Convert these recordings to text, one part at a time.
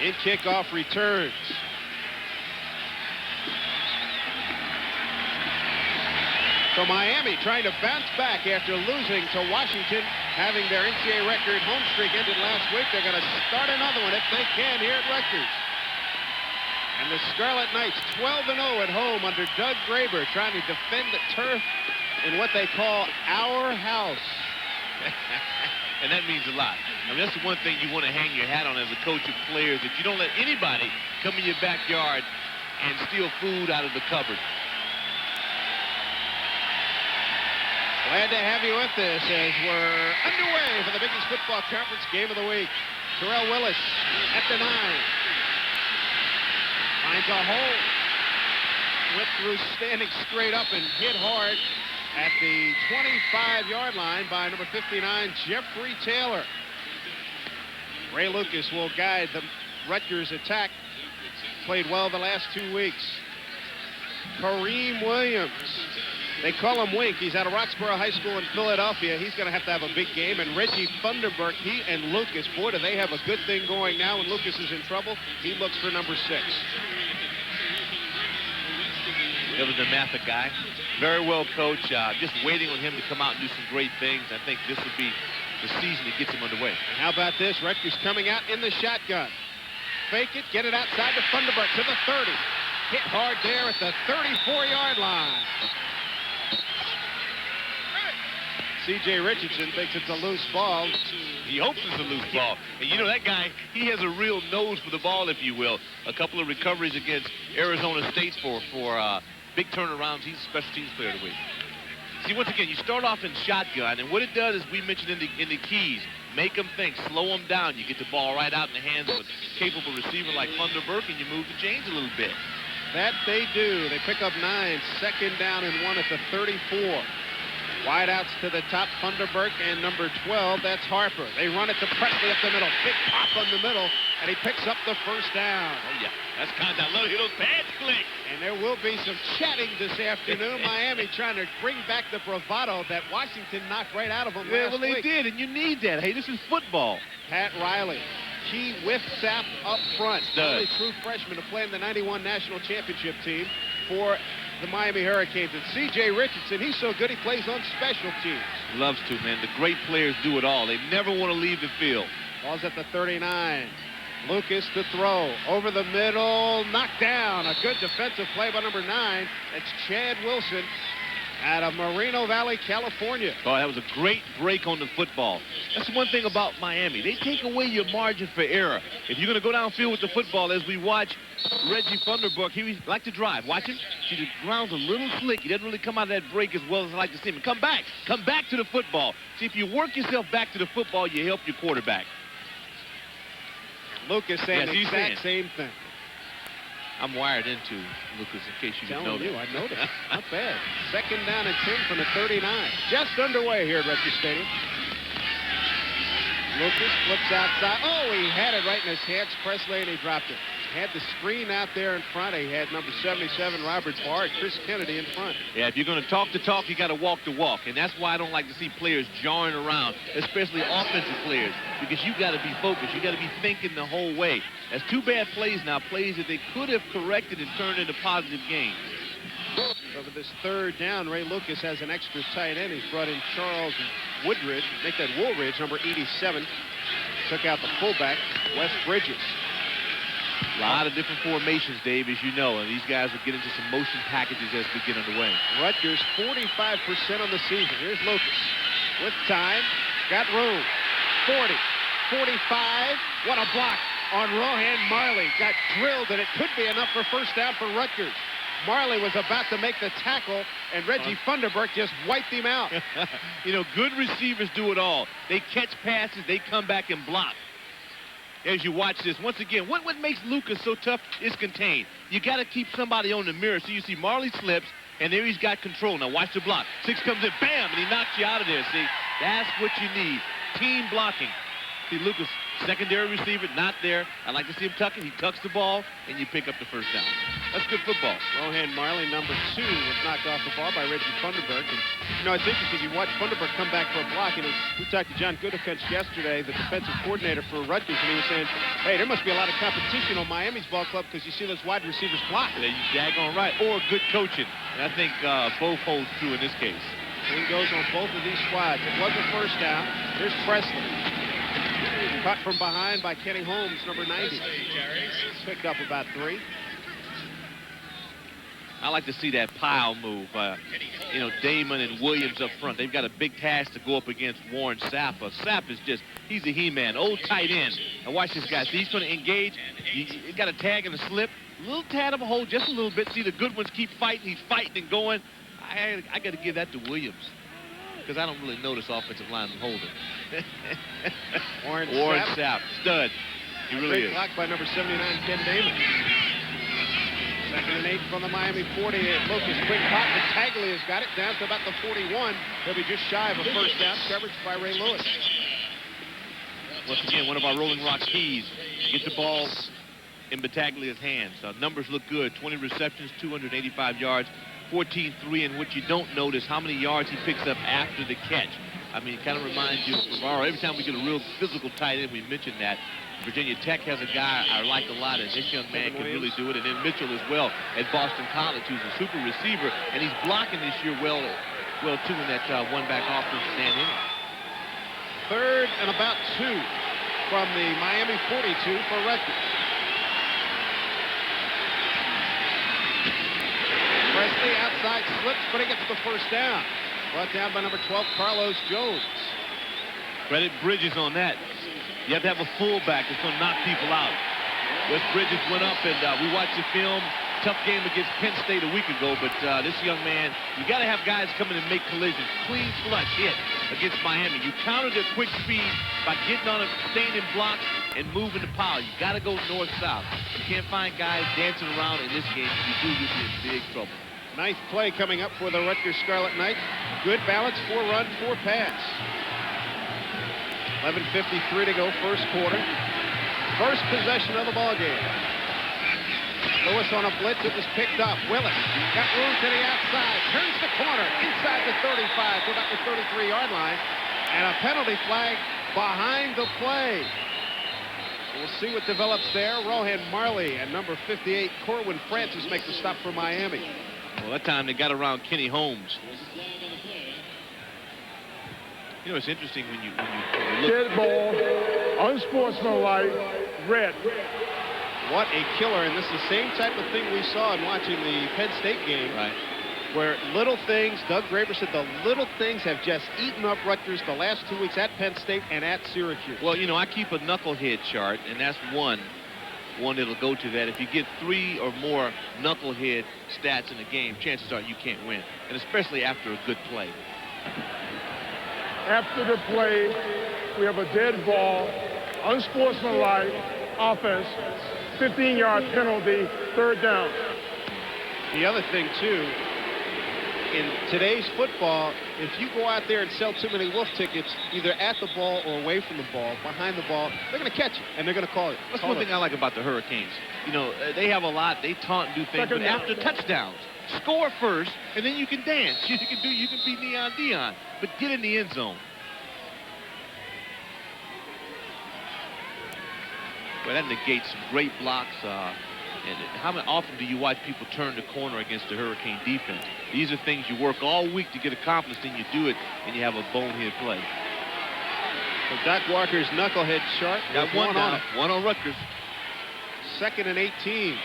in kickoff returns. So Miami trying to bounce back after losing to Washington, having their NCAA record home streak ended last week. They're going to start another one if they can here at Rutgers. And the Scarlet Knights 12-0 at home under Doug Graber, trying to defend the turf in what they call our house. And that means a lot. I mean, that's the one thing you want to hang your hat on as a coach of players, that you don't let anybody come in your backyard and steal food out of the cupboard. Glad to have you with us as we're underway for the Big East Football Conference Game of the Week. Terrell Willis at the 9. Finds a hole. Went through standing straight up and hit hard at the 25-yard line by number 59, Jeffrey Taylor. Ray Lucas will guide the Rutgers attack. Played well the last 2 weeks. Kareem Williams. They call him Wink. He's out of Roxborough High School in Philadelphia. He's going to have a big game. And Reggie Funderburk, he and Lucas, boy, do they have a good thing going now. When Lucas is in trouble, he looks for number 6. It was a Matha guy. Very well coached. Just waiting on him to come out and do some great things. I think this will be the season that gets him underway. And how about this? Rutgers coming out in the shotgun. Fake it, get it outside to Funderburk to the 30. Hit hard there at the 34-yard line. C.J. Richardson thinks it's a loose ball. He hopes it's a loose ball. And you know, that guy, he has a real nose for the ball, if you will. A couple of recoveries against Arizona State for big turnarounds. He's a special teams player of the week. See, once again, you start off in shotgun, and what it does, as we mentioned in the keys, make them think, slow them down. You get the ball right out in the hands of a capable receiver like Funderburk, and you move the chains a little bit. That they do. They pick up 9, 2nd down and 1 at the 34. Wide outs to the top, Funderburk, and number 12, that's Harper. They run it to Presley up the middle. Big pop on the middle, and he picks up the first down. Oh, yeah. That's contact. Look at those pads click. And there will be some chatting this afternoon. Miami trying to bring back the bravado that Washington knocked right out of them last well, they week. did, and you need that. Hey, this is football. Pat Riley, key whiff sap up front. The only true freshman to play in the 91 National Championship team for the Miami Hurricanes. And C.J. Richardson, he's so good he plays on special teams. Loves to, man. The great players do it all. They never want to leave the field. Ball's at the 39. Lucas to throw. Over the middle. Knocked down. A good defensive play by number 9. That's Chad Wilson out of Moreno Valley, California. Oh, that was a great break on the football. That's one thing about Miami. They take away your margin for error. If you're going to go downfield with the football, as we watch Reggie Funderburk, he like to drive. Watch him. See, the ground's a little slick. He doesn't really come out of that break as well as I like to see him. Come back to the football. See, if you work yourself back to the football, you help your quarterback. Lucas saying the exact same thing. I'm wired into Lucas, in case you didn't know that. I know that. Not bad. 2nd down and 10 from the 39. Just underway here at Rutgers Stadium. Lucas flips outside. Oh, he had it right in his hands, Presley, and he dropped it. Had the screen out there in front. He had number 77, Robert Barr, Chris Kennedy in front. Yeah, if you're going to talk the talk, you got to walk the walk. And that's why I don't like to see players jarring around, especially offensive players, because you got to be focused. You got to be thinking the whole way. That's 2 bad plays now, plays that they could have corrected and turned into positive gains. Over this 3rd down, Ray Lucas has an extra tight end. He's brought in Charles Woodridge, make that Woolridge, number 87. Took out the fullback, Wes Bridges. A lot of different formations, Dave, as you know, and these guys will get into some motion packages as we get underway. Rutgers 45% on the season. Here's Lucas with time, got room. 40, 45. What a block on Rohan Marley. Got drilled, and it could be enough for first down for Rutgers. Marley was about to make the tackle, and Reggie Funderburk just wiped him out. You know, good receivers do it all. They catch passes, they come back and block. As you watch this, once again, what makes Lucas so tough is contained. You got to keep somebody on the mirror. So you see Marley slips, and there he's got control. Now watch the block. 6 comes in, bam, and he knocks you out of there. See, that's what you need. Team blocking. See, Lucas secondary receiver, not there. I like to see him tuck it. He tucks the ball, and you pick up the first down. That's good football. Rohan Marley, number 2, was knocked off the ball by Reggie Funderburg. And, you know, it's interesting. You watch Funderburg come back for a block. And we talked to John Goodefense yesterday, the defensive coordinator for Rutgers, and he was saying, hey, there must be a lot of competition on Miami's ball club because you see those wide receivers block. Yeah, you daggone right. Or good coaching. And I think both holds true in this case. Same goes on both of these squads. It was a first down. Here's Presley. Cut from behind by Kenny Holmes, number 90. Picked up about 3. I like to see that pile move. You know, Damon and Williams up front. They've got a big task to go up against Warren Sapp. Sapp is just, he's a he-man, old tight end. Now watch this guy. See, he's going to engage. He's got a tag and a slip. A little tad of a hold, just a little bit. See, the good ones keep fighting. He's fighting and going. I got to give that to Williams because I don't really notice offensive linemen holding. Warren Sapp, stud. He really is. Blocked by number 79, Ken Damon. 2nd and 8 from the Miami 40. Lucas, quick pop. Battaglia's got it down to about the 41. He'll be just shy of a first down. Coverage by Ray Lewis. Once again, one of our Rolling Rock keys. Get the ball in Battaglia's hands. Numbers look good. 20 receptions, 285 yards, 14-3. And what you don't notice, how many yards he picks up after the catch. I mean, it kind of reminds you of Ferraro. Every time we get a real physical tight end, we mention that. Virginia Tech has a guy I like a lot, and this young man can really do it. And then Mitchell as well at Boston College, who's a super receiver, and he's blocking this year well too in that one-back offense stand in. 3rd and about 2 from the Miami 42 for Rutgers. Presley outside slips, but he gets the first down. Brought down by number 12, Carlos Jones. Credit Bridges on that. You have to have a fullback that's going to knock people out. Wes Bridges went up, and we watched the film. Tough game against Penn State a week ago, but this young man, you got to have guys come in and make collisions. Clean flush hit against Miami. You counter their quick speed by getting on them, staying in blocks, and moving the pile. You got to go north-south. You can't find guys dancing around in this game. If you do, you'll be in big trouble. Ninth play coming up for the Rutgers Scarlet Knights. Good balance, 4 run, 4 pass. 11:53 to go, first quarter. First possession of the ball game. Lewis on a blitz. It was picked up. Willis got room to the outside. Turns the corner inside the 35 to about the 33-yard line. And a penalty flag behind the play. We'll see what develops there. Rohan Marley and number 58, Corwin Francis, make the stop for Miami. Well, that time they got around Kenny Holmes. You know, it's interesting when you look. Dead ball, unsportsmanlike, red. What a killer. And this is the same type of thing we saw in watching the Penn State game. Right. Where little things, Doug Graber said the little things have just eaten up Rutgers the last 2 weeks at Penn State and at Syracuse. Well, you know, I keep a knucklehead chart, and that's one that'll go to that. If you get 3 or more knucklehead stats in a game, chances are you can't win, and especially after a good play. After the play, we have a dead ball, unsportsmanlike offense, 15-yard penalty, 3rd down. The other thing, too, in today's football, if you go out there and sell too many wolf tickets, either at the ball or away from the ball, behind the ball, they're going to catch you, and they're going to call it. That's one thing I like about the Hurricanes. You know, they have a lot. They taunt and do things, but after touchdowns, score first, and then you can dance. You can be Neon Dion, but get in the end zone. Well, that negates some great blocks. And how often do you watch people turn the corner against the Hurricane defense? These are things you work all week to get accomplished, and you do it, and you have a bonehead play. So Doc Walker's knucklehead chart. Got one on it. One on Rutgers. 2nd and 18.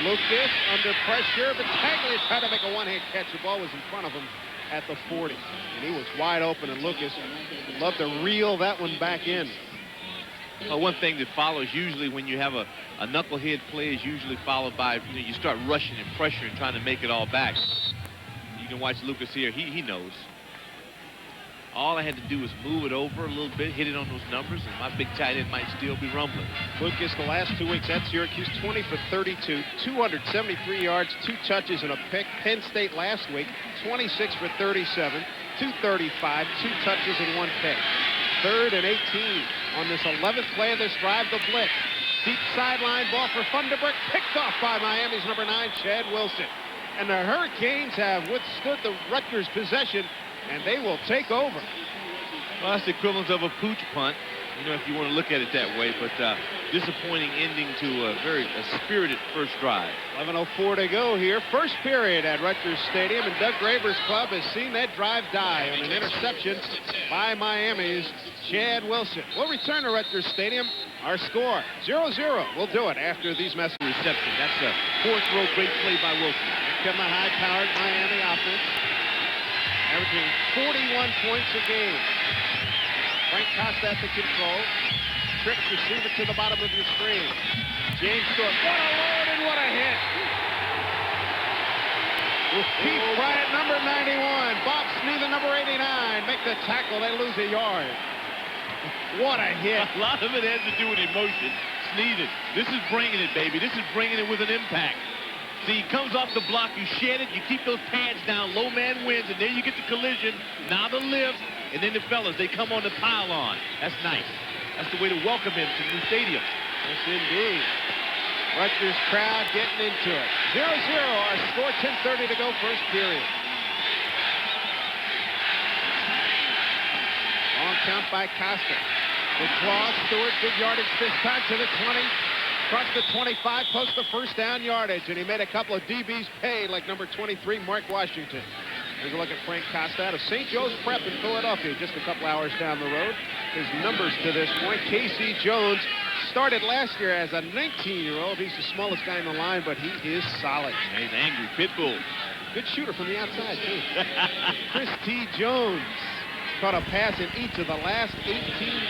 Lucas under pressure. Battaglia tried to make a one-hand catch. The ball was in front of him at the 40. And he was wide open, and Lucas would love to reel that one back in. Well, one thing that follows usually when you have a knucklehead play is usually followed by, you know, you start rushing and pressuring, trying to make it all back. You can watch Lucas here. He knows. All I had to do was move it over a little bit, hit it on those numbers, and my big tight end might still be rumbling. Lucas, the last 2 weeks at Syracuse, 20 for 32, 273 yards, 2 touches and a pick. Penn State last week, 26 for 37, 235, 2 touches and 1 pick. 3rd and 18. on this 11th play of this drive, the blitz. Deep sideline ball for Funderburk, picked off by Miami's number 9, Chad Wilson. And the Hurricanes have withstood the Rutgers possession, and they will take over. Well, that's the equivalent of a pooch punt, you know, if you want to look at it that way. But disappointing ending to a spirited first drive. 11:04 to go here. First period at Rutgers Stadium, and Doug Graber's club has seen that drive die on an interception by Miami's Chad Wilson. We'll return to Rutgers Stadium. Our score, 0-0. We'll do it after these messages. Reception. That's a fourth row great play by Wilson. Here come the high-powered Miami offense, averaging 41 points a game. Frank Costa at the control. Trips, receive it to the bottom of your screen. James Stewart, what a load and what a hit. Keith Bryant, number 91. Bob Sneather, number 89. Make the tackle. They lose a yard. What a hit. A lot of it has to do with emotion. Sneather, this is bringing it, baby. This is bringing it with an impact. See, he comes off the block, you shed it, you keep those pads down, low man wins, and then you get the collision. Now the lift, and then the fellas, they come on the pile-on. That's nice. That's the way to welcome him to the new stadium. Yes, indeed. Rutgers crowd getting into it. 0-0, our score, 10:30 to go, first period. Long count by Costa. Good claw, Stewart, good yardage this time to the 20. Across the 25, post the first down yardage, and he made a couple of DBs pay, like number 23, Mark Washington. Here's a look at Frank Costa out of St. Joe's Prep in Philadelphia, just a couple hours down the road. His numbers to this point, Casey Jones started last year as a 19-year-old. He's the smallest guy in the line, but he is solid. Yeah, he's angry, pit bull. Good shooter from the outside, too. Chris T. Jones caught a pass in each of the last 18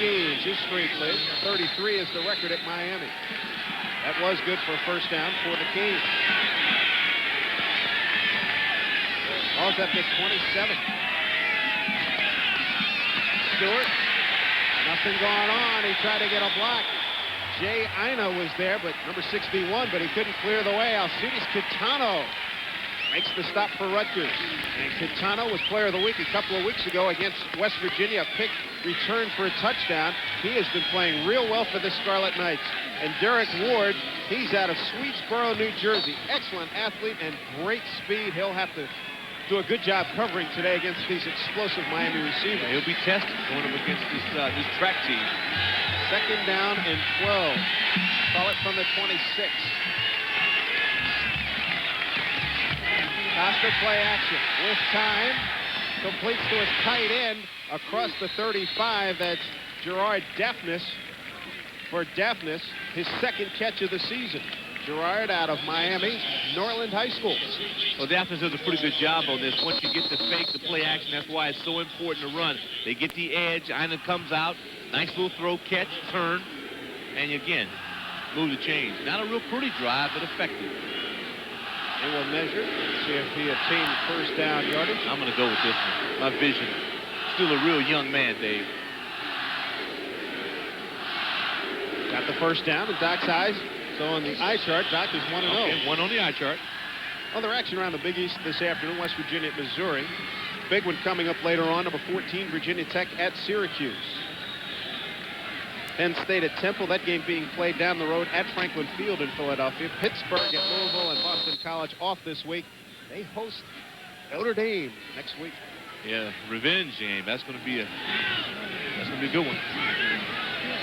games. His straight leg, 33 is the record at Miami. That was good for a first down for the Canes. Ball's at the 27. Stewart, nothing going on. He tried to get a block. Jay Ina was there, but number 61, but he couldn't clear the way. Alcides Quintano makes the stop for Rutgers. And Quintano was player of the week a couple of weeks ago against West Virginia. Pick return for a touchdown. He has been playing real well for the Scarlet Knights. And Derek Ward, he's out of Swedesboro, New Jersey. Excellent athlete and great speed. He'll have to do a good job covering today against these explosive Miami receivers. He'll be tested going up against this track team. Second down and 12. Call it from the 26. Costa play action with time. Completes to his tight end across the 35. That's Gerard Daphnis. For Daphnis, his second catch of the season. Gerard out of Miami, Norland High School. Well, Daphnis does a pretty good job on this. Once you get the fake, the play action, that's why it's so important to run. They get the edge, Ina comes out, nice little throw, catch, turn, and again, move the chains. Not a real pretty drive, but effective. They will measure, see if he attained first down yardage. I'm going to go with this one. My vision. Still a real young man, Dave. Got the first down in Doc's eyes. So on the eye chart, Doc is 1-0. Okay, one on the eye chart. Other action around the Big East this afternoon, West Virginia at Missouri. Big one coming up later on, number 14, Virginia Tech at Syracuse. Penn State at Temple, that game being played down the road at Franklin Field in Philadelphia. Pittsburgh at Louisville and Boston College off this week. They host Notre Dame next week. Yeah, revenge game. That's going to be a good one.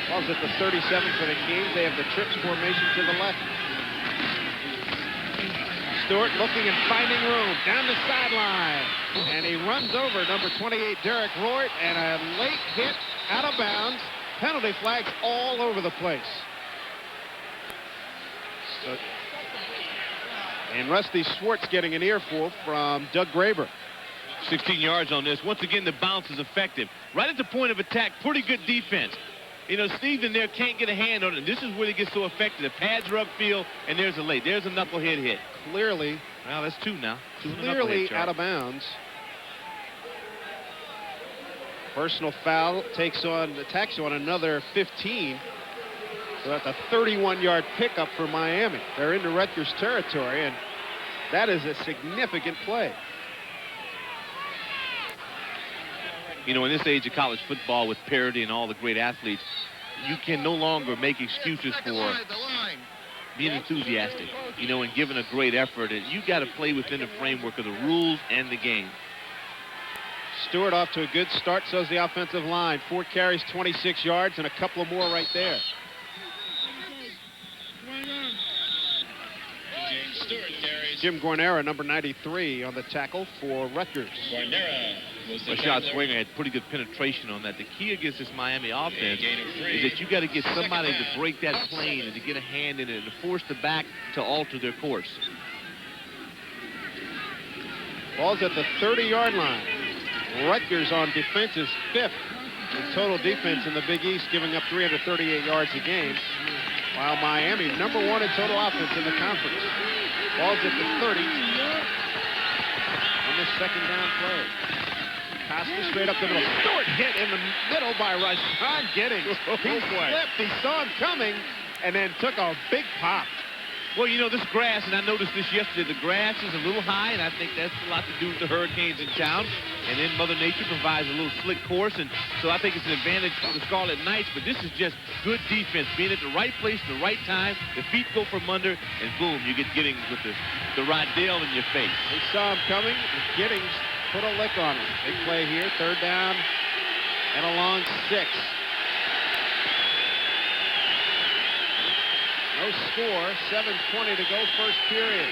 Ball's at the 37 for the Canes. They have the trips formation to the left. Stewart looking and finding room down the sideline. And he runs over number 28, Derek Roy, and a late hit out of bounds. Penalty flags all over the place. And Rusty Schwartz getting an earful from Doug Graber. 16 yards on this. Once again, the bounce is effective. Right at the point of attack, pretty good defense. You know, Steve in there can't get a hand on it. This is where they get so effective. The pads are upfield, and there's a late. There's a knucklehead hit. Clearly. Well, that's two now. Clearly out of bounds. Personal foul attacks on another 15. So that's a 31-yard pickup for Miami. They're into Rutgers territory, and that is a significant play. You know, in this age of college football with parity and all the great athletes, you can no longer make excuses for being enthusiastic, you know, and giving a great effort. And you got to play within the framework of the rules and the game. Stewart off to a good start, so's the offensive line. 4 carries, 26 yards, and a couple of more right there. Jim Guarnera, number 93, on the tackle for Rutgers. Rashad Swanger had pretty good penetration on that. The key against this Miami offense is that you got to get somebody to break that plane and to get a hand in it and to force the back to alter their course. Ball's at the 30-yard line. Rutgers on defense is 5th in total defense in the Big East, giving up 338 yards a game, while Miami, number 1 in total offense in the conference. Ball's at the 30 on this second down play. Costa straight up the middle. Stewart hit in the middle by Rashad Giddings. He slipped. He saw him coming and then took a big pop. Well, you know, this grass, and I noticed this yesterday, the grass is a little high, and I think that's a lot to do with the hurricanes in town. And then Mother Nature provides a little slick course, and so I think it's an advantage for the Scarlet Knights, but this is just good defense, being at the right place at the right time. The feet go from under, and boom, you get Giddings with the Rydell in your face. They saw him coming, and Giddings put a lick on him. Big play here, 3rd down, and a long 6. No score, 7:20 to go, first period.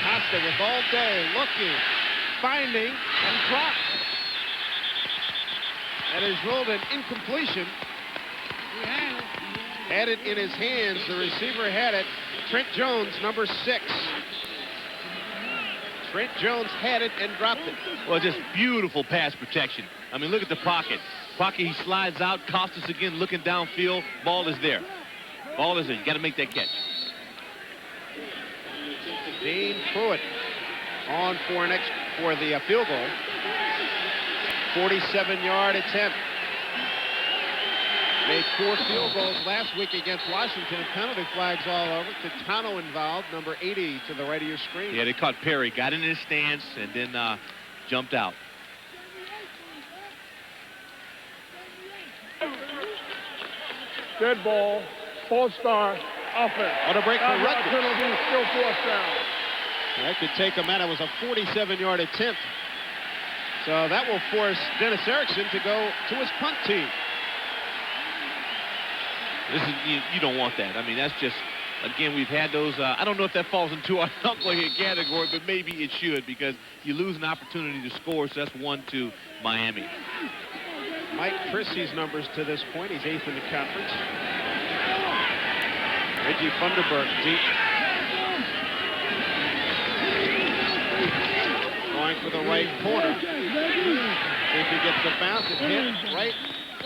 Costa with all day, looking, finding, and dropped. That is ruled an incompletion. Had it in his hands. The receiver had it. Trent Jones, number 6. Trent Jones had it and dropped it. Well, just beautiful pass protection. I mean, look at the pocket. He slides out. Costas again looking downfield. Ball is there. Ball is in. You got to make that catch. Dean Pruitt on for the field goal. 47-yard attempt. Made 4 field goals last week against Washington. Penalty flags all over. Catano involved, number 80 to the right of your screen. Yeah, they caught Perry. Got in his stance and then jumped out. Dead ball. False start, offense. On a break for Rutgers. Penalty, still 4th down. That could take him out. It was a 47-yard attempt. So that will force Dennis Erickson to go to his punt team. This is, you don't want that. I mean, that's just, again, we've had those. I don't know if that falls into our knucklehead category, but maybe it should, because you lose an opportunity to score. So that's 1-2 Miami. Mike Chrissy's numbers to this point. He's 8th in the conference. Reggie Funderburg deep. Going for the right corner. See if he gets the bounce. It's hit right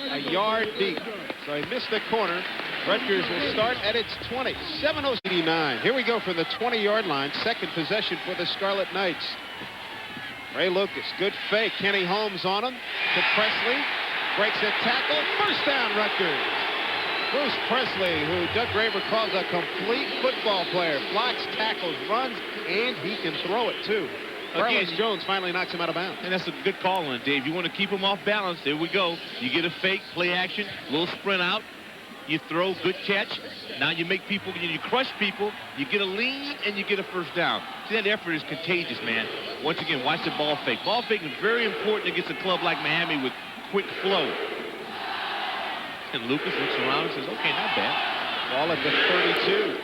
a yard deep. So he missed the corner. Rutgers will start at its 20. 7:89. Here we go from the 20-yard line. Second possession for the Scarlet Knights. Ray Lucas, good fake. Kenny Holmes on him to Presley. Breaks a tackle. First down, Rutgers. Bruce Presley, who Doug Graber calls a complete football player. Blocks, tackles, runs, and he can throw it, too. Carlos Jones finally knocks him out of bounds. And that's a good call on it, Dave. You want to keep him off balance. There we go. You get a fake, play action, little sprint out. You throw, good catch. Now you make people, you crush people. You get a lead, and you get a first down. See, that effort is contagious, man. Once again, watch the ball fake. Ball fake is very important against a club like Miami with quick flow. And Lucas looks around and says, okay, not bad. Ball at the 32.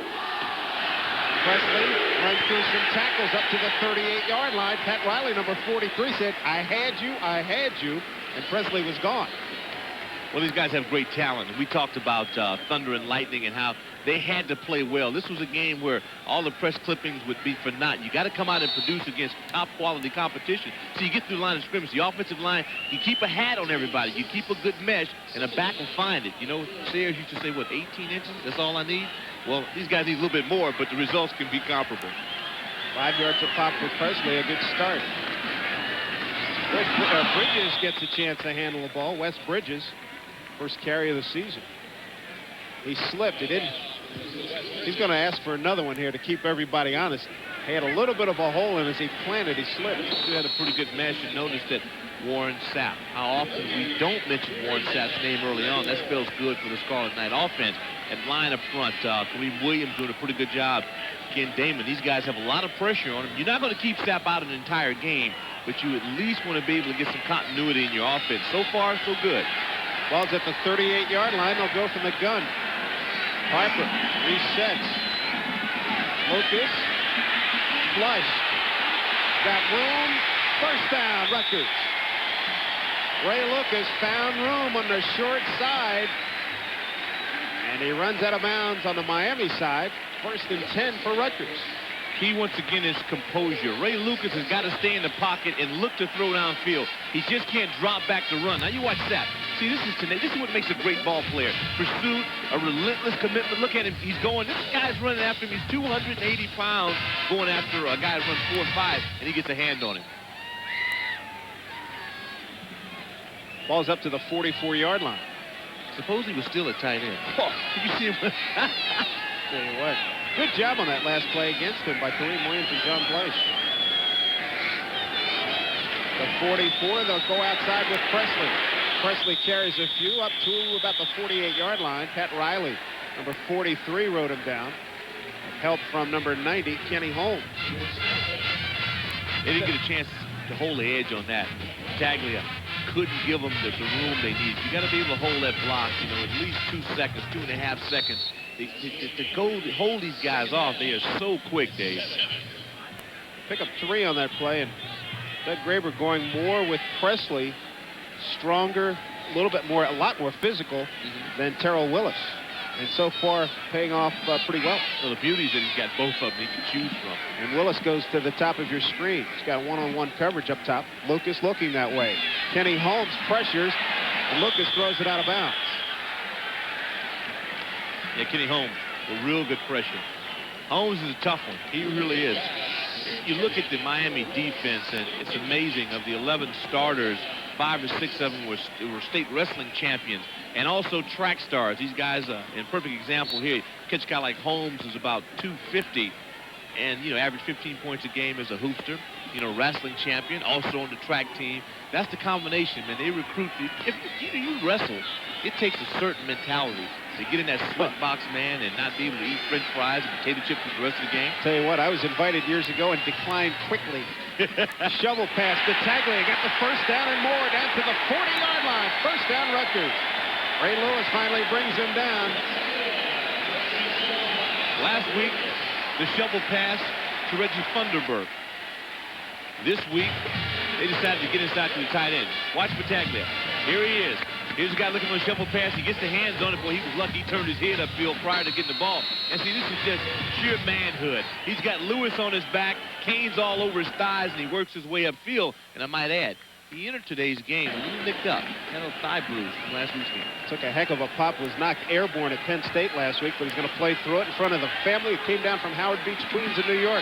Presley runs through some tackles up to the 38-yard line. Pat Riley, number 43, said, I had you, and Presley was gone. Well, these guys have great talent. We talked about Thunder and Lightning and how they had to play well. This was a game where all the press clippings would be for naught. You got to come out and produce against top-quality competition. So you get through the line of scrimmage. The offensive line, you keep a hat on everybody. You keep a good mesh, and a back will find it. You know, Sayers used to say, what, 18 inches? That's all I need? Well, these guys need a little bit more, but the results can be comparable. 5 yards a pop for Presley, a good start. Bridges gets a chance to handle the ball. Wes Bridges, first carry of the season. He slipped. He didn't. He's going to ask for another one here to keep everybody honest. He had a little bit of a hole, and as he planted, he slipped. He had a pretty good match. You notice that Warren Sapp. How often we don't mention Warren Sapp's name early on. That spells good for the Scarlet Knight offense. At line up front, Kareem Williams doing a pretty good job. Ken Damon, these guys have a lot of pressure on them. You're not going to keep Sapp out an entire game, but you at least want to be able to get some continuity in your offense. So far, so good. Ball's at the 38-yard line. They'll go from the gun. Piper resets. Lucas. Flush. Got room. First down, Rutgers. Ray Lucas found room on the short side. And he runs out of bounds on the Miami side. First and 10 for Rutgers. Key once again is composure. Ray Lucas has got to stay in the pocket and look to throw downfield. He just can't drop back to run. Now you watch that. See, this is what makes a great ball player. Pursuit, a relentless commitment. Look at him. He's going. This guy's running after him. He's 280 pounds going after a guy that runs 4.5, and he gets a hand on him. Ball's up to the 44-yard line. Suppose he was still a tight end. Oh, did you see him? Tell you what. Good job on that last play against him by Kareem Williams and John Blythe. The 44, they'll go outside with Presley. Presley carries a few up to about the 48-yard line. Pat Riley, number 43, rode him down. Help from number 90, Kenny Holmes. They didn't get a chance to hold the edge on that. Taglia couldn't give them the room they need. You got to be able to hold that block, you know, at least 2 seconds, 2.5 seconds. To go hold these guys off, they are so quick, Dave. Pick up 3 on that play, and Doug Graber going more with Presley, stronger, a lot more physical than Terrell Willis. And so far, paying off pretty well. Well, the beauty is that he's got both of them he can choose from. And Willis goes to the top of your screen. He's got one-on-one coverage up top. Lucas looking that way. Kenny Holmes pressures, and Lucas throws it out of bounds. Yeah, Kenny Holmes, a real good pressure. Holmes is a tough one. He really is. You look at the Miami defense, and it's amazing. Of the 11 starters, 5 or 6 of them were state wrestling champions and also track stars. These guys, in perfect example here, catch a guy like Holmes who's about 250 and, you know, average 15 points a game as a hoopster, you know, wrestling champion, also on the track team. That's the combination, man. They recruit. If you wrestle, it takes a certain mentality to get in that sweat box, man, and not be able to eat French fries and potato chips for the rest of the game. Tell you what, I was invited years ago and declined quickly. Shovel pass to Taglia. Got the first down and more down to the 40-yard line. First down, Rutgers. Ray Lewis finally brings him down. Last week, the shovel pass to Reggie Funderburg. This week, they decided to get inside to the tight end. Watch Battaglia. Here he is. Here's a guy looking for a shovel pass. He gets the hands on it. Boy, he was lucky he turned his head upfield prior to getting the ball. And see, this is just sheer manhood. He's got Lewis on his back, canes all over his thighs, and he works his way upfield. And I might add, he entered today's game a little nicked up. Had a little thigh bruise from last week's game. Took a heck of a pop. Was knocked airborne at Penn State last week, but he's going to play through it in front of the family who came down from Howard Beach, Queens in New York.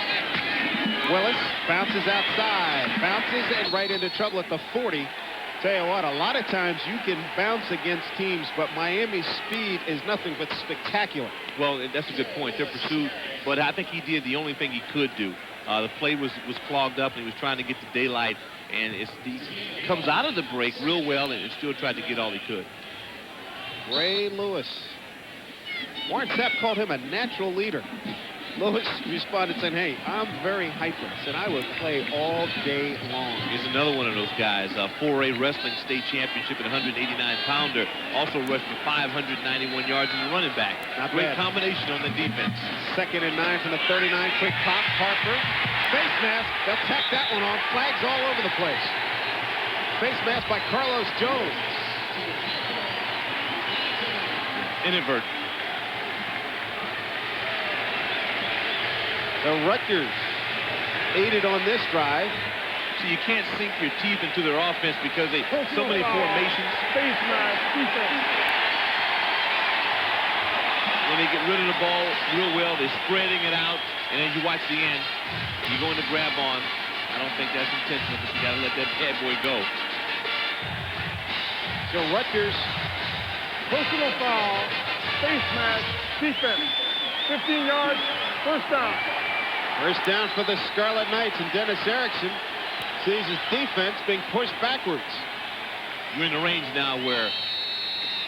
Willis bounces outside, bounces and right into trouble at the 40. Tell you what, a lot of times you can bounce against teams, but Miami's speed is nothing but spectacular. Well, that's a good point. Their pursuit, but I think he did the only thing he could do. The play was clogged up, and he was trying to get to daylight, and he comes out of the break real well and still tried to get all he could. Ray Lewis. Warren Sapp called him a natural leader. Lewis responded saying, hey, I'm very hyper. Said I would play all day long. He's another one of those guys. 4A wrestling state championship at 189-pounder. Also rushed for 591 yards in the running back. Not Great bad. Combination on the defense. 2nd and 9 from the 39. Quick pop. Harper. Face mask. They'll tack that one on. Flags all over the place. Face mask by Carlos Jones. Inadvertent. The Rutgers aided on this drive. So you can't sink your teeth into their offense because they so many formations. Face mask, defense. When they get rid of the ball real well, they're spreading it out, and as you watch the end, you go into grab on. I don't think that's intentional, but you got to let that bad boy go. So Rutgers, Personal foul, face mask, defense. 15 yards, first down. First down for the Scarlet Knights, and Dennis Erickson sees his defense being pushed backwards. You're in the range now where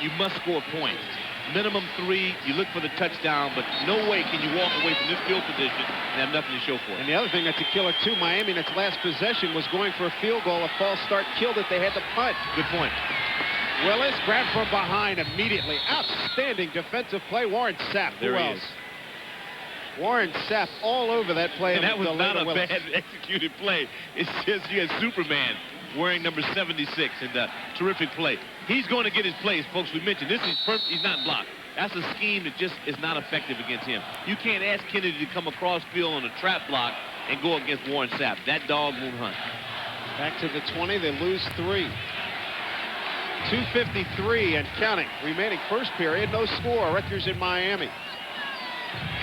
you must score points. Minimum 3, you look for the touchdown, but no way can you walk away from this field position and have nothing to show for it. And the other thing that's a killer too, Miami in its last possession was going for a field goal. A false start killed it. They had to punt. Good point. Willis grabbed from behind immediately. Outstanding defensive play. Warren Sapp. There Who he else? is. Warren Sapp all over that play. And that was not a Willis. bad executed play. It's just you had Superman wearing number 76, and terrific play. He's going to get his plays, folks. We mentioned this is perfect. He's not blocked. That's a scheme that just is not effective against him. You can't ask Kennedy to come across field on a trap block and go against Warren Sapp. That dog won't hunt. Back to the 20. They lose 3. 2:53 and counting. Remaining first period. No score. Rutgers in Miami.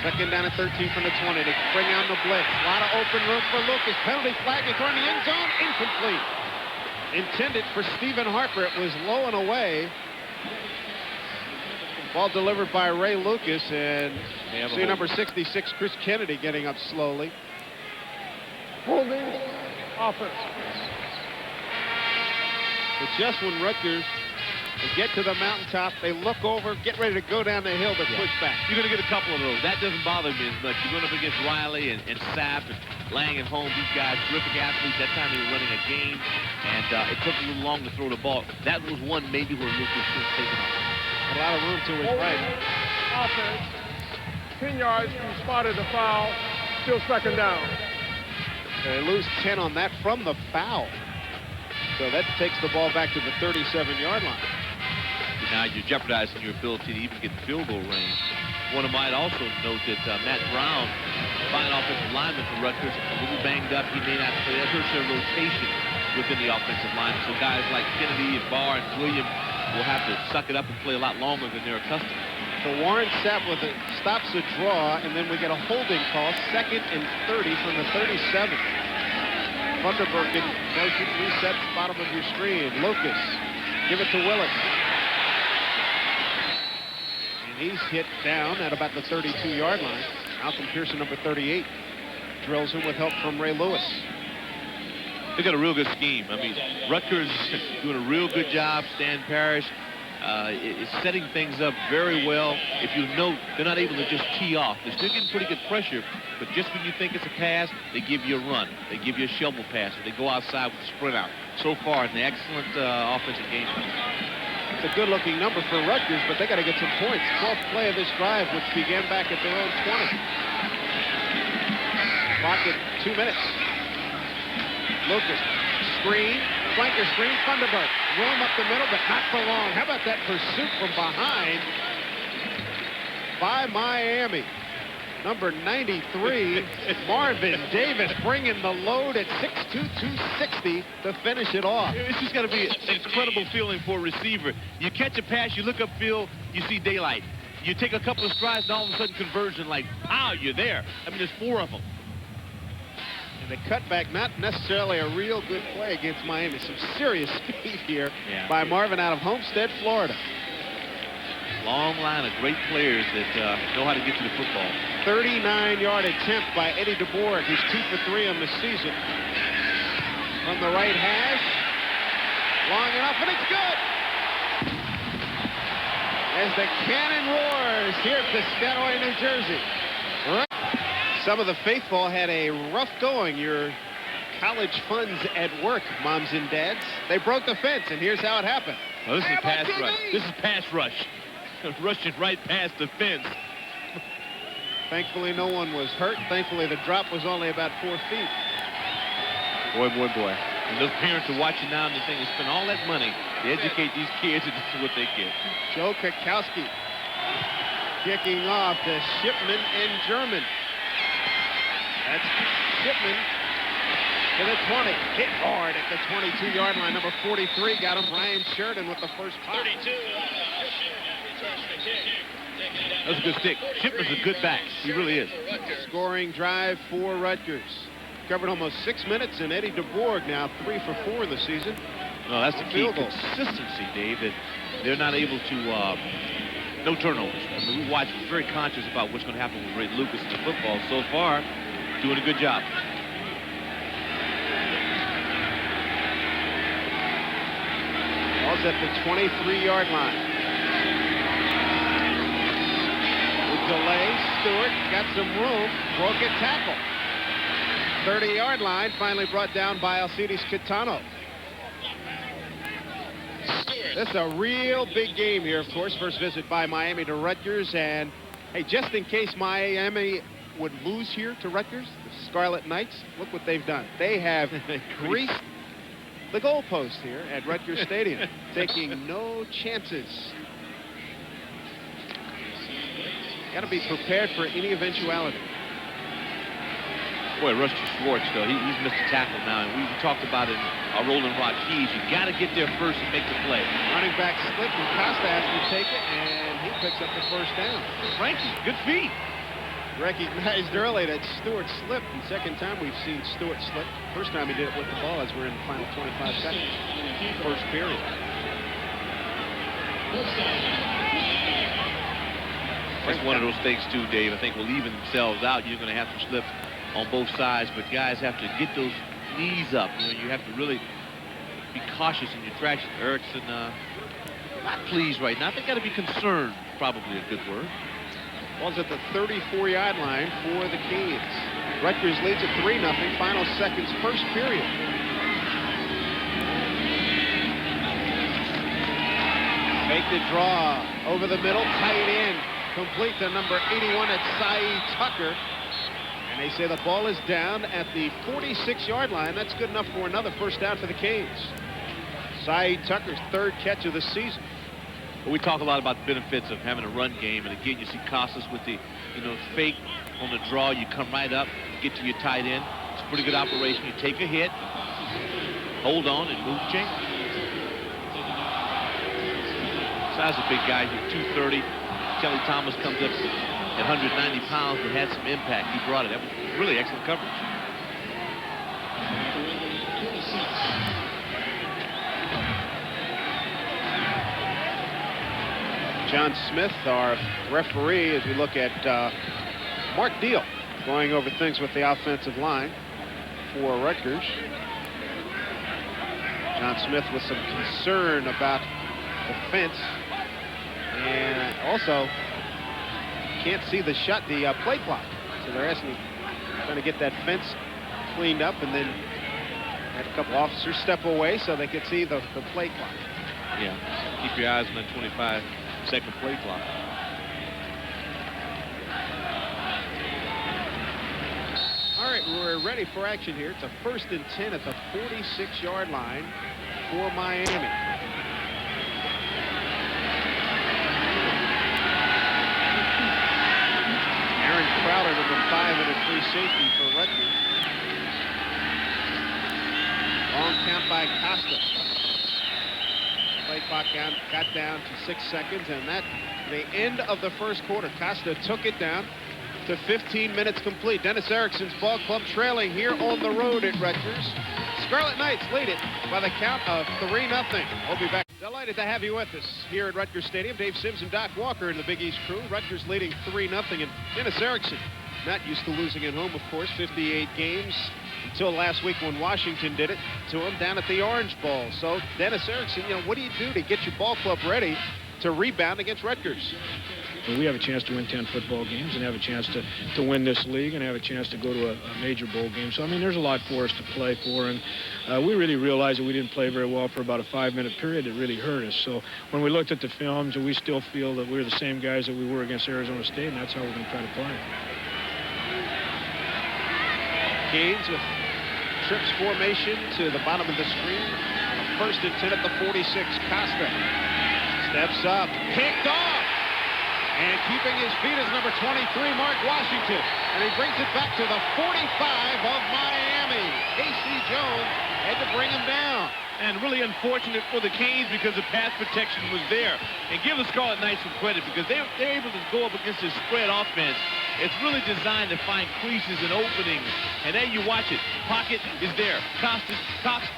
Second down at 13 from the 20. They bring on the blitz. A lot of open room for Lucas. Penalty flag. They throw in the end zone. Incomplete. Intended for Stephen Harper. It was low and away. Ball delivered by Ray Lucas, and see number 66, Chris Kennedy, getting up slowly. Holding offense. But just when Rutgers get to the mountaintop, they look over, get ready to go down the hill, but push back. You're going to get a couple of those. That doesn't bother me as much. You're going up against Riley and Sapp and Lang at home. These guys, terrific athletes. That time they were running a game, and it took a little long to throw the ball. That was one maybe where Lucas should have taken off. A lot of room to his right. Offense. 10 yards. You spotted the foul. Still second down. They lose 10 on that from the foul. So that takes the ball back to the 37-yard line. Now you're jeopardizing your ability to even get field goal range. One might also note that Matt Brown, fine offensive lineman for Rutgers, a little banged up. He may not play. That hurts their rotation within the offensive line. So guys like Kennedy and Barr and William will have to suck it up and play a lot longer than they're accustomed. So Warren Sapp with it stops the draw, and then we get a holding call, 2nd and 30 from the 37. Vanderbergen motion resets bottom of your screen. Lucas, give it to Willis. And he's hit down at about the 32-yard line. Malcolm Pearson, number 38, drills him with help from Ray Lewis. They got a real good scheme. I mean, Rutgers doing a real good job. Stan Parrish is setting things up very well. If you note, they're not able to just tee off. They're still getting pretty good pressure, but just when you think it's a pass, they give you a run. They give you a shovel pass, or they go outside with a sprint out. So far, an excellent offensive game plan. It's a good-looking number for Rutgers, but they got to get some points. 12th play of this drive, which began back at their own 20. Clock at 2 minutes. Lucas, screen, flanker screen, Thunderbird. Room up the middle, but not for long. How about that pursuit from behind by Miami? Number 93, Marvin Davis, bringing the load at 6'2", 260 to finish it off. It's just got to be an incredible feeling for a receiver. You catch a pass, you look upfield, you see daylight. You take a couple of strides, and all of a sudden conversion, like, wow, you're there. I mean, there's 4 of them. The cutback, not necessarily a real good play against Miami. Some serious speed here by Marvin out of Homestead, Florida. Long line of great players that know how to get to the football. 39-yard attempt by Eddie DeBoer. He's 2 for 3 on the season. From the right hash. Long enough, and it's good. As the cannon roars here at Piscataway, New Jersey. Some of the faithful had a rough going. Your college funds at work, moms and dads. They broke the fence, and here's how it happened. Well, this is pass rush. This is pass rush. Rushing right past the fence. Thankfully, no one was hurt. Thankfully, the drop was only about 4 feet. Boy, boy, boy. And those parents are watching now and they're saying, spend all that money to educate these kids, and this is what they get. Joe Kukowski kicking off to Shipman and German. That's Shipman to the 20. Hit hard at the 22-yard line. Number 43 got him. Ryan Sheridan with the first pop. 32. That was a good stick. Shipman's a good back. He really is. Scoring drive for Rutgers. Covered almost 6 minutes, and Eddie DeBoer now 3 for 4 in the season. No, that's the key. Consistency, Dave, that they're not able to, no turnovers. I mean, we watch very conscious about what's going to happen with Ray Lucas in the football. So far, doing a good job. Ball's at the 23-yard line. With delay, Stewart got some room, broke a tackle. 30-yard line, finally brought down by Alcides Catano. This is a real big game here, of course. First visit by Miami to Rutgers. And, hey, just in case Miami would lose here to Rutgers, the Scarlet Knights, look what they've done. They have greased the goalpost here at Rutgers Stadium, taking no chances. Got to be prepared for any eventuality. Boy, Rusty Schwartz, though, he's missed a tackle now, and we talked about it in our Rolling Rock Keys. You got to get there first and make the play. Running back slip, and Costa has to take it, and he picks up the first down. Frankie, good feet. Recognized early that Stewart slipped. The second time we've seen Stewart slip. First time he did it with the ball as we're in the final 25 seconds. First period. That's one of those things, too, Dave. I think will even themselves out. You're going to have to slip on both sides, but guys have to get those knees up. You know, you have to really be cautious in your traction. Erickson not pleased right now. They got to be concerned, probably a good word. Ball's at the 34-yard line for the Canes. Rutgers leads at 3-0. Final seconds, first period. Fake the draw over the middle, tight end, complete to number 81 at Saeed Tucker. And they say the ball is down at the 46-yard line. That's good enough for another first down for the Canes. Saeed Tucker's third catch of the season. Well, we talk a lot about the benefits of having a run game, and again, you see Costas with the, fake on the draw. You come right up, get to your tight end. It's a pretty good operation. You take a hit, hold on, and move chain. Size a big guy here, 230. Kelly Thomas comes up at 190 pounds, but had some impact. He brought it. That was really excellent coverage. John Smith, our referee, as we look at Mark Deal going over things with the offensive line for Rutgers. John Smith with some concern about the fence, and also can't see the play clock. So they're trying to get that fence cleaned up, and then had a couple officers step away so they could see the play clock. Yeah, keep your eyes on that 25-second play clock. All right, we're ready for action here. It's a 1st and 10 at the 46-yard line for Miami. Aaron Crowder, number 5 in a free safety for Rutgers. Long count by Costa. Play clock got down to 6 seconds, and that the end of the first quarter. Costa took it down to 15 minutes complete. Dennis Erickson's ball club trailing here on the road at Rutgers. Scarlet Knights lead it by the count of 3-0. We'll be back. Delighted to have you with us here at Rutgers Stadium. Dave Sims and Doc Walker and the Big East crew. Rutgers leading 3-0, and Dennis Erickson not used to losing at home, of course. 58 games until last week when Washington did it to him down at the Orange Bowl. So Dennis Erickson, what do you do to get your ball club ready to rebound against Rutgers? We have a chance to win 10 football games and have a chance to win this league and have a chance to go to a major bowl game. So, I mean, there's a lot for us to play for, and we really realized that we didn't play very well for about a 5-minute period. It really hurt us. So when we looked at the films, we still feel that we're the same guys that we were against Arizona State, and that's how we're going to try to play. Canes with trips formation to the bottom of the screen. 1st and 10 at the 46. Costa steps up, picked off. And keeping his feet is number 23, Mark Washington. And he brings it back to the 45 of Miami. Casey Jones had to bring him down. And really unfortunate for the Canes because the pass protection was there. And give the Scarlet Knights some credit because they're able to go up against this spread offense. It's really designed to find creases and openings. And there you watch it. Pocket is there. Cox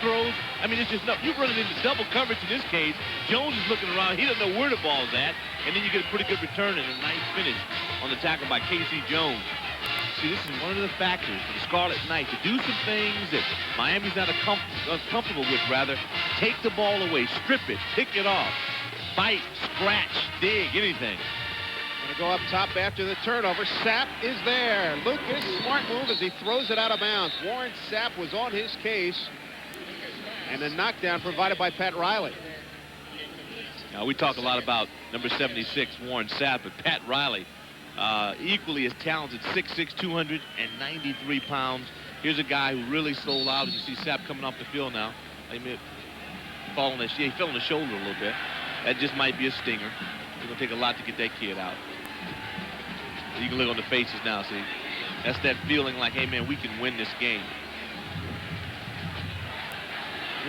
throws. I mean, it's just no. You're running into double coverage in this case. Jones is looking around. He doesn't know where the ball's at. And then you get a pretty good return and a nice finish on the tackle by Casey Jones. see, this is one of the factors for the Scarlet Knights to do some things that Miami's not comfortable with, rather. Take the ball away, strip it, pick it off, bite, scratch, dig, anything. Going to go up top after the turnover. Sapp is there. Lucas, smart move as he throws it out of bounds. Warren Sapp was on his case. And a knockdown provided by Pat Riley. Now, we talk a lot about number 76, Warren Sapp, but Pat Riley, equally as talented, 6'6", 293 pounds. Here's a guy who really sold out. As you see Sapp coming off the field now. He fell on the shoulder a little bit. That just might be a stinger. It's going to take a lot to get that kid out. You can look on the faces now, see? That's that feeling like, hey, man, we can win this game.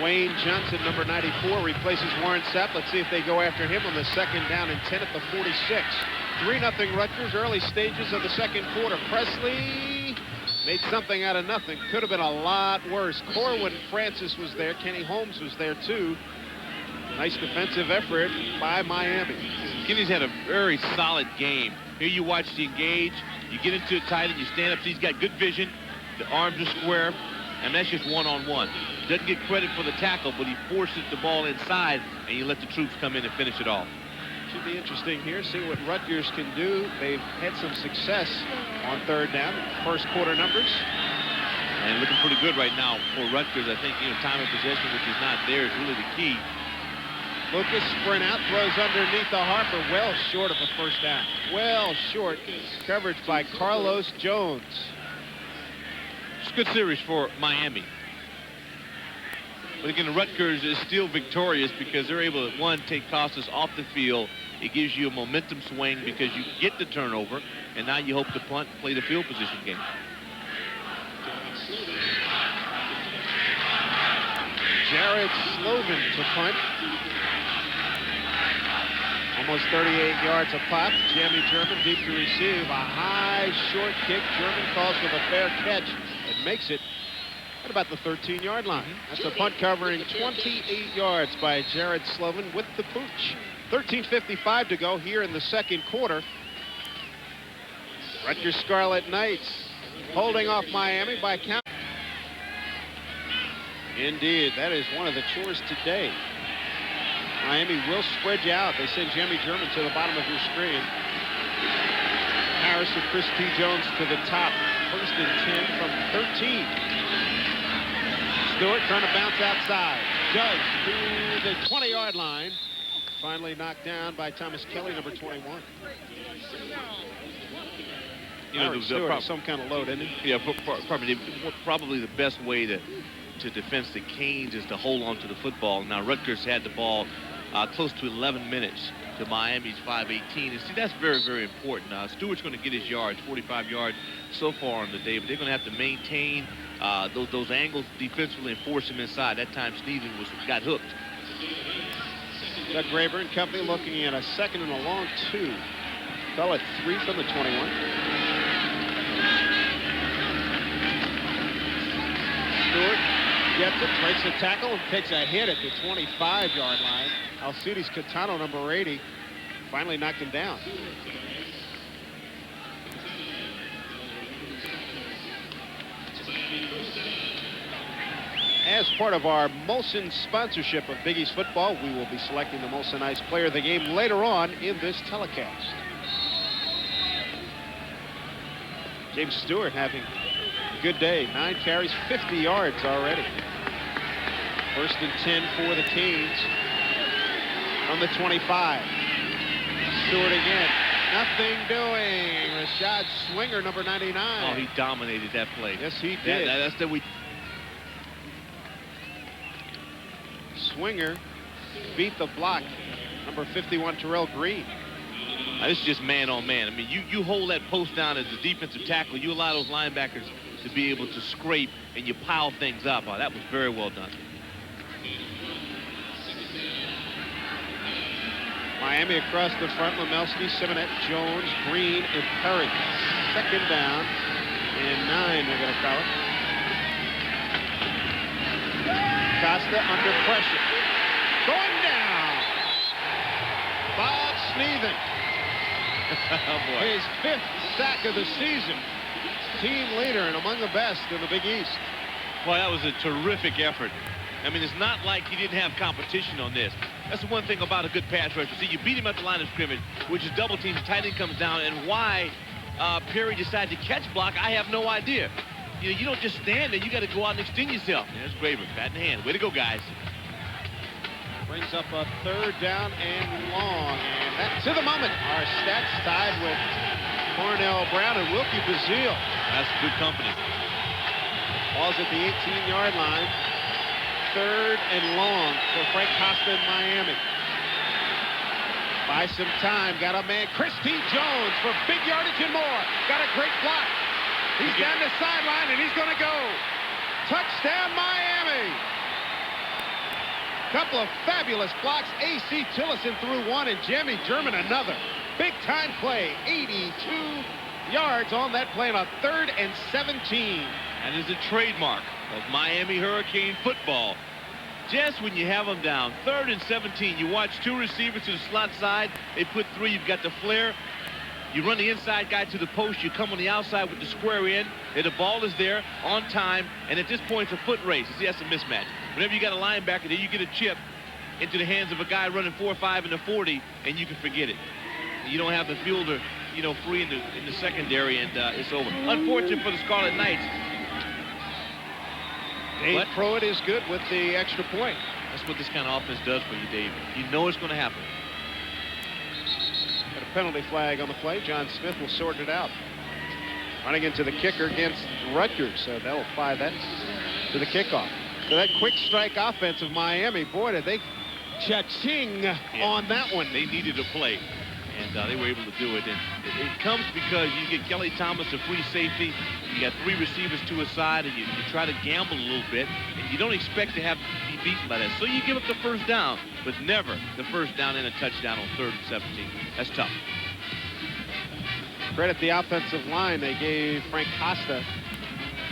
Wayne Johnson, number 94, replaces Warren Sapp. Let's see if they go after him on the 2nd down and 10 at the 46. 3-0 Rutgers, early stages of the 2nd quarter. Presley made something out of nothing. Could have been a lot worse. Corwin Francis was there. Kenny Holmes was there, too. Nice defensive effort by Miami. Kenny's had a very solid game. Here you watch the engage. You get into it tight and you stand up. So he's got good vision. The arms are square. And that's just one-on-one. Doesn't get credit for the tackle, but he forces the ball inside, and you let the troops come in and finish it off. Should be interesting here, see what Rutgers can do. They've had some success on 3rd down, first quarter numbers. And looking pretty good right now for Rutgers. I think, time of possession, which is not there, is really the key. Lucas sprint out, throws underneath the Harper, well short of a first down. Well short. Coverage by Carlos Jones. It's a good series for Miami. But again, Rutgers is still victorious because they're able to, one, take Costas off the field. It gives you a momentum swing because you get the turnover, and now you hope to punt and play the field position game. Jared Slovin to punt. Almost 38 yards a pop. Jamie German deep to receive. A high, short kick. German calls for the fair catch. It makes it at about the 13-yard line. That's a punt covering 28 yards by Jared Slovin with the pooch. 13:55 to go here in the 2nd quarter. Rutgers Scarlet Knights holding off Miami by count. Indeed, that is one of the chores today. Miami will spread you out. They send Jamie German to the bottom of your screen. Harris and Chris T. Jones to the top. 1st and 10 from 13. Stewart trying to bounce outside. Does to the 20-yard line. Finally knocked down by Thomas Kelly, number 21. Stewart has some kind of load, isn't he? Yeah, probably the best way to defense the Canes is to hold on to the football. Now, Rutgers had the ball close to 11 minutes to Miami's 5:18. And see, that's very, very important. Stewart's going to get his yards, 45 yards so far on the day, but they're going to have to maintain those angles defensively and force him inside. That time, Sneeden got hooked. Doug Graber and company looking at a 2nd and a long 2. Call it 3 from the 21. Stewart gets it, breaks the tackle, and takes a hit at the 25-yard line. Alcides Catano, number 80, finally knocked him down. As part of our Molson sponsorship of Big East football, we will be selecting the Molson Ice player of the game later on in this telecast. James Stewart having a good day. 9 carries, 50 yards already. 1st and 10 for the Canes from the 25. Stewart again. Nothing doing. Rashad Swinger, number 99. Oh, he dominated that play. Yes, he did. That's the Swinger beat the block. Number 51, Terrell Green. Now, this is just man on man. I mean, you hold that post down as a defensive tackle. You allow those linebackers to be able to scrape, and you pile things up. Oh, that was very well done. Miami across the front. Lemelski, Simonette, Jones, Green, and Perry. 2nd down and 9, they're going to call it. Costa under pressure. Going down. Bob Sneeden. Oh, boy. His 5th sack of the season. team leader and among the best in the Big East. Well, that was a terrific effort. I mean, it's not like he didn't have competition on this. That's the one thing about a good pass rusher. See, you beat him at the line of scrimmage, which is double team. Tight end comes down, and why Perry decided to catch block, I have no idea. You know, you don't just stand there. You got to go out and extend yourself. There's Graber, bat in hand. Way to go, guys. Brings up a 3rd down and long. And that, to the moment, our stats tied with Cornell Brown and Wilkie Bazile. That's good company. Ball's at the 18-yard line. 3rd and long for Frank Costa in Miami. Buy some time. Got a man, Christy Jones, for big yardage and more. Got a great block. He's down the sideline, and he's going to go. Touchdown, Miami. Couple of fabulous blocks. A.C. Tillison threw one, and Jimmy German another. Big-time play. 82 yards on that play on a 3rd and 17. That is a trademark of Miami Hurricane football. Just when you have them down, 3rd and 17, you watch 2 receivers to the slot side. They put 3. You've got the flare. You run the inside guy to the post. You come on the outside with the square in. And the ball is there on time. And at this point, it's a foot race. You see, that's a mismatch. Whenever you got a linebacker there, you get a chip into the hands of a guy running 4.5 in the 40, and you can forget it. You don't have the fielder, you know, free in the secondary, and it's over. Unfortunate for the Scarlet Knights. Dave Pruitt is good with the extra point. That's what this kind of offense does for you, Dave. You know it's going to happen. Got a penalty flag on the play. John Smith will sort it out. Running into the kicker against Rutgers, so they'll apply that to the kickoff. So that quick strike offense of Miami, boy, did they cha-ching on that one. They needed a play, and they were able to do it. And it comes because you get Kelly Thomas a free safety. You got 3 receivers to a side, and you try to gamble a little bit, and you don't expect to have to be beaten by that. So you give up the 1st down, but never the 1st down and a touchdown on 3rd and 17. That's tough. Credit the offensive line. They gave Frank Costa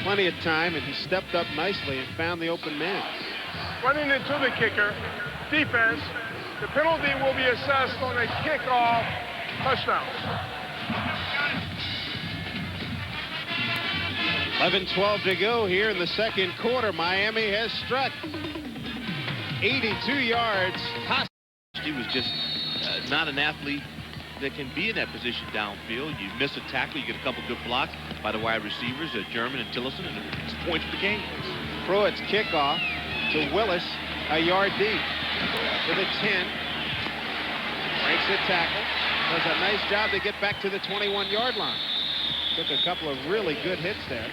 plenty of time, and he stepped up nicely and found the open man. Running into the kicker, defense, the penalty will be assessed on a kickoff touchdown. 11-12 to go here in the 2nd quarter. Miami has struck 82 yards. Costa. He was just not an athlete that can be in that position downfield. You miss a tackle, you get a couple good blocks by the wide receivers, German and Tillison, and it's points for the game. Pruitt's kickoff to Willis, a yard deep to the 10. Breaks the tackle. Does a nice job to get back to the 21-yard line. Took a couple of really good hits there.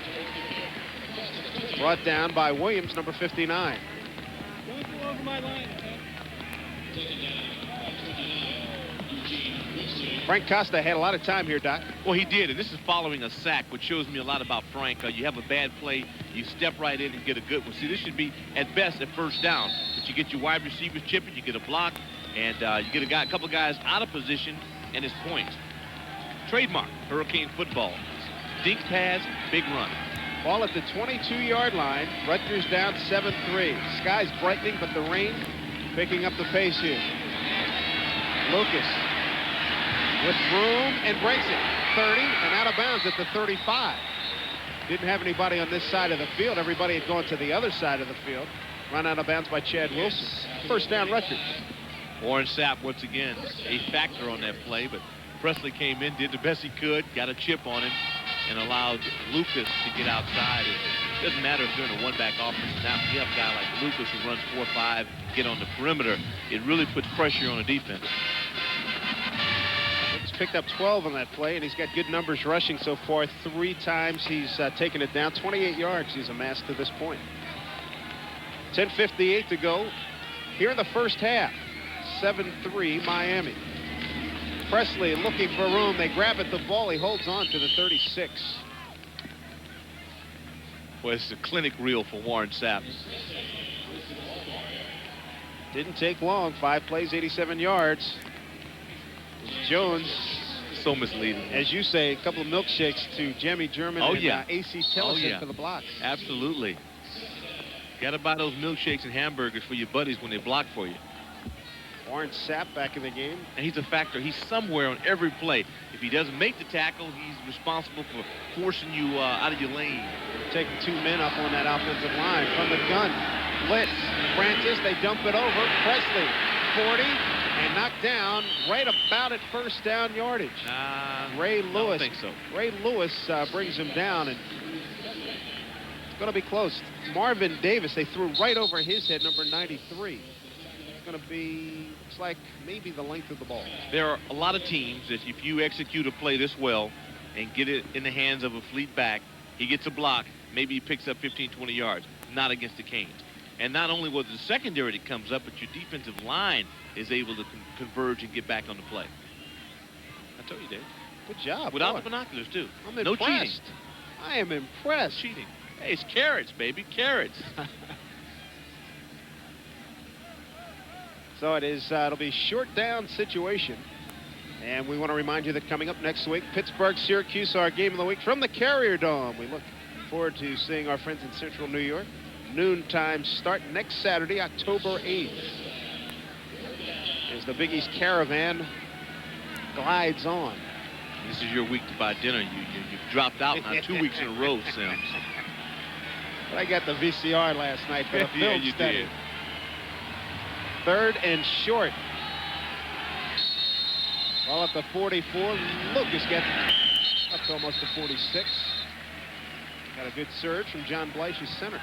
Brought down by Williams, number 59. Don't go over my line, okay? Frank Costa had a lot of time here, Doc. Well, he did, and this is following a sack, which shows me a lot about Frank. You have a bad play, you step right in and get a good one. See, this should be, at best, a 1st down. But you get your wide receivers chipping, you get a block, and you get a couple guys out of position, and it's points. Trademark, Hurricane football. Dink pass, big run. Ball at the 22-yard line. Rutgers down 7-3. Sky's brightening, but the rain picking up the pace here. Lucas with room and breaks it. 30 and out of bounds at the 35. Didn't have anybody on this side of the field. Everybody had gone to the other side of the field. Run out of bounds by Chad Wilson. 1st down, Rutgers. Warren Sapp, once again, a factor on that play, but Presley came in, did the best he could, got a chip on him, and allowed Lucas to get outside. It doesn't matter if they're in a one-back offense. Now, if you have a guy like Lucas who runs 4-5, get on the perimeter, it really puts pressure on the defense. He's picked up 12 on that play, and he's got good numbers rushing so far. 3 times he's taken it down. 28 yards he's amassed to this point. 10:58 to go here in the 1st half. 7-3 Miami. Presley looking for room. They grab at the ball. He holds on to the 36. Well, it's a clinic reel for Warren Sapp. Didn't take long. 5 plays, 87 yards. Jones, So misleading. as you say, a couple of milkshakes to Jimmy German and A.C. Tillison for the blocks. Absolutely. Got to buy those milkshakes and hamburgers for your buddies when they block for you. Warren Sapp back in the game. And he's a factor. He's somewhere on every play. If he doesn't make the tackle, he's responsible for forcing you out of your lane. Taking 2 men up on that offensive line from the gun. Blitz. Francis, they dump it over. Presley, 40, and knocked down right about at first down yardage. Ray Lewis. I don't think so. Ray Lewis brings him down, and it's going to be close. Marvin Davis, they threw right over his head, number 93. Going to be, looks like maybe the length of the ball. There are a lot of teams that if you execute a play this well and get it in the hands of a fleet back, he gets a block, maybe he picks up 15, 20 yards. Not against the Canes. And not only was the secondary that comes up, but your defensive line is able to converge and get back on the play. I told you, Dave. Good job. Without boy. the binoculars, too. I'm no impressed. cheating. I am impressed. Cheating. Hey, it's carrots, baby. Carrots. So it is, it'll be short down situation. And we want to remind you that coming up next week, Pittsburgh, Syracuse, our game of the week from the Carrier Dome. We look forward to seeing our friends in Central New York. Noontime start next Saturday, October 8th. As the Big East Caravan glides on. This is your week to buy dinner. You've dropped out now 2 weeks in a row, Sims. But I got the VCR last night for the film Yeah, you study. did. 3rd and short. Ball at the 44. Lucas gets up to almost the 46. Got a good surge from John Bleich's center.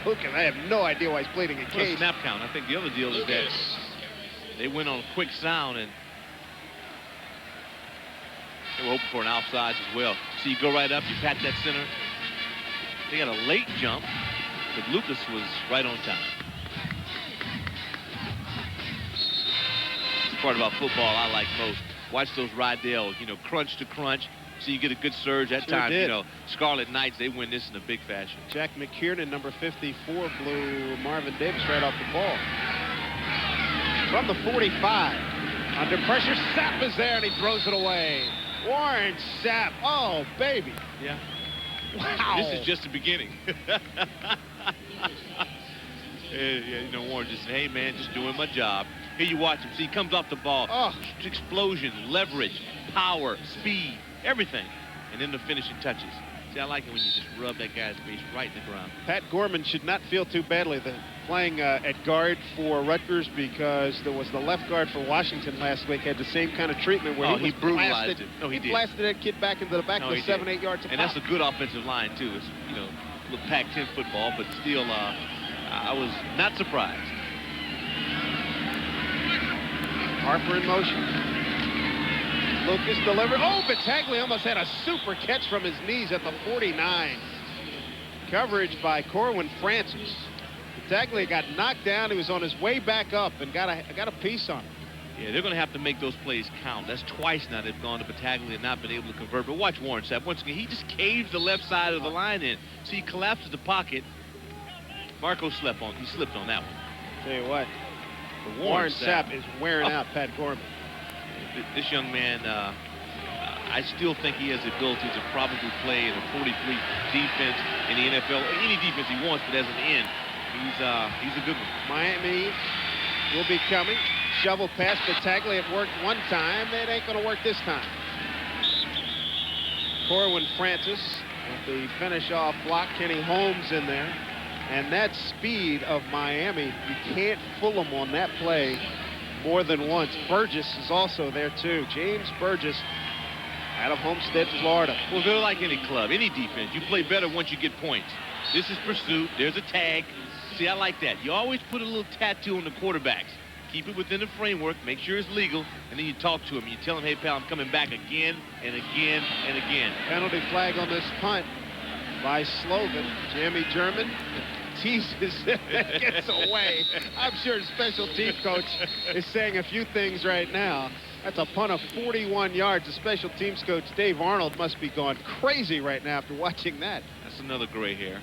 Lucas, I have no idea why he's pleading a Well, case. snap count. I think the other deal is that they went on a quick sound and they were hoping for an outsides as well. So you go right up, you pat that center. They got a late jump, but Lucas was right on time. The part about football I like most. Watch those Rydell, crunch to crunch. So you get a good surge. That Sure time, did. Scarlet Knights, they win this in a big fashion. Jack McKiernan, number 54, blew Marvin Davis right off the ball. From the 45. Under pressure, Sapp is there, and he throws it away. Warren Sapp. Oh, baby. Yeah. Wow. This is just the beginning. Warren just said, hey, man, just doing my job. Here you watch him. See, he comes off the ball. Oh. Explosion, leverage, power, speed, everything. And then the finishing touches. See, I like it when you just rub that guy's face right in the ground. Pat Gorman should not feel too badly playing at guard for Rutgers, because there was the left guard for Washington last week, had the same kind of treatment where he brutalized him. No, he did. Blasted that kid back into the back of the 7-8 yards of And that's a good offensive line, too. It's, little Pac-10 football, but still, I was not surprised. Harper in motion. Lucas delivered. Oh, Battaglia almost had a super catch from his knees at the 49. Coverage by Corwin Francis. Battaglia got knocked down. He was on his way back up and got a piece on him. Yeah, they're going to have to make those plays count. That's twice now they've gone to Battaglia and not been able to convert. But watch Warren Sapp. Once again, he just caves the left side of the line in. So he collapses the pocket. Marco slipped on that one. Tell you what, Warren Sapp is wearing out Pat Gorman. This young man, I still think he has the ability to probably play in a 43 defense in the NFL, or any defense he wants, but as an end, he's a good one. Miami will be coming. Shovel pass. Battaglia. It worked one time. It ain't going to work this time. Corwin Francis with the finish off block. Kenny Holmes in there. And that speed of Miami, you can't fool them on that play more than once. Burgess is also there too. James Burgess out of Homestead, Florida. Well, they're like any club, any defense. You play better once you get points. This is pursuit. There's a tag. See, I like that. You always put a little tattoo on the quarterbacks. Keep it within the framework. Make sure it's legal. And then you talk to him. You tell him, hey, pal, I'm coming back again and again and again. Penalty flag on this punt by Slogan. Jamie German teases it, gets away. I'm sure the special team coach is saying a few things right now. That's a punt of 41 yards. The special teams coach, Dave Arnold, must be going crazy right now after watching that. That's another gray hair.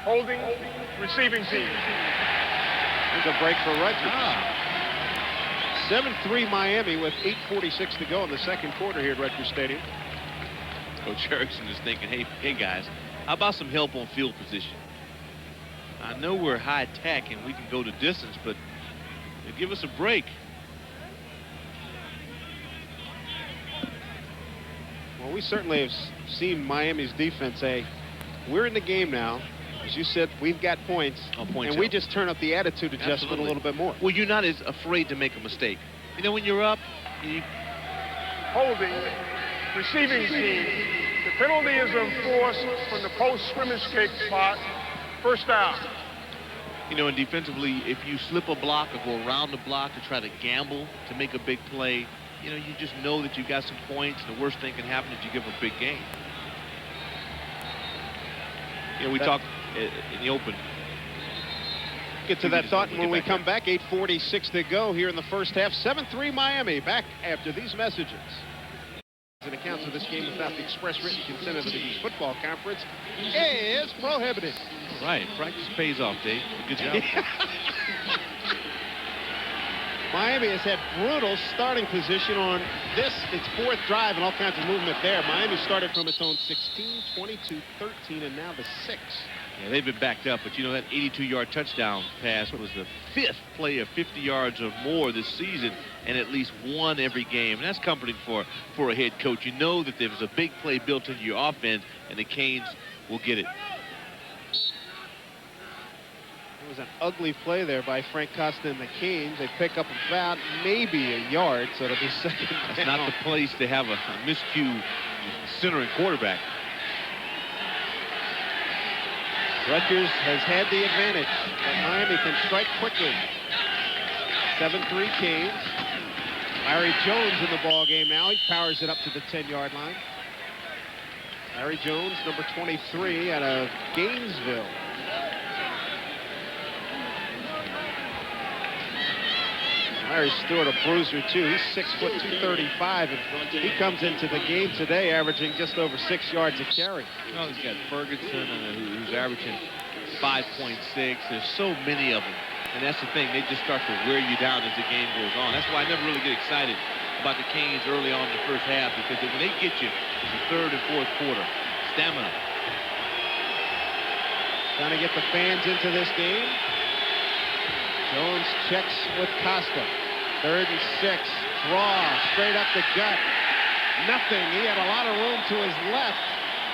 Holding, receiving team. There's a break for Rutgers. 7-3 Miami with 8:46 to go in the second quarter here at Rutgers Stadium. Coach Erickson is thinking, hey guys, how about some help on field position? I know we're high tech and we can go the distance, but give us a break. Well, we certainly have seen Miami's defense say, we're in the game now. As you said, we've got points, and we just turn up the attitude adjustment a little bit more. Well, you're not as afraid to make a mistake. You know, when you're up, Holding, receiving team. The penalty is enforced from the post scrimmage kick spot. First down. You know, and defensively, if you slip a block or go around the block to try to gamble to make a big play, you know, you just know that you've got some points. The worst thing can happen is you give a big game. You know, we talked in the open. Get to that thought when we come back. 8:46 to go here in the first half. 7-3 Miami. Back after these messages. And accounts of this game without the express written consent of the Big East Football Conference is prohibited. Right. Practice pays off, Dave. Good job. Miami has had brutal starting position on this, its fourth drive, and all kinds of movement there. Miami started from its own 16, 22, 13, and now the 6. Yeah, they've been backed up, but you know that 82-yard touchdown pass was the 5th play of 50 yards or more this season, and at least one every game. And that's comforting for a head coach. You know that there's a big play built into your offense, and the Canes will get it. It was an ugly play there by Frank Costa and the Canes. They pick up about maybe a yard, so it'll be second down. That's not the place to have a miscue center and quarterback. Rutgers has had the advantage, but Miami can strike quickly. 7-3 Canes. Larry Jones in the ball game now. He powers it up to the 10-yard line. Larry Jones, number 23, out of Gainesville. Larry Stewart, a bruiser, too. He's 6', 235, and he comes into the game today averaging just over 6 yards a carry. Oh, he's got Ferguson, who's averaging 5.6. There's so many of them, and that's the thing. They just start to wear you down as the game goes on. That's why I never really get excited about the Canes early on in the first half, because when they get you, it's the third and fourth quarter. Stamina. Trying to get the fans into this game. Jones checks with Costa. 3rd and 6. Draw straight up the gut. Nothing. He had a lot of room to his left,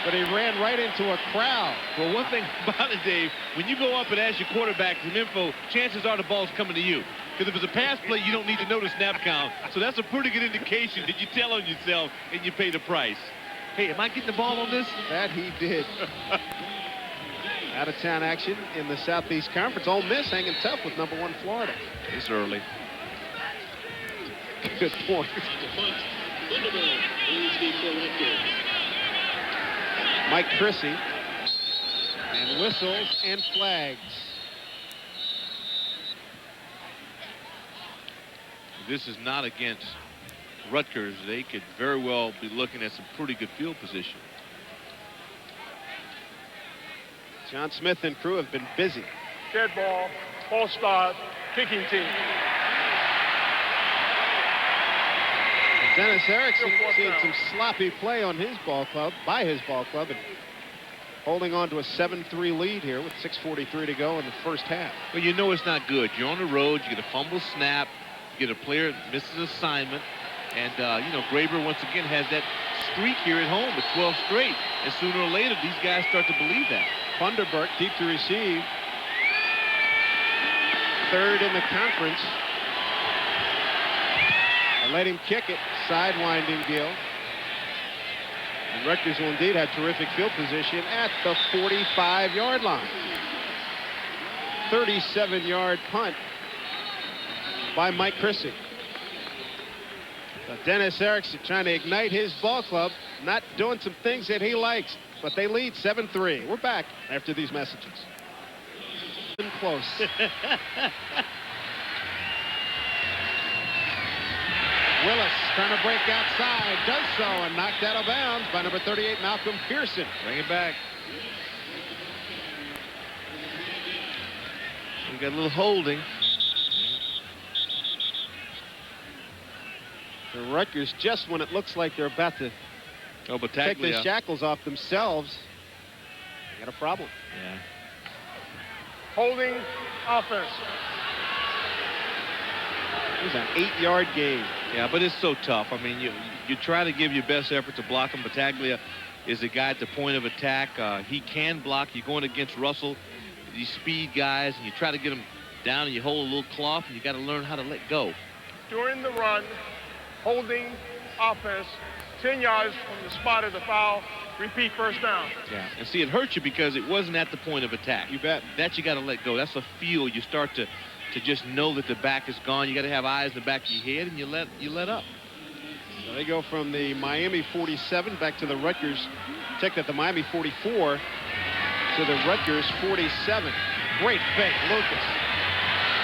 but he ran right into a crowd. Well, one thing about it, Dave, when you go up and ask your quarterback some info, chances are the ball's coming to you. Because if it's a pass play, you don't need to know the snap count. So that's a pretty good indication that you tell on yourself and you pay the price. Hey, am I getting the ball on this? That he did. Out-of-town action in the Southeast Conference. Ole Miss hanging tough with number 1 Florida. It's early. Good point. Mike Chrissy. And whistles and flags. This is not against Rutgers. They could very well be looking at some pretty good field position. John Smith and crew have been busy. Dead ball, false start, kicking team. Dennis Erickson seeing some sloppy play on his ball club, and holding on to a 7-3 lead here with 6:43 to go in the first half. Well, you know it's not good. You're on the road, you get a fumble snap, you get a player that misses assignment, and, you know, Graber once again has that streak here at home with 12 straight, and sooner or later these guys start to believe that. Funderburk deep to receive. 3rd in the conference. And let him kick it. Sidewinding deal. And Rutgers will indeed have terrific field position at the 45-yard line. 37-yard punt by Mike Chrissy. So Dennis Erickson trying to ignite his ball club, not doing some things that he likes, but they lead 7-3. We're back after these messages. Close. Willis trying to break outside, does so, and knocked out of bounds by number 38, Malcolm Pearson. Bring it back. We got a little holding. The Rutgers, just when it looks like they're about to take the shackles off themselves, they got a problem. Yeah. Holding offense. It was an 8-yard gain. Yeah, but it's so tough. I mean, you try to give your best effort to block him. Battaglia is the guy at the point of attack. He can block. You're going against Russell, these speed guys, and you try to get him down, and you hold a little cloth, and you got to learn how to let go. During the run, holding offense, 10 yards from the spot of the foul. Repeat, first down. Yeah, and see, it hurts you because it wasn't at the point of attack. You bet. That you got to let go. That's a feel. You start to just know that the back is gone. You got to have eyes in the back of your head, and you let up. So they go from the Miami 47 back to the Rutgers. Check at the Miami 44 to the Rutgers 47. Great fake, Lucas.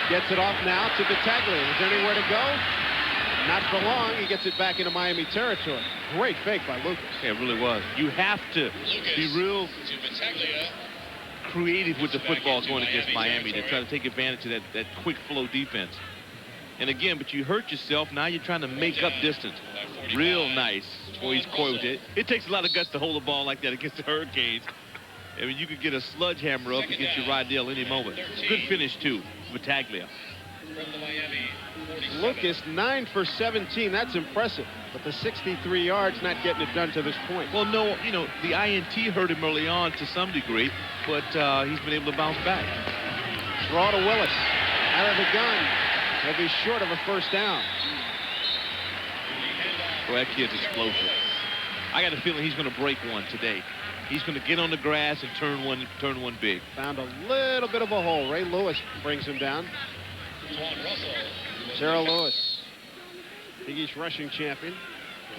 Gets it off now to Battaglia. Is there anywhere to go? Not for long. He gets it back into Miami territory. Great fake by Lucas. Yeah, it really was. You have to be real creative with the football going against Miami to try to take advantage of that quick flow defense. And again, but you hurt yourself. Now you're trying to make up distance. Real nice. Boy, he's coy with it. It takes a lot of guts to hold a ball like that against the Hurricanes. I mean, you could get a sledgehammer up against your Rydell any moment. Good finish, too, Battaglia. Lucas, 9 for 17. That's impressive. But the 63 yards not getting it done to this point. Well, no, you know, the INT hurt him early on to some degree, but he's been able to bounce back. Draw to Willis. Out of the gun. He'll be short of a first down. Boy, that kid's explosive. I got a feeling he's going to break one today. He's going to get on the grass and turn one big. Found a little bit of a hole. Ray Lewis brings him down. Gerald Lewis, Big East rushing champion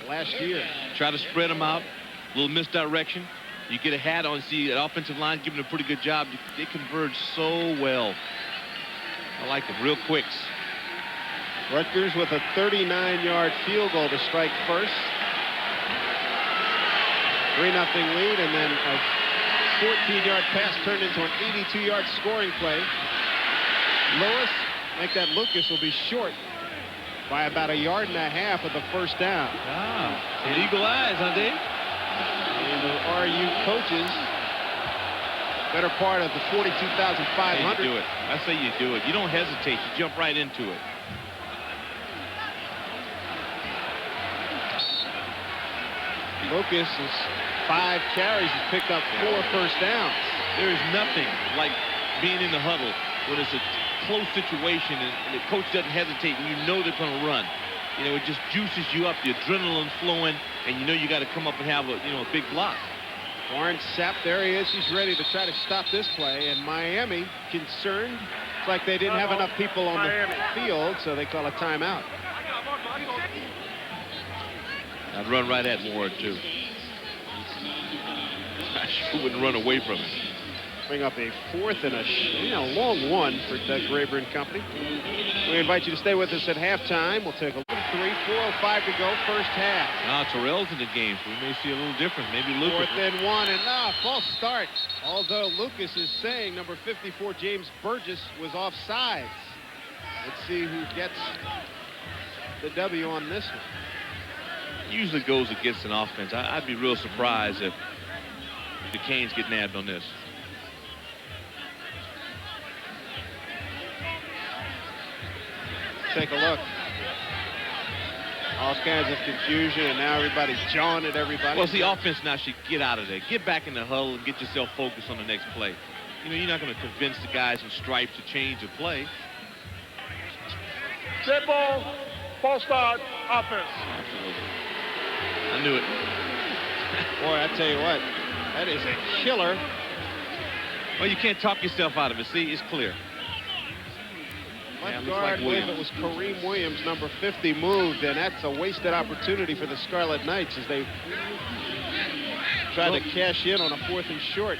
last year. Try to spread them out. A little misdirection. You get a hat on, see that offensive line giving a pretty good job. They converge so well. I like them. Real quicks. Rutgers with a 39-yard field goal to strike first. 3-0 lead, and then a 14-yard pass turned into an 82-yard scoring play. Lewis, like that Lucas, will be short by about 1.5 yards of the first down. Some eagle eyes, huh, Dave? And the RU coaches, better part of the 42,500. Hey, you do it. I say you do it. You don't hesitate. You jump right into it. Lucas is 5 carries. He's picked up 4 first downs. There is nothing like being in the huddle when it's a close situation and the coach doesn't hesitate and you know they're going to run. You know, it just juices you up. The adrenaline's flowing, and you know you got to come up and have a big block. Warren Sapp, there he is. He's ready to try to stop this play. And Miami concerned. It's like they didn't have enough people on the field, so they call a timeout. I'd run right at Ward, too. I sure wouldn't run away from him. Bring up a 4th and a long one for Doug Graber and company. We invite you to stay with us at halftime. We'll take a 3, 4:05 to go, first half. Terrell's in the game, so we may see a little different. Maybe Lucas. 4th and 1, and false start. Although Lucas is saying number 54, James Burgess, was offsides. Let's see who gets the W on this one. Usually goes against an offense. I'd be real surprised if the Canes get nabbed on this. Take a look. All kinds of confusion, and now everybody's jawing at everybody. Well, see, offense now should get out of there. Get back in the huddle and get yourself focused on the next play. You know, you're not going to convince the guys in stripes to change the play. Dead ball, false start, offense. Absolutely. I knew it. Boy, I tell you what, that is a killer. Well, you can't talk yourself out of it. See, it's clear. Left guard, I believe it was Kareem Williams, number 50, moved, and that's a wasted opportunity for the Scarlet Knights as they tried to cash in on a 4th and short.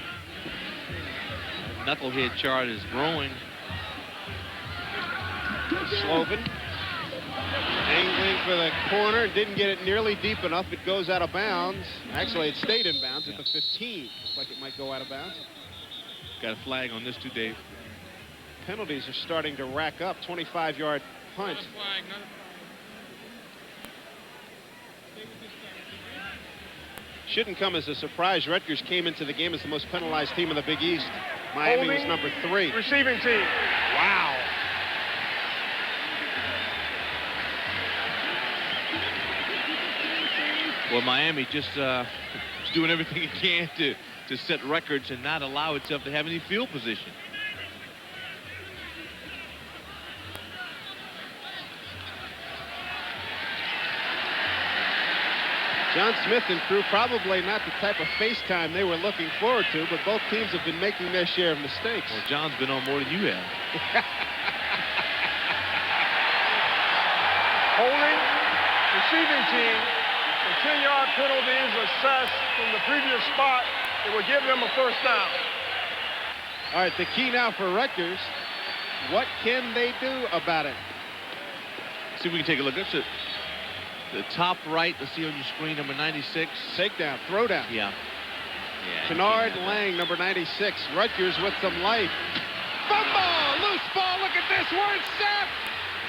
Knucklehead chart is growing. Sloven angling for the corner, didn't get it nearly deep enough. It goes out of bounds. Actually, it stayed in bounds at the 15. Looks like it might go out of bounds. Got a flag on this too, Dave. Penalties are starting to rack up. 25-yard punt. Shouldn't come as a surprise. Rutgers came into the game as the most penalized team in the Big East. Miami was Holding. number 3. Receiving team. Wow. Well, Miami just is doing everything it can to set records and not allow itself to have any field position. John Smith and crew, probably not the type of FaceTime they were looking forward to, but both teams have been making their share of mistakes. Well, John's been on more than you have. Holding. Receiving team. The 10-yard penalty is assessed from the previous spot. It will give them a first down. All right, the key now for Rutgers, what can they do about it? See if we can take a look. That's it. The top right, let's see on your screen, number 96. Takedown, throwdown. Yeah. Kennard Lang, number 96. Rutgers with some life. Fumble! Loose ball, look at this. Warren Sapp!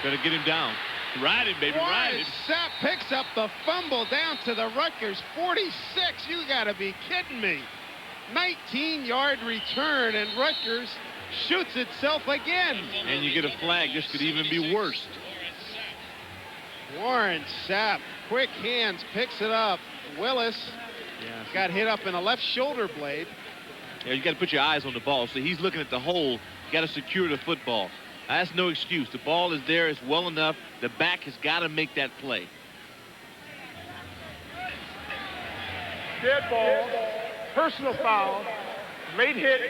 Better get him down. Ride him, baby, ride Warren him. Sapp picks up the fumble down to the Rutgers 46. You gotta be kidding me. 19-yard return, and Rutgers shoots itself again. And you get a flag. This could even be worse. Warren Sapp, quick hands, picks it up. Willis got hit up in the left shoulder blade. Yeah, you got to put your eyes on the ball. So he's looking at the hole. You got to secure the football. That's no excuse. The ball is there. It's well enough. The back has got to make that play. Dead ball. Personal foul. Late hit.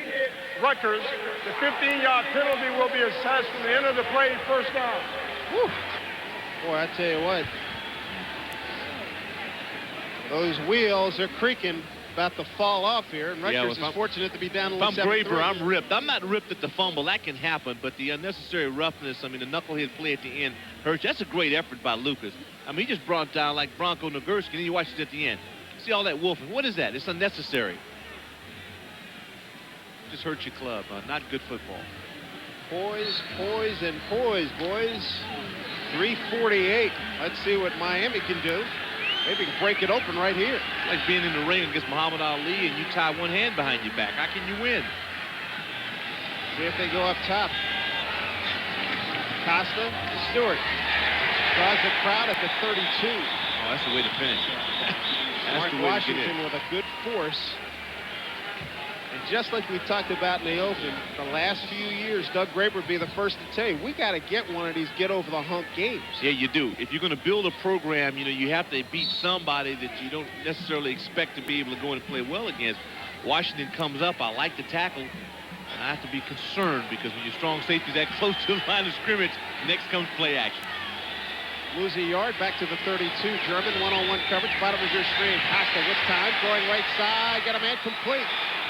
Rutgers. The 15-yard penalty will be assessed from the end of the play. First down. Whew. Boy, I tell you what, those wheels are creaking, about to fall off here, and Rutgers is fortunate to be down only 7-3. If I'm Graber, I'm ripped. I'm not ripped at the fumble. That can happen, but the unnecessary roughness, I mean, the knucklehead play at the end hurts. That's a great effort by Lucas. I mean, he just brought down like Bronco Nagurski, and then you watch it at the end. See all that wolfing. What is that? It's unnecessary. Just hurts your club. Not good football. Poise, poise, and poise, boys. 3:48. Let's see what Miami can do. Maybe can break it open right here. It's like being in the ring against Muhammad Ali and you tie one hand behind your back. How can you win? See if they go up top. Costa to Stewart. Draws the crowd at the 32. Oh, that's the way to finish. That's Mark the way to get Washington in. with a good force. And just like we talked about in the open, the last few years, Doug Graber would be the first to tell you, we got to get one of these get-over-the-hump games. Yeah, you do. If you're going to build a program, you know, you have to beat somebody that you don't necessarily expect to be able to go in and play well against. Washington comes up. I like the tackle. And I have to be concerned because when your strong safety's that close to the line of scrimmage, next comes play action. Lose a yard, back to the 32. German one-on-one coverage, bottom of your screen. Costa with time, throwing right side, got a man complete.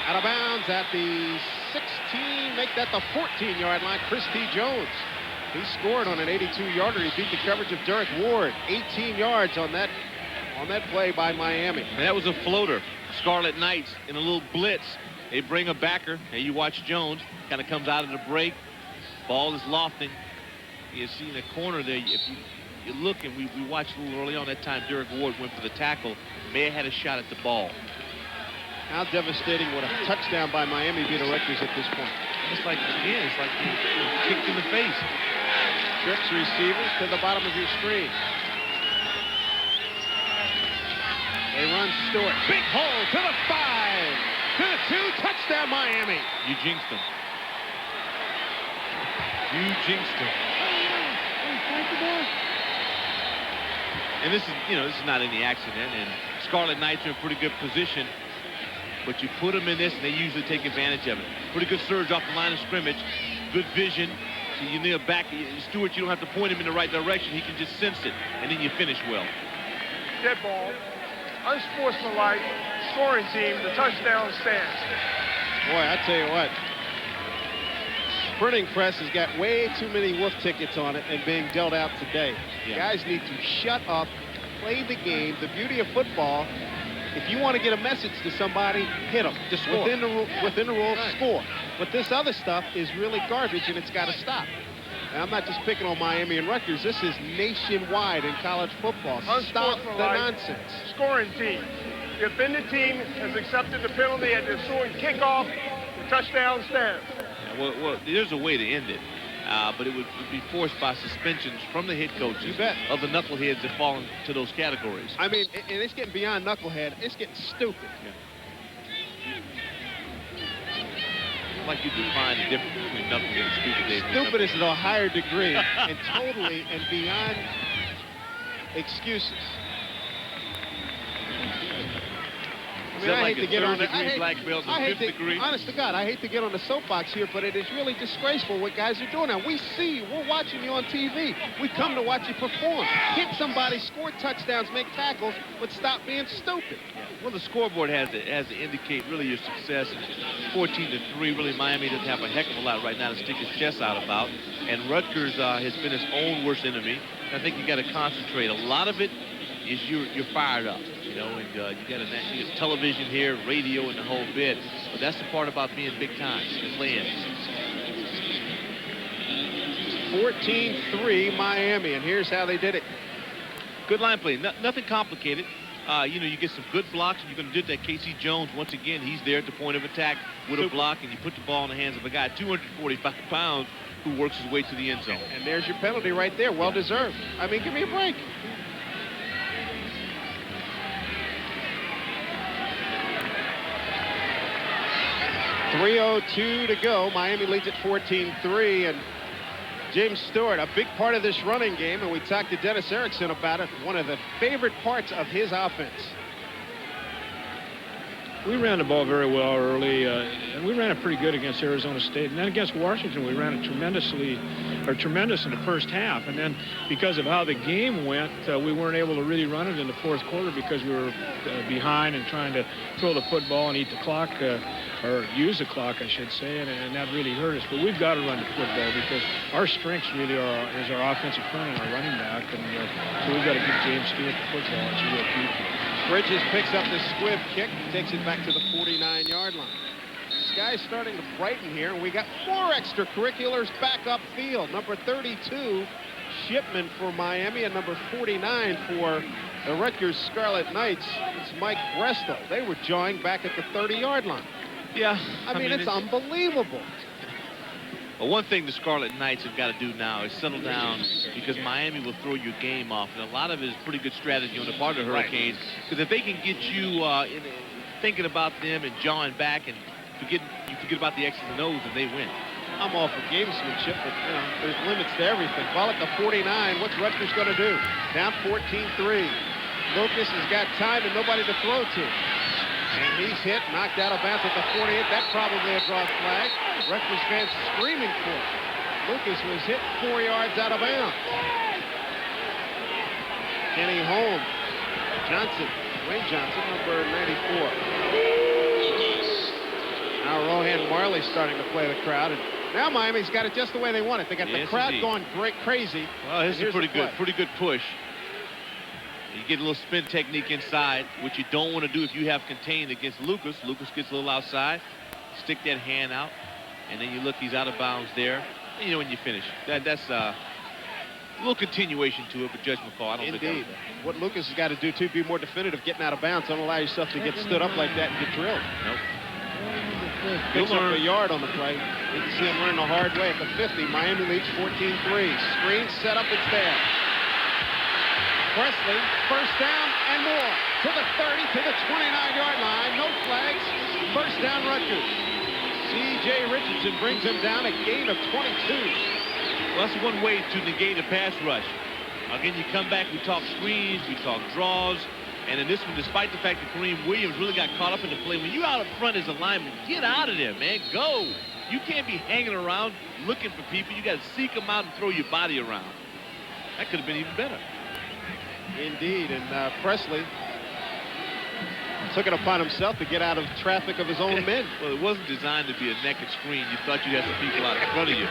Out of bounds at the 16, make that the 14-yard line. Chris T. Jones. He scored on an 82-yarder. He beat the coverage of Derek Ward. 18 yards on that play by Miami. And that was a floater. Scarlet Knights in a little blitz. They bring a backer. And you watch Jones. Kind of comes out of the break. Ball is lofting. You see in the corner there, if you look, and we watched a little early on that time, Derek Ward went for the tackle. May have had a shot at the ball. How devastating would a touchdown by Miami be to Rutgers at this point? It's like, again, it's like being kicked in the face. Trips receivers to the bottom of your screen. They run Stewart. Big hole to the 5. To the 2. Touchdown, Miami. You jinxed them. You jinxed them. And this is not any accident. And Scarlet Knights are in pretty good position. But you put them in this, and they usually take advantage of it. Pretty good surge off the line of scrimmage. Good vision. So you kneel back. Stewart, you don't have to point him in the right direction. He can just sense it, and then you finish well. Dead ball. Unsportsmanlike. Scoring team. The touchdown stands. Boy, I tell you what. Printing press has got way too many wolf tickets on it and being dealt out today. Yeah. Guys need to shut up, play the game. The beauty of football, if you want to get a message to somebody, hit them. Just score. Within the rules, Right. score. But this other stuff is really garbage, and it's got to stop. And I'm not just picking on Miami and Rutgers. This is nationwide in college football. Stop the nonsense. Scoring team. The offended team has accepted the penalty at the ensuing kickoff. The touchdown stands. Yeah, well, there's a way to end it. But it would be forced by suspensions from the head coaches of the knuckleheads that fall into those categories. I mean, and it's getting beyond knucklehead. It's getting stupid. Yeah. Like you define the difference between knucklehead and stupid, Dave. Stupid is at a higher degree and totally and beyond excuses. I mean, I hate to get on the black belt and fifth degree. Honest to God, I hate to get on the soapbox here, but it is really disgraceful what guys are doing now. We're watching you on TV. We come to watch you perform. Hit somebody, score touchdowns, make tackles, but stop being stupid. Well, the scoreboard has to indicate really your success. 14-3. Really, Miami doesn't have a heck of a lot right now to stick his chest out about. And Rutgers has been his own worst enemy. I think you got to concentrate. A lot of it is you're fired up, you know, and you got television here, radio, and the whole bit. But that's the part about being big time, the playing. 14-3 Miami, and here's how they did it. Good line play, nothing complicated. You know, you get some good blocks, and you're going to do that. Casey Jones, once again, he's there at the point of attack with a block, and you put the ball in the hands of a guy 245 pounds who works his way to the end zone. And there's your penalty right there, well deserved. I mean, give me a break. .302 to go. Miami leads at 14-3, and James Stewart, a big part of this running game, and we talked to Dennis Erickson about it, one of the favorite parts of his offense. We ran the ball very well early, and we ran it pretty good against Arizona State. And then against Washington, we ran it tremendous in the first half. And then because of how the game went, we weren't able to really run it in the fourth quarter because we were behind and trying to throw the football and eat the clock, or use the clock, I should say, and that really hurt us. But we've got to run the football because our strengths really is our offensive front and our running back. And so we've got to give James Stewart the football. It's a real key for us. Bridges picks up the squib kick, takes it back to the 49-yard line. Sky's starting to brighten here, and we got more extracurriculars back upfield. Number 32, Shipman for Miami, and number 49 for the Rutgers Scarlet Knights. It's Mike Brestow. They were jawing back at the 30-yard line. Yeah. I mean, it's unbelievable. Well, one thing the Scarlet Knights have got to do now is settle down because Miami will throw your game off. And a lot of it is pretty good strategy on the part of the Hurricanes. Because if they can get you thinking about them and jawing back and you forget about the X's and O's, and they win. I'm all for gamesmanship, but, you know, there's limits to everything. Ball at the 49. What's Rutgers going to do? Down 14-3. Lucas has got time and nobody to throw to. And he's hit, knocked out of bounds at the 48. That probably a draw flag. Rutgers fans screaming for it. Lucas was hit 4 yards out of bounds. Kenny Holmes. Johnson. Wayne Johnson, number 94. Now Rohan Marley starting to play the crowd. And now Miami's got it just the way they want it. They got the crowd going crazy. Well, this is a pretty good push. You get a little spin technique inside, which you don't want to do if you have contained against Lucas. Lucas gets a little outside, stick that hand out, and then you look, he's out of bounds there. And you know when you finish. That's a little continuation to it, but judgment call. I don't think Indeed. What Lucas has got to do, too, be more definitive, getting out of bounds. Don't allow yourself to get stood up like that and get drilled. Nope. Picks up a yard on the play. You can see him learn the hard way at the 50. Miami leads 14-3. Screen set up, it's there. Presley, first down and more. To the 30, to the 29-yard line. No flags. First down, Rutgers. C.J. Richardson brings him down, a gain of 22. Well, that's one way to negate a pass rush. Again, you come back, we talk screens, we talk draws, and in this one, despite the fact that Kareem Williams really got caught up in the play, when you're out up front as a lineman, get out of there, man. Go. You can't be hanging around looking for people. You got to seek them out and throw your body around. That could have been even better. Indeed, and Presley took it upon himself to get out of traffic of his own men. Well, it wasn't designed to be a naked screen. You thought you'd have some people out in front of you,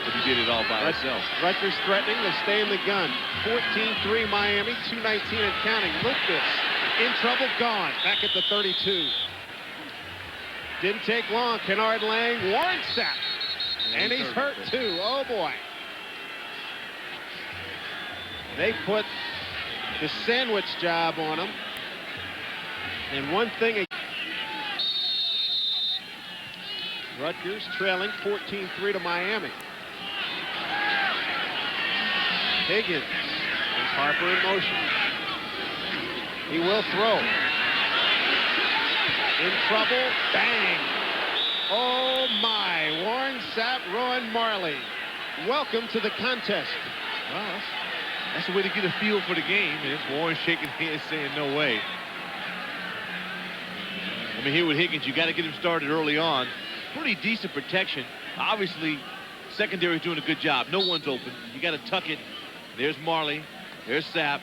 but you did it all by yourself. Rutgers threatening to stay in the gun. 14-3 Miami, 2:19 and counting. Lucas in trouble, gone. Back at the 32. Didn't take long. Kennard Lang, Warren sack. And he's hurt too. Oh boy. They put the sandwich job on him. And one thing, Rutgers trailing 14-3 to Miami. Higgins. There's Harper in motion. He will throw. In trouble. Bang. Oh, my. Warren Sapp, Rowan Marley. Welcome to the contest. Well, that's the way to get a feel for the game. And it's Warren shaking his head saying no way. I mean, here with Higgins, you got to get him started early on. Pretty decent protection. Obviously, secondary's doing a good job. No one's open. You got to tuck it. There's Marley. There's Sapp.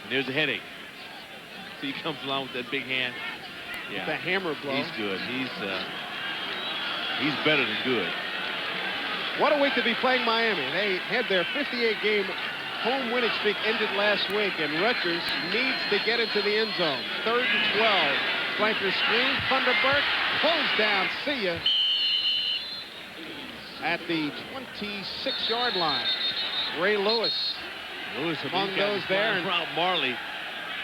And there's a headache. So he comes along with that big hand. Yeah, the hammer blow. He's good. He's better than good. What a week to be playing Miami. They had their 58-game home winning streak ended last week, and Rutgers needs to get into the end zone. 3rd and 12. Flanker screen. Thunderbird pulls down. See ya. At the 26-yard line. Ray Lewis among those there. And around Marley.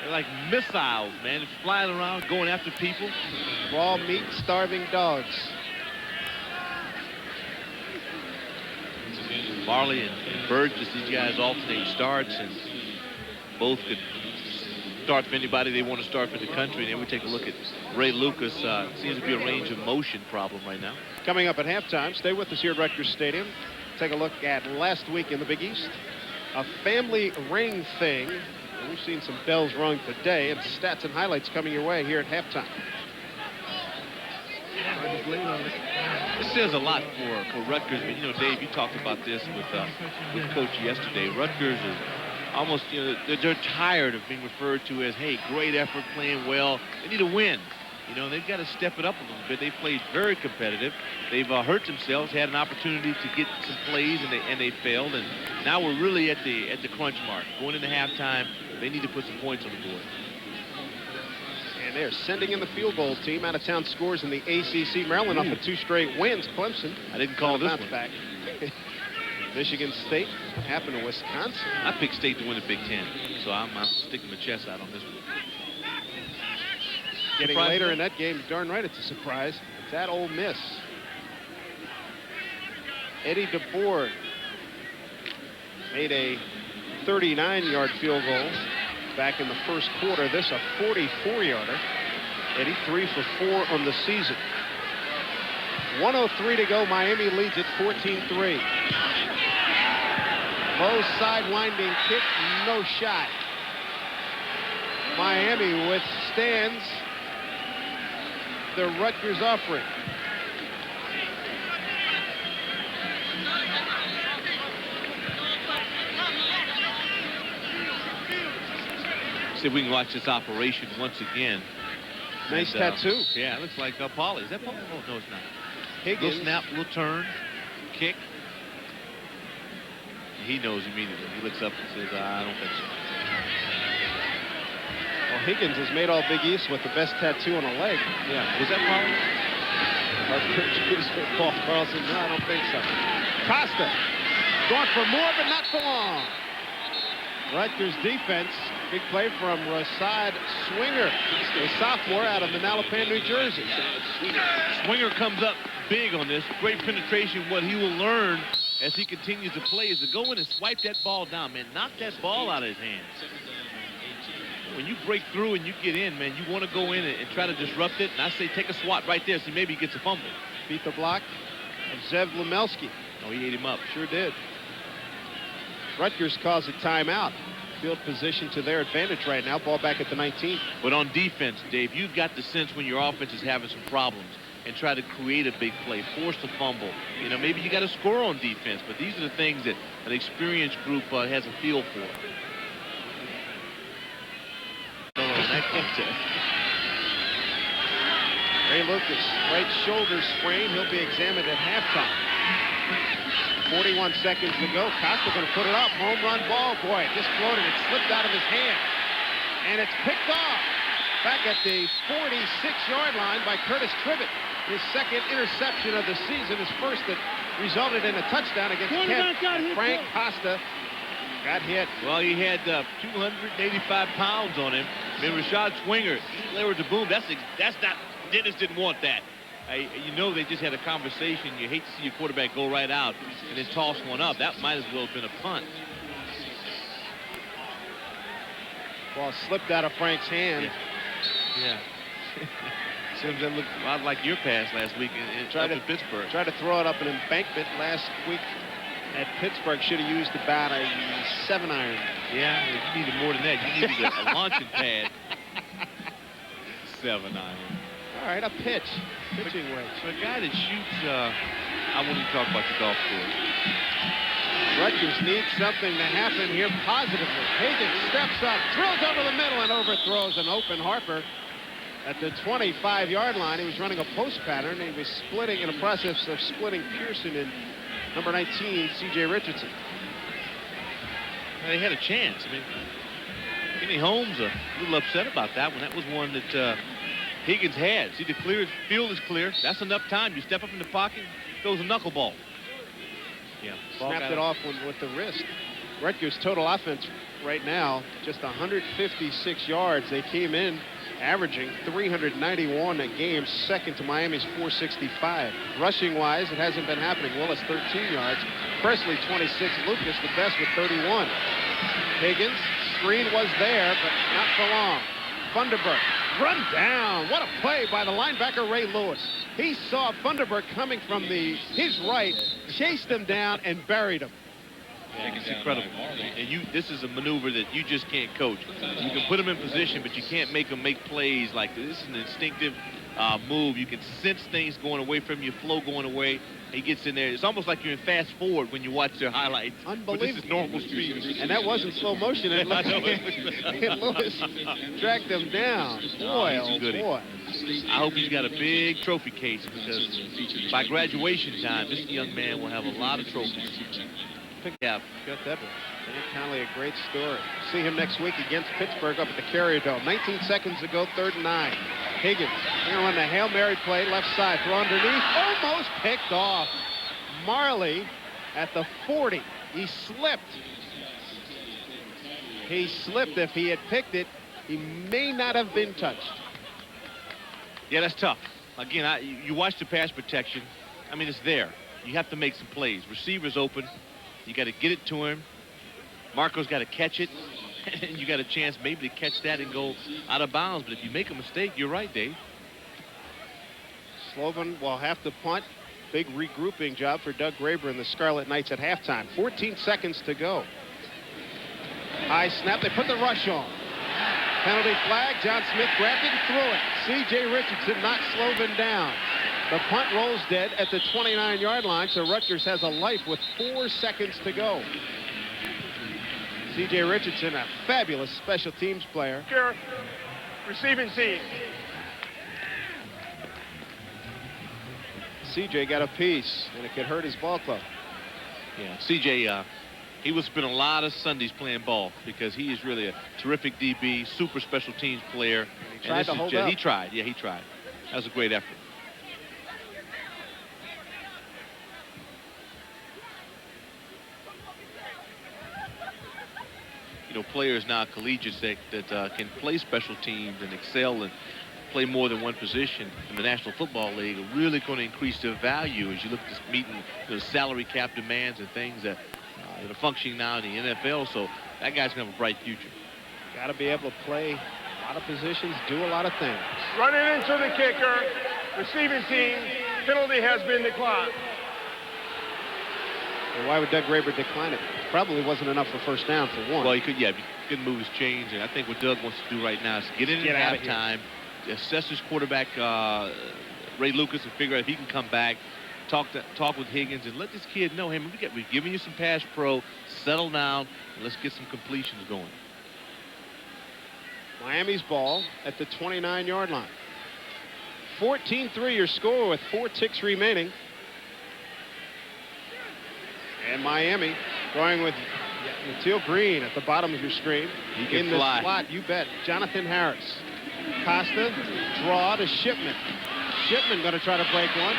They're like missiles, man. It's flying around, going after people. Raw meat, starving dogs. Marley and Burgess, these guys alternate starts, and both could start for anybody they want to start for the country. And then we take a look at Ray Lucas. Seems to be a range of motion problem right now. Coming up at halftime, stay with us here at Rutgers Stadium. Take a look at last week in the Big East. A family ring thing. We've seen some bells rung today, and stats and highlights coming your way here at halftime. This says a lot for Rutgers. But, you know, Dave, you talked about this with Coach yesterday. Rutgers is almost, you know, they're tired of being referred to as, hey, great effort, playing well. They need to win. You know, they've got to step it up a little bit. They played very competitive. They've hurt themselves, had an opportunity to get some plays, and they failed. And now we're really at the crunch mark. Going into halftime, they need to put some points on the board. And they're sending in the field goal team. Out-of-town scores in the ACC. Maryland up with 2 straight wins. Clemson. I didn't call this one. Back. Michigan State. What happened to Wisconsin? I picked State to win the Big Ten, so I'm sticking my chest out on this one. Getting later in that game, darn right it's a surprise. It's at Ole Miss. Eddie DeBoer made a 39-yard field goal back in the first quarter. This a 44-yarder. Eddie 3 for 4 on the season. 1:03 to go. Miami leads it 14-3. Low side winding kick, no shot. Miami withstands the Rutgers offering. See if we can watch this operation once again. Nice tattoo. Yeah, it looks like Pauly. Is that Pauly? Oh, no, it's not. Higgins. Little snap, little turn, kick. He knows immediately. He looks up and says, I don't think so. Well, Higgins has made all Big East with the best tattoo on a leg. Yeah. Was that Pauly? Our producer, Paul Carlson. No, I don't think so. Costa going for more, but not for long. Rutgers defense. Big play from Rasad Swinger, a sophomore out of Manalapan, New Jersey. Swinger comes up big on this. Great penetration. What he will learn as he continues to play is to go in and swipe that ball down, man. Knock that ball out of his hands. When you break through and you get in, man, you want to go in and try to disrupt it. And I say take a swat right there so maybe he gets a fumble. Beat the block of Zev Lemelski. Oh, he ate him up. Sure did. Rutgers calls a timeout. Field position to their advantage right now. Ball back at the 19. But on defense, Dave, you've got the sense when your offense is having some problems and try to create a big play, force the fumble. You know, maybe you got to score on defense, but these are the things that an experienced group has a feel for. Ray Lucas, right shoulder sprain. He'll be examined at halftime. 41 seconds to go. Costa going to put it up. Home run ball. Boy, it just floated. It slipped out of his hand. And it's picked off. Back at the 46-yard line by Curtis Tribbett. His second interception of the season. His first that resulted in a touchdown against Kent. Frank Costa got hit. Well, he had 285 pounds on him. I mean, Rasad Swinger, Larry to boom. That's not. Dennis didn't want that. You know they just had a conversation. You hate to see your quarterback go right out and then toss one up. That might as well have been a punt. Ball slipped out of Frank's hand. Yeah. Seems that looked a lot like your pass last week in Pittsburgh. Tried to throw it up an embankment last week at Pittsburgh. Should have used about a 7-iron. Yeah, you needed more than that. You needed a launching pad. 7-iron. All right, a pitch. Pitching wedge. For a guy that shoots, I won't even talk about the golf course. Rutgers needs something to happen here positively. Higgins steps up, drills over the middle, and overthrows an open Harper at the 25-yard line. He was running a post pattern. He was splitting in the process of splitting Pearson and number 19, C.J. Richardson. They had a chance. I mean, Kenny Holmes a little upset about that one. That was one that Higgins had. See, the field is clear. That's enough time. You step up in the pocket, goes a knuckleball. Yeah, snapped it off with the wrist. Rutgers' total offense right now, just 156 yards. They came in averaging 391 a game, second to Miami's 465. Rushing-wise, it hasn't been happening. Willis, 13 yards. Presley, 26. Lucas, the best with 31. Higgins, screen was there, but not for long. Funderburk, run down. What a play by the linebacker, Ray Lewis. He saw Funderburk coming from his right, chased him down, and buried him. Yeah, it's incredible. And this is a maneuver that you just can't coach. You can put him in position, but you can't make him make plays like this. This is an instinctive move. You can sense things going away from you, flow going away. He gets in there. It's almost like you're in fast forward when you watch their highlights. Unbelievable. But this is normal speed. And that wasn't slow motion. It looked Lewis tracked him down. Boy, oh boy. I hope he's got a big trophy case, because by graduation time, this young man will have a lot of trophies. Yeah, got that one. Dan Conley, a great story. See him next week against Pittsburgh up at the Carrier Dome. 19 seconds to go, 3rd and 9. Higgins, going to run the Hail Mary play, left side, throw underneath, almost picked off. Marley at the 40. He slipped. He slipped. If he had picked it, he may not have been touched. Yeah, that's tough. Again, you watch the pass protection. I mean, it's there. You have to make some plays. Receivers open. You got to get it to him. Marco's got to catch it. And you got a chance maybe to catch that and go out of bounds. But if you make a mistake, you're right, Dave. Slovan will have to punt. Big regrouping job for Doug Graber and the Scarlet Knights at halftime. 14 seconds to go. High snap. They put the rush on. Penalty flag. John Smith grabbed it and threw it. C.J. Richardson knocks Slovan down. The punt rolls dead at the 29-yard line, so Rutgers has a life with 4 seconds to go. C.J. Richardson, a fabulous special teams player. Here, receiving team. C.J. got a piece, and it could hurt his ball club. Yeah, C.J., he will spend a lot of Sundays playing ball, because he is really a terrific DB, super special teams player. He tried to hold up. He tried. Yeah, he tried. That was a great effort. You know, players now collegiate that can play special teams and excel and play more than one position in the National Football League are really going to increase their value as you look at meeting the salary cap demands and things that are functioning now in the NFL. So that guy's going to have a bright future. Got to be able to play a lot of positions, do a lot of things. Running into the kicker, receiving team, penalty has been declined. Well, why would Doug Graber decline it? Probably wasn't enough for first down for one. Well, he couldn't move his chains, and I think what Doug wants to do right now is get in at halftime, assess his quarterback, Ray Lucas, and figure out if he can come back, talk with Higgins, and let this kid know, hey, we've given you some pass pro, settle down, and let's get some completions going. Miami's ball at the 29-yard line. 14-3 your score with 4 ticks remaining. And Miami going with Teal Green at the bottom of your screen. He can in the fly. slot, you bet. Jonathan Harris. Costa, draw to Shipman. Shipman going to try to break one.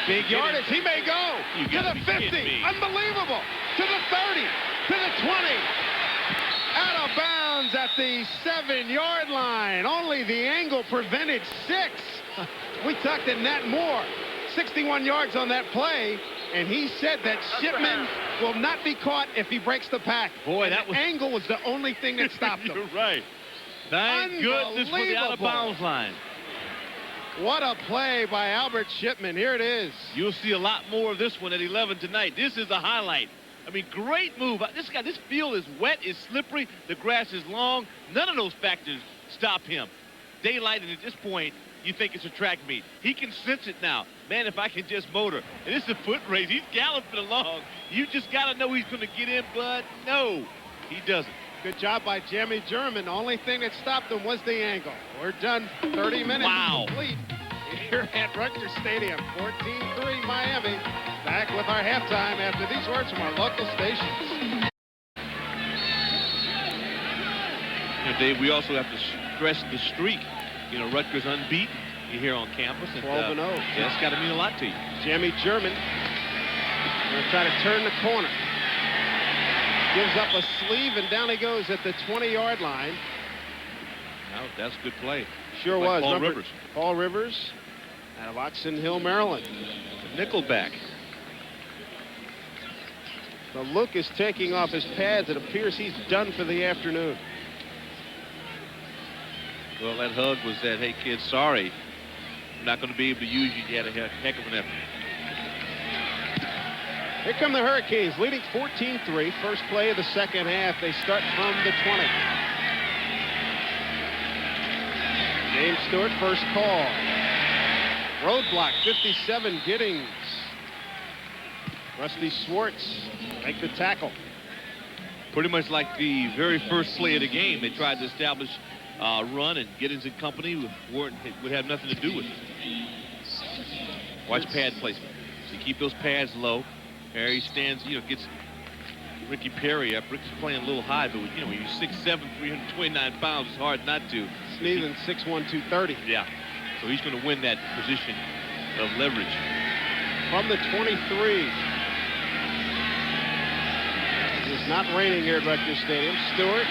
Big yardage. He may go to the 50. Unbelievable. To the 30. To the 20. Out of bounds at the 7-yard line. Only the angle prevented 6. We talked to Nat Moore, 61 yards on that play, and he said that Shipman will not be caught if he breaks the pack. Boy, and that was... angle was the only thing that stopped him. You're right. Thank goodness for the out-of-bounds line. What a play by Albert Shipman. Here it is. You'll see a lot more of this one at 11 tonight. This is a highlight. I mean, great move. This field is wet, it's slippery, the grass is long. None of those factors stop him. Daylight, and at this point, you think it's a track meet. He can sense it now. Man, if I can just motor. And this is a foot race. He's galloping along. You just got to know he's going to get in, but no, he doesn't. Good job by Jimmy German. The only thing that stopped him was the angle. We're done. 30 minutes complete here at Rutgers Stadium. 14-3 Miami. Back with our halftime after these words from our local stations. You know, Dave, we also have to stress the streak. You know, Rutgers unbeaten here on campus. 12-0. Yeah, that's got to mean a lot to you. Jimmy German going to try to turn the corner. Gives up a sleeve, and down he goes at the 20-yard line. Now, that's a good play. Sure like was. Paul Rivers. Paul Rivers out of Oxon Hill, Maryland. Nickelback. The look is taking off his pads. It appears he's done for the afternoon. Well, that hug was that, hey, kid, sorry. I'm not going to be able to use you. You had a heck of an effort. Here come the Hurricanes, leading 14-3. First play of the second half. They start from the 20. James Stewart, first call. Roadblock, 57, Giddings. Rusty Swartz make the tackle. Pretty much like the very first play of the game. They tried to establish run, and Giddings and company would have nothing to do with it. Watch pad placement. So you keep those pads low. Harry stands, you know, gets Ricky Perry up. Ricky's playing a little high, but you know, when you're 6'7", 329 pounds, it's hard not to. Sneeden, 6'1", 230. Yeah. So he's going to win that position of leverage. From the 23. It is not raining here at Rutgers Stadium. Stewart.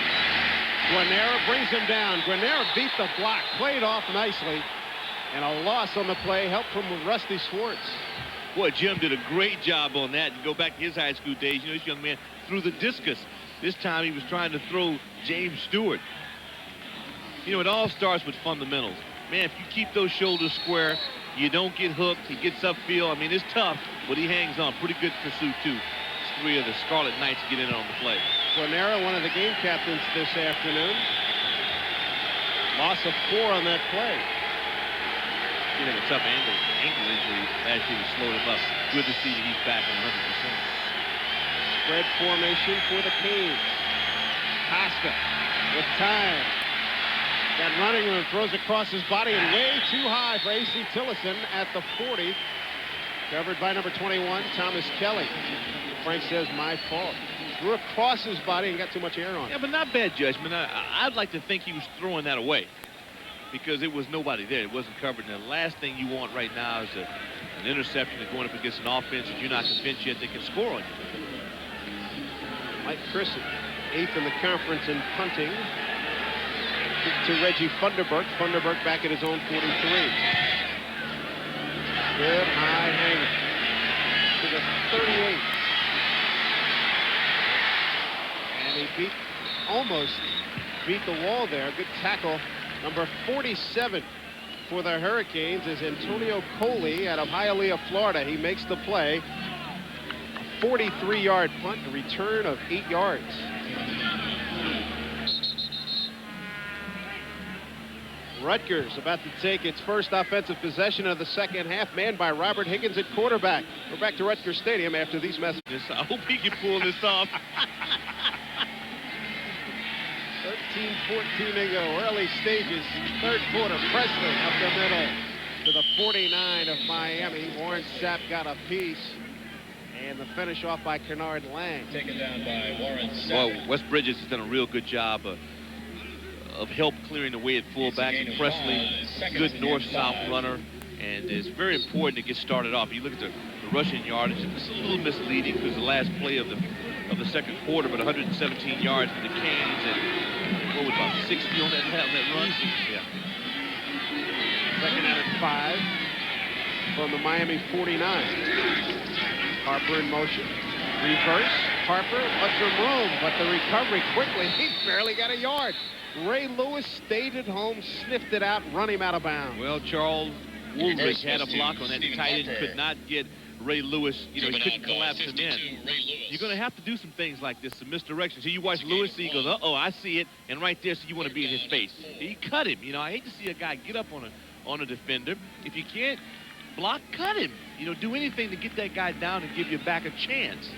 Guanera brings him down. Guanera beat the block, played off nicely, and a loss on the play. Help from Rusty Swartz. Boy, Jim did a great job on that. You go back to his high school days, you know, this young man threw the discus. This time he was trying to throw James Stewart. You know, it all starts with fundamentals. Man, if you keep those shoulders square, you don't get hooked. He gets upfield. I mean, it's tough, but he hangs on. Pretty good pursuit, too. Three of the Scarlet Knights get in on the play. Guanera, one of the game captains this afternoon. Loss of 4 on that play. He had a tough ankle injury last year to slow him up. Good to see that he's back 100%. Spread formation for the Canes. Costa with time. Got running room, throws across his body and way too high for A.C. Tillison at the 40. Covered by number 21, Thomas Kelly. Frank says, my fault. Threw across his body and got too much air on it. Yeah, but not bad judgment. I'd like to think he was throwing that away, because it was nobody there. It wasn't covered. And the last thing you want right now is an interception that's going up against an offense that you're not convinced yet they can score on you. Mike Christen, 8th in the conference in punting. To Reggie Funderburk. Funderburk back at his own 43. Good high hanger to the 38. And he almost beat the wall there. Good tackle. Number 47 for the Hurricanes is Antonio Coley out of Hialeah, Florida. He makes the play. A 43-yard punt, a return of 8 yards. Rutgers about to take its first offensive possession of the second half, manned by Robert Higgins at quarterback. We're back to Rutgers Stadium after these messages. I hope he can pull this off. 13-14 to go, early stages, third quarter. Presley up the middle to the 49 of Miami. Warren Sapp got a piece, and the finish off by Kennard Lang. Taken down by Warren Sapp. Well, West Bridges has done a real good job of help clearing the way at fullback. And Presley, good north-south runner, and it's very important to get started off. You look at the rushing yardage, it's a little misleading because the last play of the second quarter, but 117 yards for the Canes, and what was about 60 on that run? Yeah. Second down and 5 from the Miami 49. Harper in motion. Reverse. Harper left some room, but the recovery quickly. He barely got a yard. Ray Lewis stayed at home, sniffed it out, run him out of bounds. Well, Charles Woolrich had a block on that tight end, could not get Ray Lewis. You know, he couldn't collapse him in. You're going to have to do some things like this, some misdirection. So you watch Lewis, so he goes, uh-oh, I see it, and right there, so you want to be in his face. He cut him. You know, I hate to see a guy get up on a defender. If you can't block, cut him. You know, do anything to get that guy down and give your back a chance.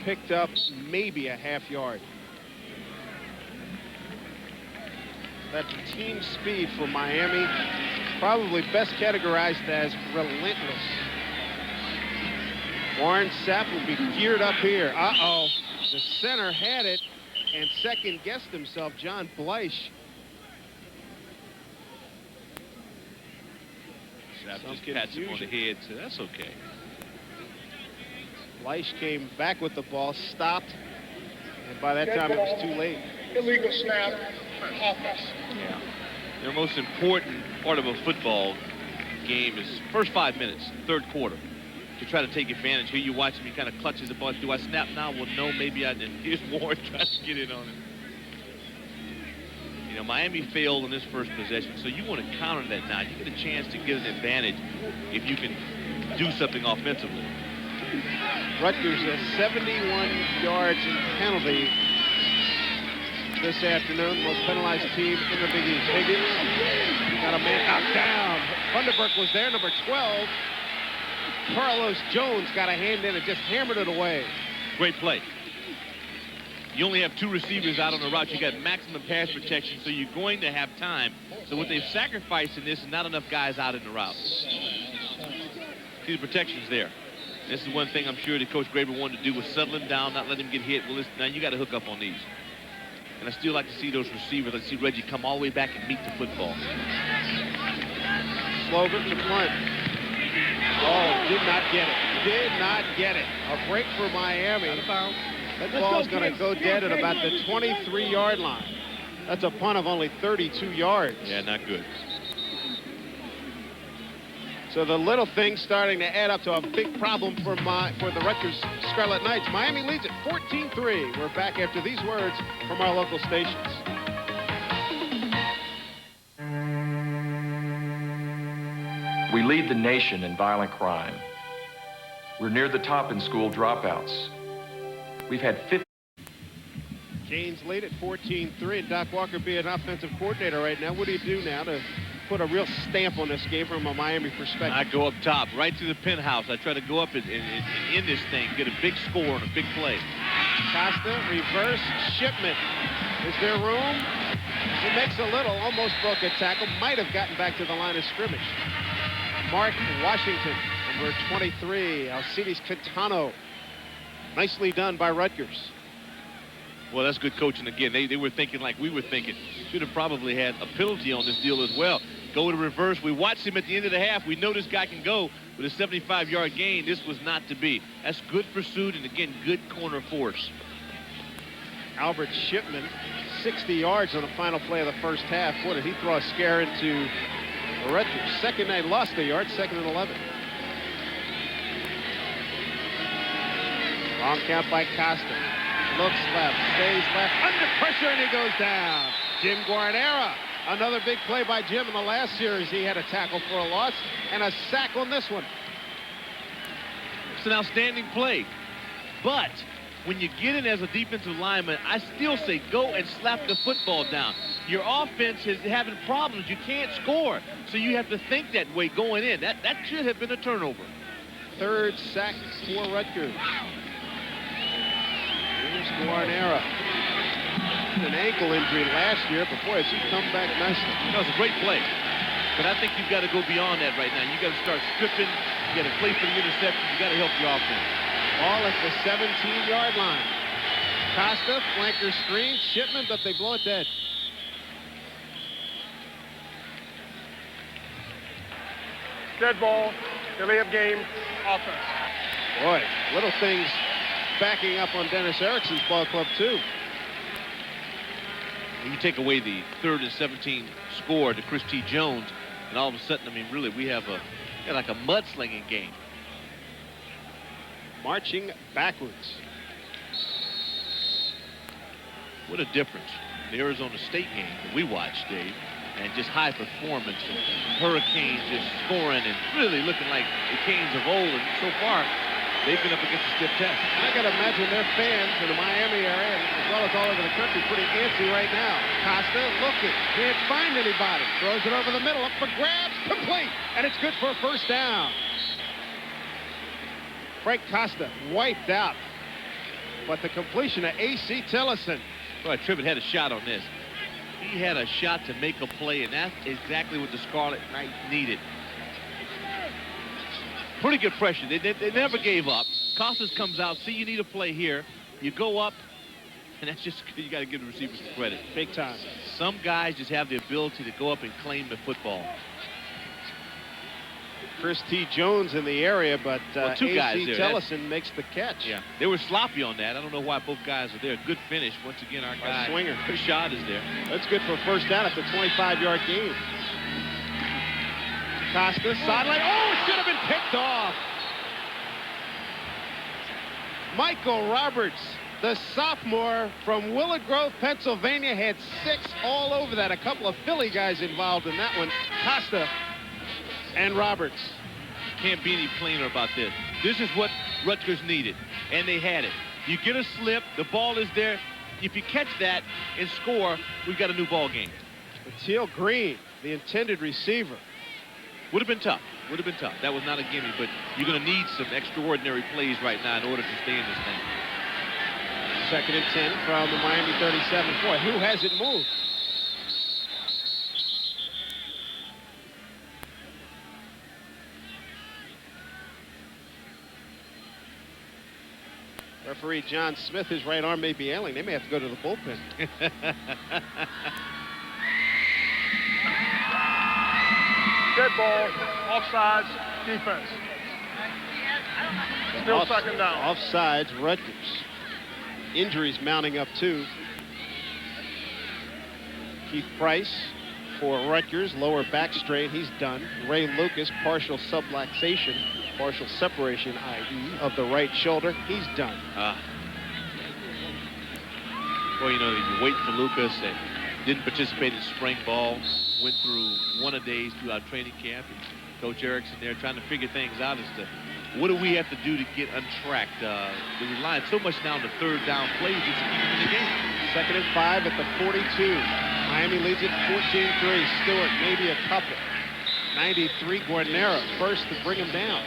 Picked up maybe a half yard. That team speed for Miami, probably best categorized as relentless. Warren Sapp will be geared up here. Uh-oh. The center had it and second-guessed himself, John Bleish. Sapp just pats him on the head, so that's okay. Bleish came back with the ball, stopped, and by that time it was too late. Illegal snap, offense. Yeah. Their most important part of a football game is first 5 minutes, third quarter, to try to take advantage. Here you watch him, he kind of clutches the ball. Do I snap now? Well, no, maybe I didn't. Here's Ward trying to get in on him. You know, Miami failed in this first possession, so you want to counter that now. You get a chance to get an advantage if you can do something offensively. Rutgers has 71 yards in penalty this afternoon. Most penalized team in the Big East. Higgins got a man knocked down. Funderburk was there, number 12. Carlos Jones got a hand in and just hammered it away. Great play. You only have 2 receivers out on the route. You got maximum pass protection, so you're going to have time. So what they've sacrificed in this is not enough guys out in the route. See, the protection's there. This is one thing I'm sure that Coach Graber wanted to do, was settle him down, not let him get hit. Well, listen, now you got to hook up on these. And I still like to see those receivers. I see Reggie come all the way back and meet the football. Slogan to punt. Oh, did not get it. Did not get it. A break for Miami. That ball's going to go dead at about the 23-yard line. That's a punt of only 32 yards. Yeah, not good. So the little things starting to add up to a big problem for the Rutgers Scarlet Knights. Miami leads at 14-3. We're back after these words from our local stations. We lead the nation in violent crime. We're near the top in school dropouts. We've had 50. Canes lead at 14-3, and Doc Walker being an offensive coordinator right now. What do you do now to put a real stamp on this game from a Miami perspective? I go up top, right to the penthouse. I try to go up and end this thing, get a big score on a big play. Costa, reverse, Shipman. Is there room? He makes a little, almost broke a tackle, might have gotten back to the line of scrimmage. Mark Washington, number 23, Alcides Quintano. Nicely done by Rutgers. Well, that's good coaching again. They were thinking like we were thinking. Should have probably had a penalty on this deal as well. Go to reverse. We watched him at the end of the half. We know this guy can go with a 75-yard gain. This was not to be. That's good pursuit and, again, good corner force. Albert Shipman, 60 yards on the final play of the first half. Boy, did he throw a scare into Rutgers. Second, they lost a yard, 2nd and 11. Long count by Costa. Looks left, stays left, under pressure, and he goes down. Jim Guarnera, another big play by Jim. In the last series, he had a tackle for a loss and a sack on this one. It's an outstanding play. But when you get in as a defensive lineman, I still say go and slap the football down. Your offense is having problems. You can't score. So you have to think that way going in. That should have been a turnover. 3rd sack for Rutgers. Here's Guarnera. An ankle injury last year, but boy, has he come back nicely. That was a great play. But I think you've got to go beyond that right now. You've got to start stripping. You got to play for the interception. You got to help your offense. Ball at the 17-yard line. Costa, flanker screen, Shipman, but they blow it dead. Dead ball, delay of game, offense. Boy, little things backing up on Dennis Erickson's ball club, too. When you take away the 3rd and 17 score to Chris T. Jones, And all of a sudden, I mean, really, we have like a mudslinging game. Marching backwards. What a difference. The Arizona State game that we watched, Dave, and just high performance. Hurricanes just scoring and really looking like the Canes of old. And so far, they've been up against a stiff test. I got to imagine their fans in the Miami area, as well as all over the country, pretty antsy right now. Costa looking, can't find anybody. Throws it over the middle, up for grabs, complete, and it's good for a first down. Frank Costa wiped out, but the completion of A.C. Tillison. Boy, Tribbett had a shot on this. He had a shot to make a play, and that's exactly what the Scarlet Knights needed. Pretty good pressure. They never gave up. Costas comes out. See, you need a play here. You go up, and that's just, you got to give the receivers some credit. Big time. Some guys just have the ability to go up and claim the football. Chris T. Jones in the area, but two guys A.C. there. Tillison makes the catch. Yeah, they were sloppy on that. I don't know why both guys are there. Good finish. Once again, our guy, Swinger. Good shot is there. That's good for a first down at the 25-yard gain. Costa, sideline. Oh, it should have been picked off. Michael Roberts, the sophomore from Willow Grove, Pennsylvania, had 6 all over that. A couple of Philly guys involved in that one. Costa and Roberts. Can't be any plainer about this. This is what Rutgers needed, and they had it. You get a slip, the ball is there. If you catch that and score, we've got a new ball game. Teal Green, the intended receiver. Would have been tough. Would have been tough. That was not a gimme, but you're going to need some extraordinary plays right now in order to stay in this thing. 2nd and 10 from the Miami 37. Boy, who hasn't moved? Referee John Smith, his right arm may be ailing. They may have to go to the bullpen. Dead ball, offsides, defense. Still second down. Offsides, Rutgers. Injuries mounting up too. Keith Price for Rutgers, lower back strain, he's done. Ray Lucas, partial subluxation, partial separation, i.e., of the right shoulder, he's done. Well, you know, you wait for Lucas and didn't participate in spring ball, went through 1 days throughout training camp. And Coach Erickson there trying to figure things out as to what do we have to do to get untracked. They're relying so much now on the 3rd down plays just to keep them in the game. 2nd and 5 at the 42. Miami leads it 14-3. Stewart, maybe a couple. 93, Guarnero, first to bring him down.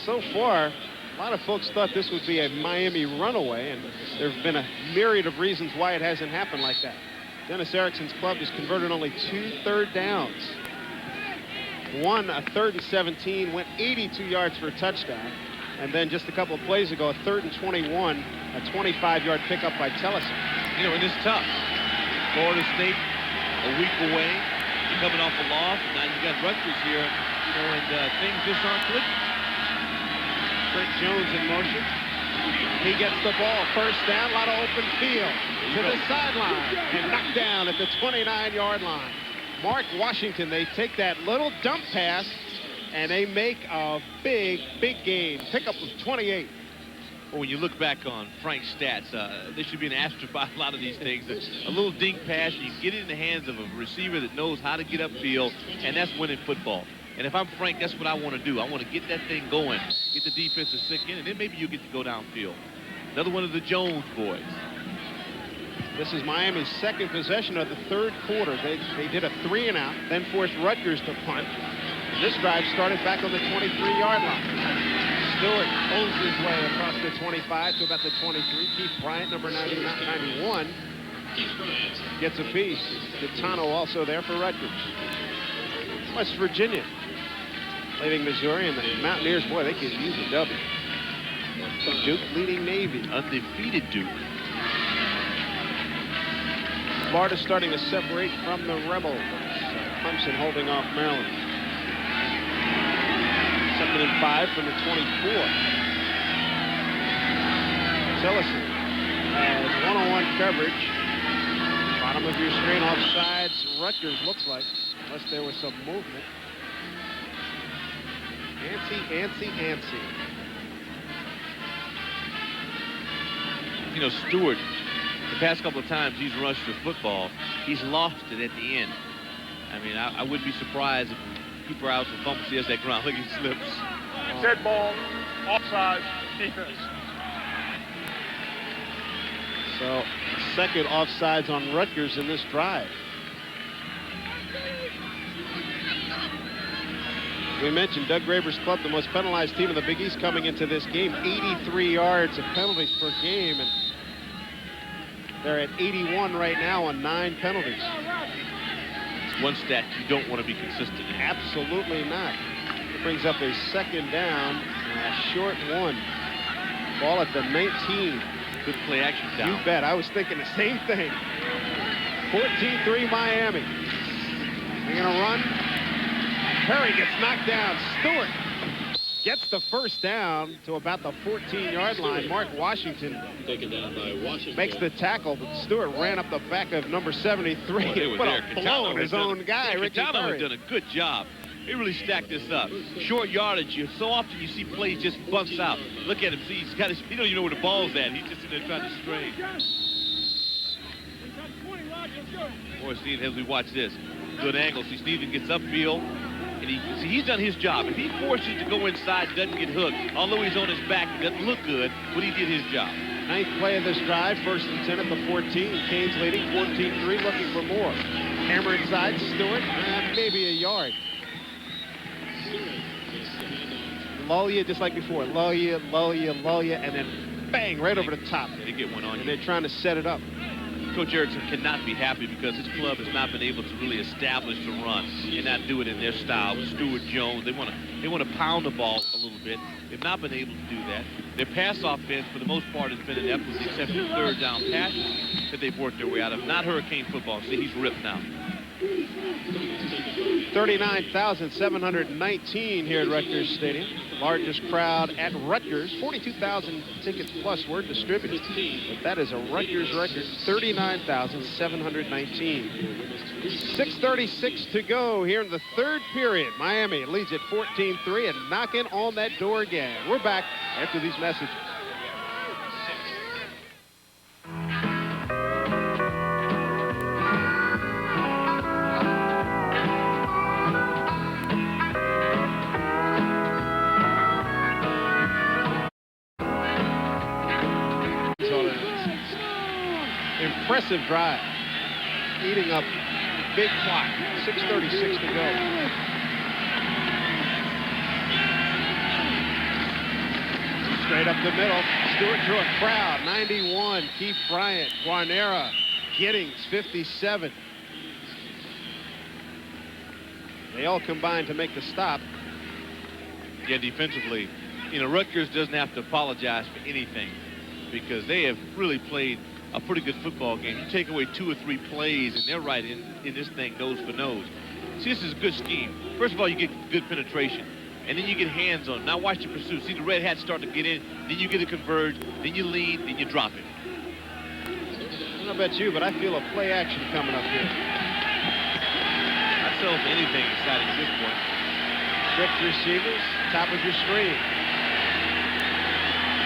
So far, a lot of folks thought this would be a Miami runaway, and there have been a myriad of reasons why it hasn't happened like that. Dennis Erickson's club has converted only 2 third downs. One, a 3rd and 17, went 82 yards for a touchdown. And then just a couple of plays ago, a 3rd and 21, a 25-yard pickup by Tillison. You know, and it's tough. Florida State a week away, you're coming off a loss, and now you got Rutgers here, you know, and things just aren't clicking. Trent Jones in motion. He gets the ball, first down, a lot of open field to the sideline, and knocked down at the 29-yard line. Mark Washington, they take that little dump pass, and they make a big, big gain. Pickup of 28. Well, when you look back on Frank's stats, there should be an asterisk by a lot of these things. A little dink pass, you get it in the hands of a receiver that knows how to get upfield, and that's winning football. And if I'm Frank, that's what I want to do. I want to get that thing going, get the defense to sink in, and then maybe you get to go downfield. Another one of the Jones boys. This is Miami's 2nd possession of the 3rd quarter. They did a 3-and-out, then forced Rutgers to punt. This drive started back on the 23-yard line. Stewart owns his way across the 25 to about the 23. Keith Bryant, number 91, gets a piece. Gaetano also there for Rutgers. West Virginia leading Missouri, and the Mountaineers, boy, they could use a W. Duke leading Navy. Undefeated Duke. Florida starting to separate from the Rebels. Clemson holding off Maryland. 2nd and 5 from the 24. Tillison has one-on-one coverage. Bottom of your screen, offsides. Rutgers looks like, unless there was some movement. Antsy. You know, Stewart, the past couple of times he's rushed the football, he's lost it at the end. I mean, I wouldn't be surprised if keeper out for fumbles. He has that ground. Look, he slips. Dead ball, offside, defense. So, second offsides on Rutgers in this drive. We mentioned Doug Graber's club, the most penalized team in the Big East coming into this game. 83 yards of penalties per game, and they're at 81 right now on 9 penalties. It's one stat you don't want to be consistent in. Absolutely not. It brings up a second down, a short one. Ball at the 19. Good play action down. You bet. I was thinking the same thing. 14-3 Miami. They're going to run. Perry gets knocked down. Stewart gets the first down to about the 14-yard line. Mark Washington taken down by Washington. Makes the tackle, but Stewart ran up the back of number 73 and put a blow on his own guy, Ricky Catano Perry. has done a good job. He really stacked this up. Short yardage. So often you see plays just bumps out. Look at him. See, he's got his, he don't even know where the ball's at. He's just in there trying to strain. Boy, Steve, as we watch this, good angle. See, Steven gets upfield, and he's done his job. If he forces to go inside, doesn't get hooked, although he's on his back, it doesn't look good, but he did his job. Ninth play of this drive, 1st and 10 at the 14. Canes leading 14-3, looking for more. Hammer inside, Stewart, maybe a yard. Lull you just like before. Lull you, and then bang, right over the top. They get one on and you. they're trying to set it up. Coach Erickson cannot be happy because his club has not been able to really establish the run and not do it in their style. With Stewart Jones, they want to pound the ball a little bit. They've not been able to do that. Their pass offense, for the most part, has been inept, except for third down passes that they've worked their way out of. Not Hurricane football. See, he's ripped now. 39,719 here at Rutgers Stadium. Largest crowd at Rutgers. 42,000 tickets plus were distributed. But that is a Rutgers record. 39,719. 6:36 to go here in the third period. Miami leads at 14-3 and knocking on that door again. We're back after these messages. Impressive drive. Eating up big clock. 6:36 to go. Straight up the middle. Stewart drew a crowd. 91. Keith Bryant. Guarnera. Giddings. 57. They all combined to make the stop. Yeah, defensively, you know, Rutgers doesn't have to apologize for anything because they have really played a pretty good football game. You take away 2 or 3 plays, and they're right in this thing nose for nose. See, this is a good scheme. First of all, you get good penetration, and then you get hands on. Now watch the pursuit. See the red hat starting to get in, then you get it converged, then you lead, then you drop it. I don't know about you, but I feel a play action coming up here. I'd sell for anything exciting at this point. Trips receivers, top of your screen.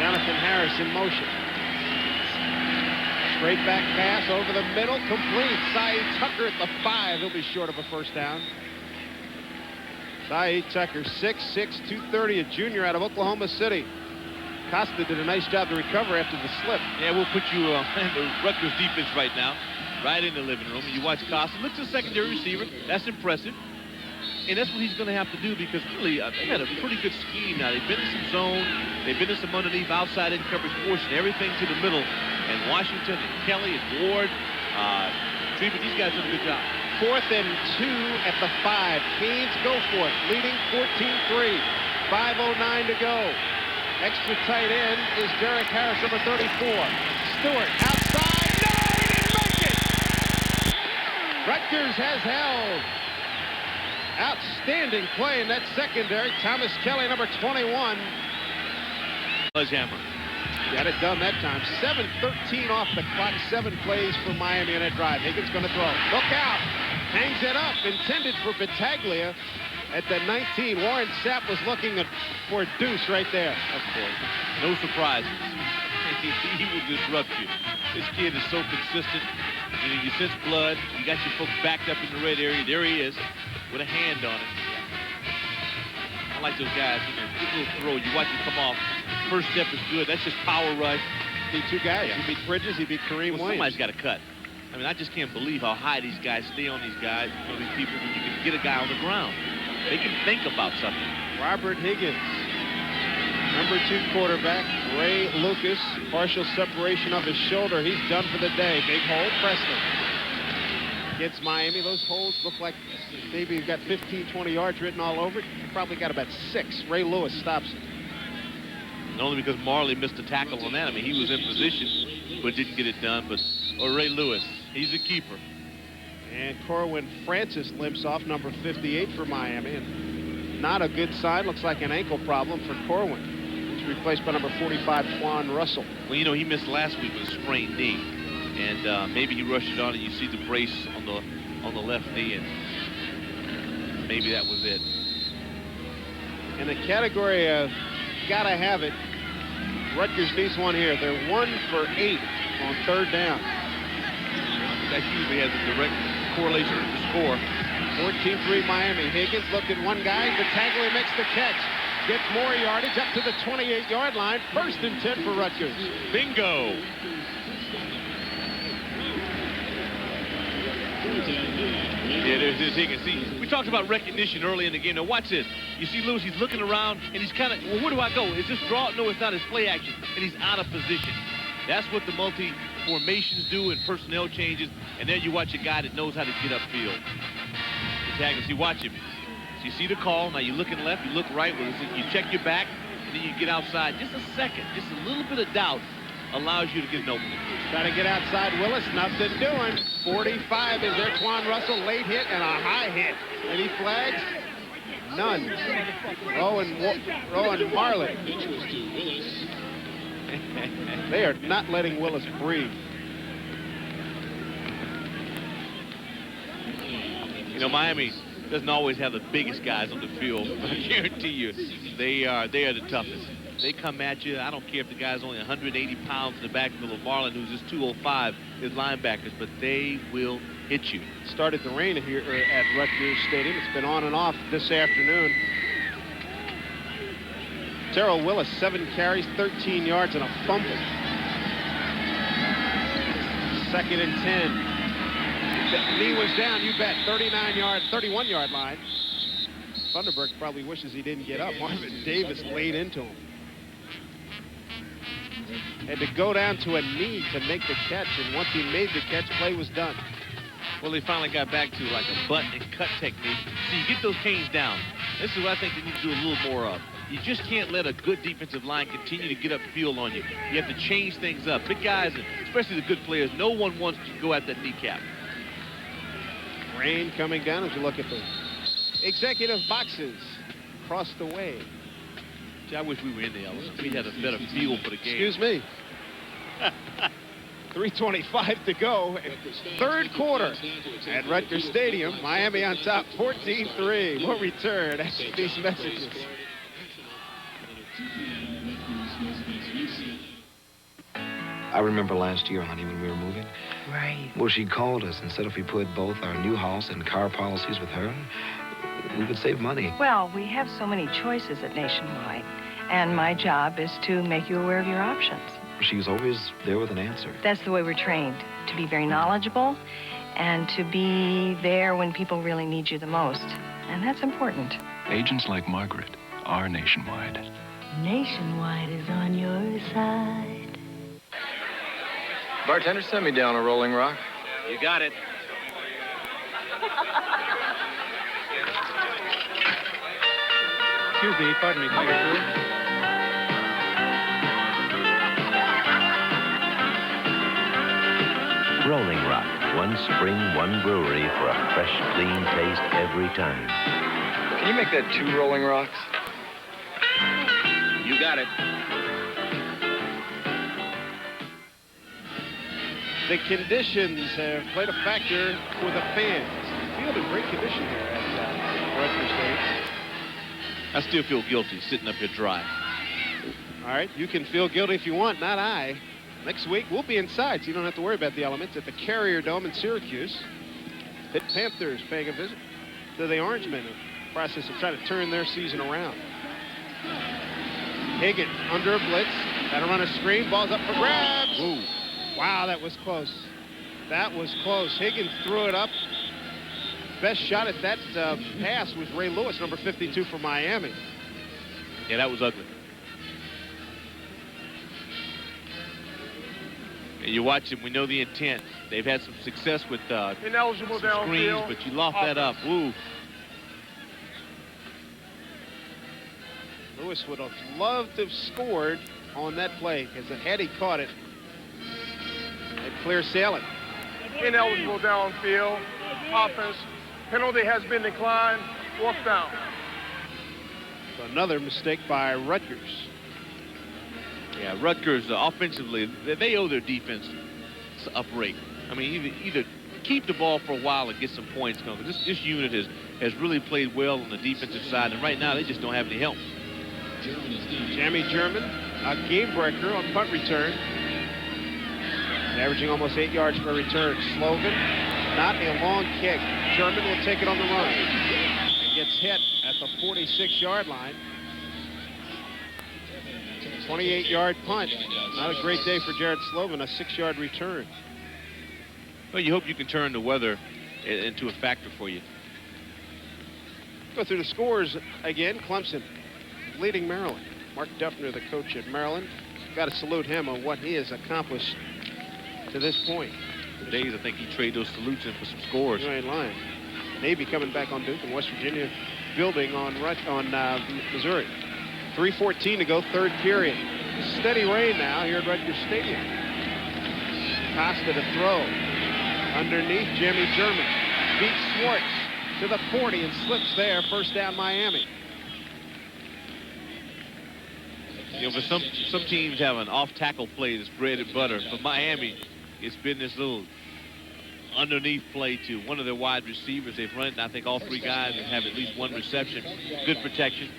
Jonathan Harris in motion. Straight back pass over the middle, complete. Saeed Tucker at the 5. He'll be short of a first down. Saeed Tucker, 6'6", 230, a junior out of Oklahoma City. Costa did a nice job to recover after the slip. Yeah, we'll put you in the Rutgers defense right now, right in the living room. You watch Costa. Look to the secondary receiver. That's impressive. And that's what he's going to have to do because really they had a pretty good scheme now. They've been in some zone. They've been in some underneath outside in coverage portion, everything to the middle. And Washington and Kelly and Ward, Treatment, these guys did a good job. 4th and 2 at the 5. Canes go for it, leading 14-3. 5:09 to go. Extra tight end is Derek Harris, number 34. Stewart outside. No, he didn't make it. Rutgers has held. Outstanding play in that secondary. Thomas Kelly, number 21. Sledgehammer. Got it done that time. 7:13 off the clock. 7 plays for Miami on that drive. Higgins going to throw. Look out. Hangs it up. Intended for Battaglia at the 19. Warren Sapp was looking for a deuce right there. Of course. No surprises. He will disrupt you. This kid is so consistent. You know, you sense blood. You got your folks backed up in the red area. There he is with a hand on it. I like those guys. You know, good little throw. You watch him come off. First step is good. That's just power rush. Beat 2 guys. Yeah. He beat Bridges. He beat Kareem Williams. Somebody's got to cut. I mean, I just can't believe how high these guys stay on these guys. You know, these people, when you can get a guy on the ground. They can think about something. Robert Higgins. Number 2 quarterback, Ray Lucas. Partial separation of his shoulder. He's done for the day. Big hole. Preston gets Miami. Those holes look like maybe you've got 15, 20 yards written all over it. Probably got about 6. Ray Lewis stops it. And only because Marley missed a tackle on that. I mean, he was in position, but didn't get it done. But Ray Lewis, he's the keeper. And Corwin Francis limps off, number 58 for Miami. And not a good sign. Looks like an ankle problem for Corwin. He's replaced by number 45, Twan Russell. Well, you know, he missed last week with a sprained knee. And maybe he rushed it on, and you see the brace on the left knee, and maybe that was it. In the category of gotta have it, Rutgers needs one here. They're 1 for 8 on 3rd down. That usually has a direct correlation with the score. 14-3 Miami. Higgins looked at one guy. Battaglia makes the catch. Gets more yardage up to the 28-yard line. 1st and 10 for Rutgers. Bingo. Yeah, there's Higgins. See, we talked about recognition early in the game. Now watch this. You see Lewis, he's looking around, and he's kind of, well, where do I go? Is this draw? No, it's not. It's play action, and he's out of position. That's what the multi-formations do and personnel changes, and then you watch a guy that knows how to get upfield. Battaglia, see, watch him. So you see the call. Now you looking left, you look right. You check your back, and then you get outside. Just a second, just a little bit of doubt allows you to get an opening. Trying to get outside Willis, nothing doing. 45 is there. Twan Russell, late hit and a high hit. Any flags? None. Rowan Marley. They are not letting Willis breathe. You know, Miami doesn't always have the biggest guys on the field. I guarantee you, they are the toughest. They come at you. I don't care if the guy's only 180 pounds in the backfield of Marlin, who's just 205, is linebackers, but they will hit you. Started to rain here at Rutgers Stadium. It's been on and off this afternoon. Terrell Willis, 7 carries, 13 yards, and a fumble. 2nd and 10. The knee was down, you bet. 31-yard line. Thunderberg probably wishes he didn't get up. Marvin Davis laid into him. Had to go down to a knee to make the catch, and once he made the catch, play was done. Well, they finally got back to like a butt and cut technique. So you get those canes down. This is what I think they need to do a little more of. You just can't let a good defensive line continue to get upfield on you. You have to change things up. Big guys, especially the good players, no one wants to go at that kneecap. Rain coming down as you look at the executive boxes across the way. Gee, I wish we were in the element. We'd have a better feel for the game. Excuse me. 3:25 to go. 3rd quarter at Rutgers Stadium. Miami on top, 14-3. We'll return after these messages. I remember last year, honey, when we were moving. Right. Well, she called us and said if we put both our new house and car policies with her, we could save money. Well, we have so many choices at Nationwide, and my job is to make you aware of your options. She was always there with an answer. That's the way we're trained, to be very knowledgeable and to be there when people really need you the most. And that's important. Agents like Margaret are Nationwide. Nationwide is on your side. Bartender, send me down a Rolling Rock. You got it. Excuse me, pardon me, can I get through? Rolling Rock, one spring, one brewery for a fresh, clean taste every time. Can you make that 2 Rolling Rocks? You got it. the conditions have played a factor for the fans. Field in great condition here at Rutgers Stadium. I still feel guilty sitting up here dry. All right, you can feel guilty if you want, not I. Next week, we'll be inside, so you don't have to worry about the elements at the Carrier Dome in Syracuse. Pitt Panthers paying a visit to the Orangemen in the process of trying to turn their season around. Higgins under a blitz. Got to run a screen. Ball's up for grabs. Ooh. Wow, that was close. That was close. Higgins threw it up. Best shot at that pass was Ray Lewis, number 52 for Miami. Yeah, that was ugly. And you watch them, we know the intent. They've had some success with ineligible some screens, downfield. but you loft that up. Woo. Lewis would have loved to have scored on that play, because had he caught it, they'd clear sailing. Ineligible downfield. Offense. Penalty has been declined. Fourth down. So another mistake by Rutgers. Yeah, Rutgers offensively, they owe their defense a break. I mean, either keep the ball for a while and get some points going. This unit has really played well on the defensive side, and right now they just don't have any help. Jamie German, a game breaker on punt return. Averaging almost 8 yards per return. Slogan, not a long kick. German will take it on the run. And gets hit at the 46-yard line. 28-yard punt. Not a great day for Jared Slogan, a 6-yard return. Well, you hope you can turn the weather into a factor for you. Go through the scores again. Clemson leading Maryland. Mark Duffner, the coach at Maryland. Got to salute him on what he has accomplished to this point. For days, I think he traded those salutes in for some scores. You ain't lying. Navy coming back on Duke, and West Virginia building on Missouri. 3:14 to go, third period. Steady rain now here at Rutgers Stadium. Costa to throw. Underneath, Jimmy German beats Swartz to the 40 and slips there. First down, Miami. You know, for some teams have an off-tackle play that's bread and butter. For Miami, it's been this little underneath play to one of their wide receivers. They've run it, and I think all three guys have at least one reception. Good protection.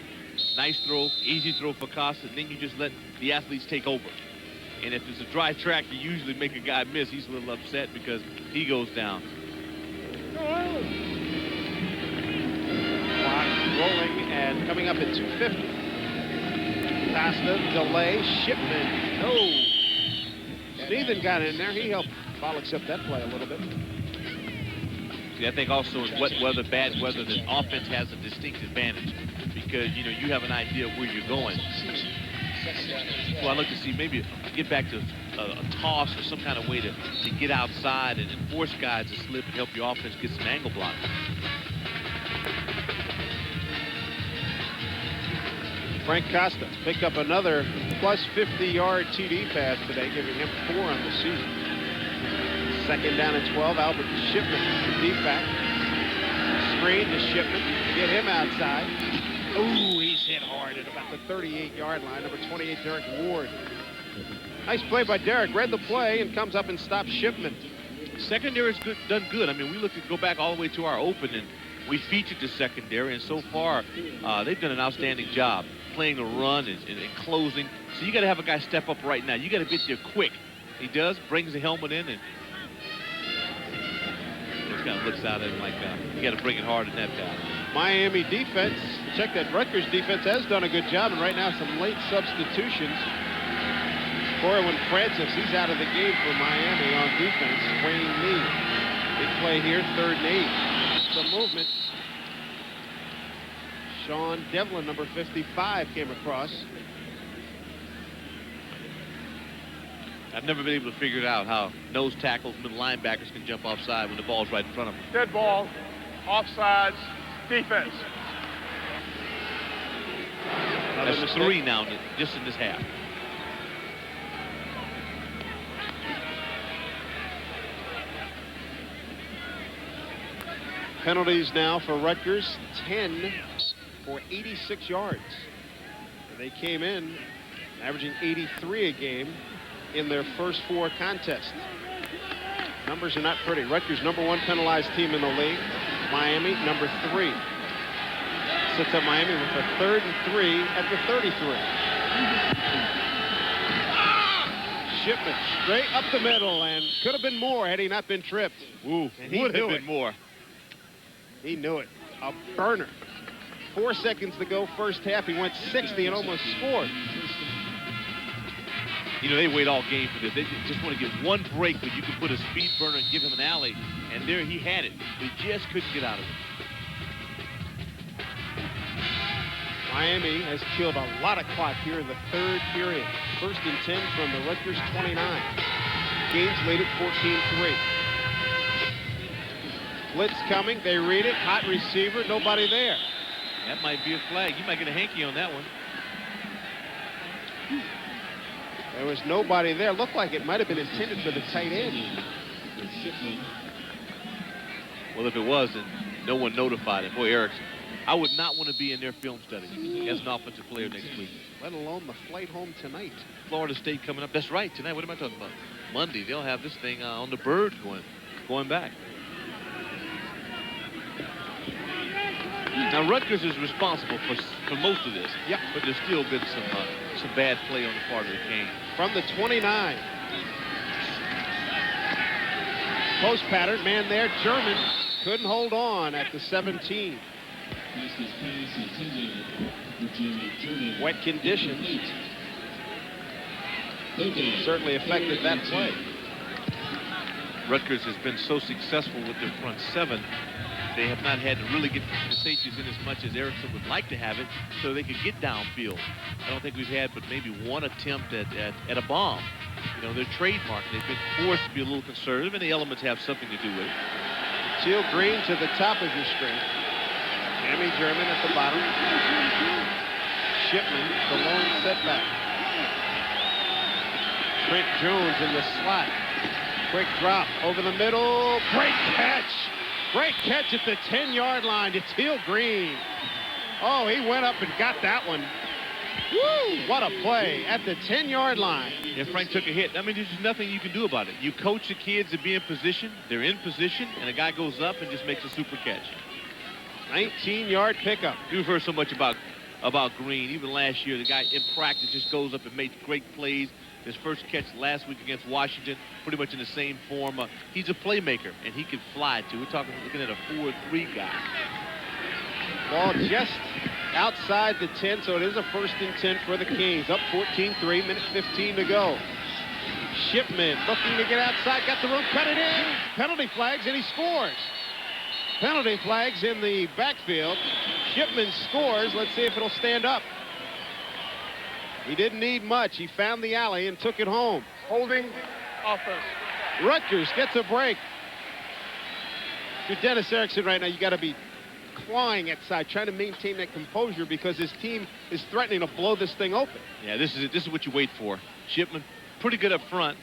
Nice throw, easy throw for Costa, and then you just let the athletes take over. And if it's a dry track, you usually make a guy miss. He's a little upset because he goes down. Clock rolling and coming up at 2:50. Costa, delay, Shipman, no. Sneathan got in there. He helped Bollock up that play a little bit. See, I think also in wet weather, bad weather, the offense has a distinct advantage because, you know, you have an idea of where you're going. Well, I look to see maybe get back to a toss or some kind of way to get outside and force guys to slip and help your offense get some angle blocking. Frank Costa picked up another plus 50-yard TD pass today, giving him 4 on the season. Second down and 12. Albert Shipman, the deep back. Screen to Shipman to get him outside. Ooh, he's hit hard at about the 38-yard line. Number 28, Derek Ward. Nice play by Derek. Read the play and comes up and stops Shipman. Secondary's done good. I mean, we look to go back all the way to our open, and we featured the secondary, and so far they've done an outstanding job playing the run and closing. So you got to have a guy step up right now. You got to get there quick. He does, brings the helmet in, and just kind of looks out at him like you got to bring it hard in that guy. Miami defense, check that Rutgers defense has done a good job, and right now some late substitutions. Corwin Francis, he's out of the game for Miami on defense. Wayne Lee, big play here, 3rd and 8. Some movement. Sean Devlin, number 55, came across. I've never been able to figure it out how nose tackles, middle linebackers can jump offside when the ball's right in front of them. Dead ball, offsides, defense. That's 3 now, just in this half. Penalties now for Rutgers, 10 for 86 yards. They came in averaging 83 a game in their first 4 contests. Numbers are not pretty. Rutgers, #1 penalized team in the league. Miami, #3. Sits up Miami with a 3rd and 3 at the 33. Shipman straight up the middle, and could have been more had he not been tripped. Ooh, would have been more. He knew it. A burner. 4 seconds to go, first half. He went 60 and almost scored. You know, they wait all game for this. They just want to get one break where you can put a speed burner and give him an alley. And there he had it. He just couldn't get out of it. Miami has killed a lot of clock here in the 3rd period. 1st and 10 from the Rutgers 29. Gaines lead at 14-3. Blitz coming. They read it. Hot receiver. Nobody there. That might be a flag. You might get a hanky on that one. There was nobody there. Looked like it might have been intended for the tight end. Well, if it was, then no one notified him. Boy, Erickson, I would not want to be in their film study as an offensive player next week. Let alone the flight home tonight. Florida State coming up. That's right, tonight. What am I talking about? Monday, they'll have this thing on the bird going back. Now, Rutgers is responsible for most of this. Yep. But there's still been some bad play on the part of the Canes. From the 29. Post pattern, man there, German couldn't hold on at the 17. Wet conditions certainly affected that play. Rutgers has been so successful with their front 7. They have not had to really get the safeties in as much as Erickson would like to have it so they could get downfield. I don't think we've had but maybe one attempt at a bomb. You know, they're trademarked. They've been forced to be a little conservative, and the elements have something to do with it. Teal green to the top of your screen. Tammy German at the bottom. Shipman, the lone setback. Trent Jones in the slot. Quick drop over the middle. Great catch. Great catch at the 10-yard line to Teal Green. Oh, he went up and got that one. Woo! What a play at the 10-yard line. Yeah, Frank took a hit. I mean, there's just nothing you can do about it. You coach the kids to be in position. They're in position, and a guy goes up and just makes a super catch. 19-yard pickup. You've heard so much about Green. Even last year, the guy in practice just goes up and makes great plays. His first catch last week against Washington, pretty much in the same form. He's a playmaker, and he can fly, too. We're looking at a 4-3 guy. Ball just outside the 10, so it is a 1st and 10 for the Canes. Up 14-3, minute 15 to go. Shipman looking to get outside, got the room, cut it in. Penalty flags, and he scores. Penalty flags in the backfield. Shipman scores. Let's see if it'll stand up. He didn't need much. He found the alley and took it home. Holding offense. Rutgers gets a break. If you're Dennis Erickson right now, you got to be clawing at side, trying to maintain that composure because his team is threatening to blow this thing open. Yeah, this is it. This is what you wait for. Shipman, pretty good up front.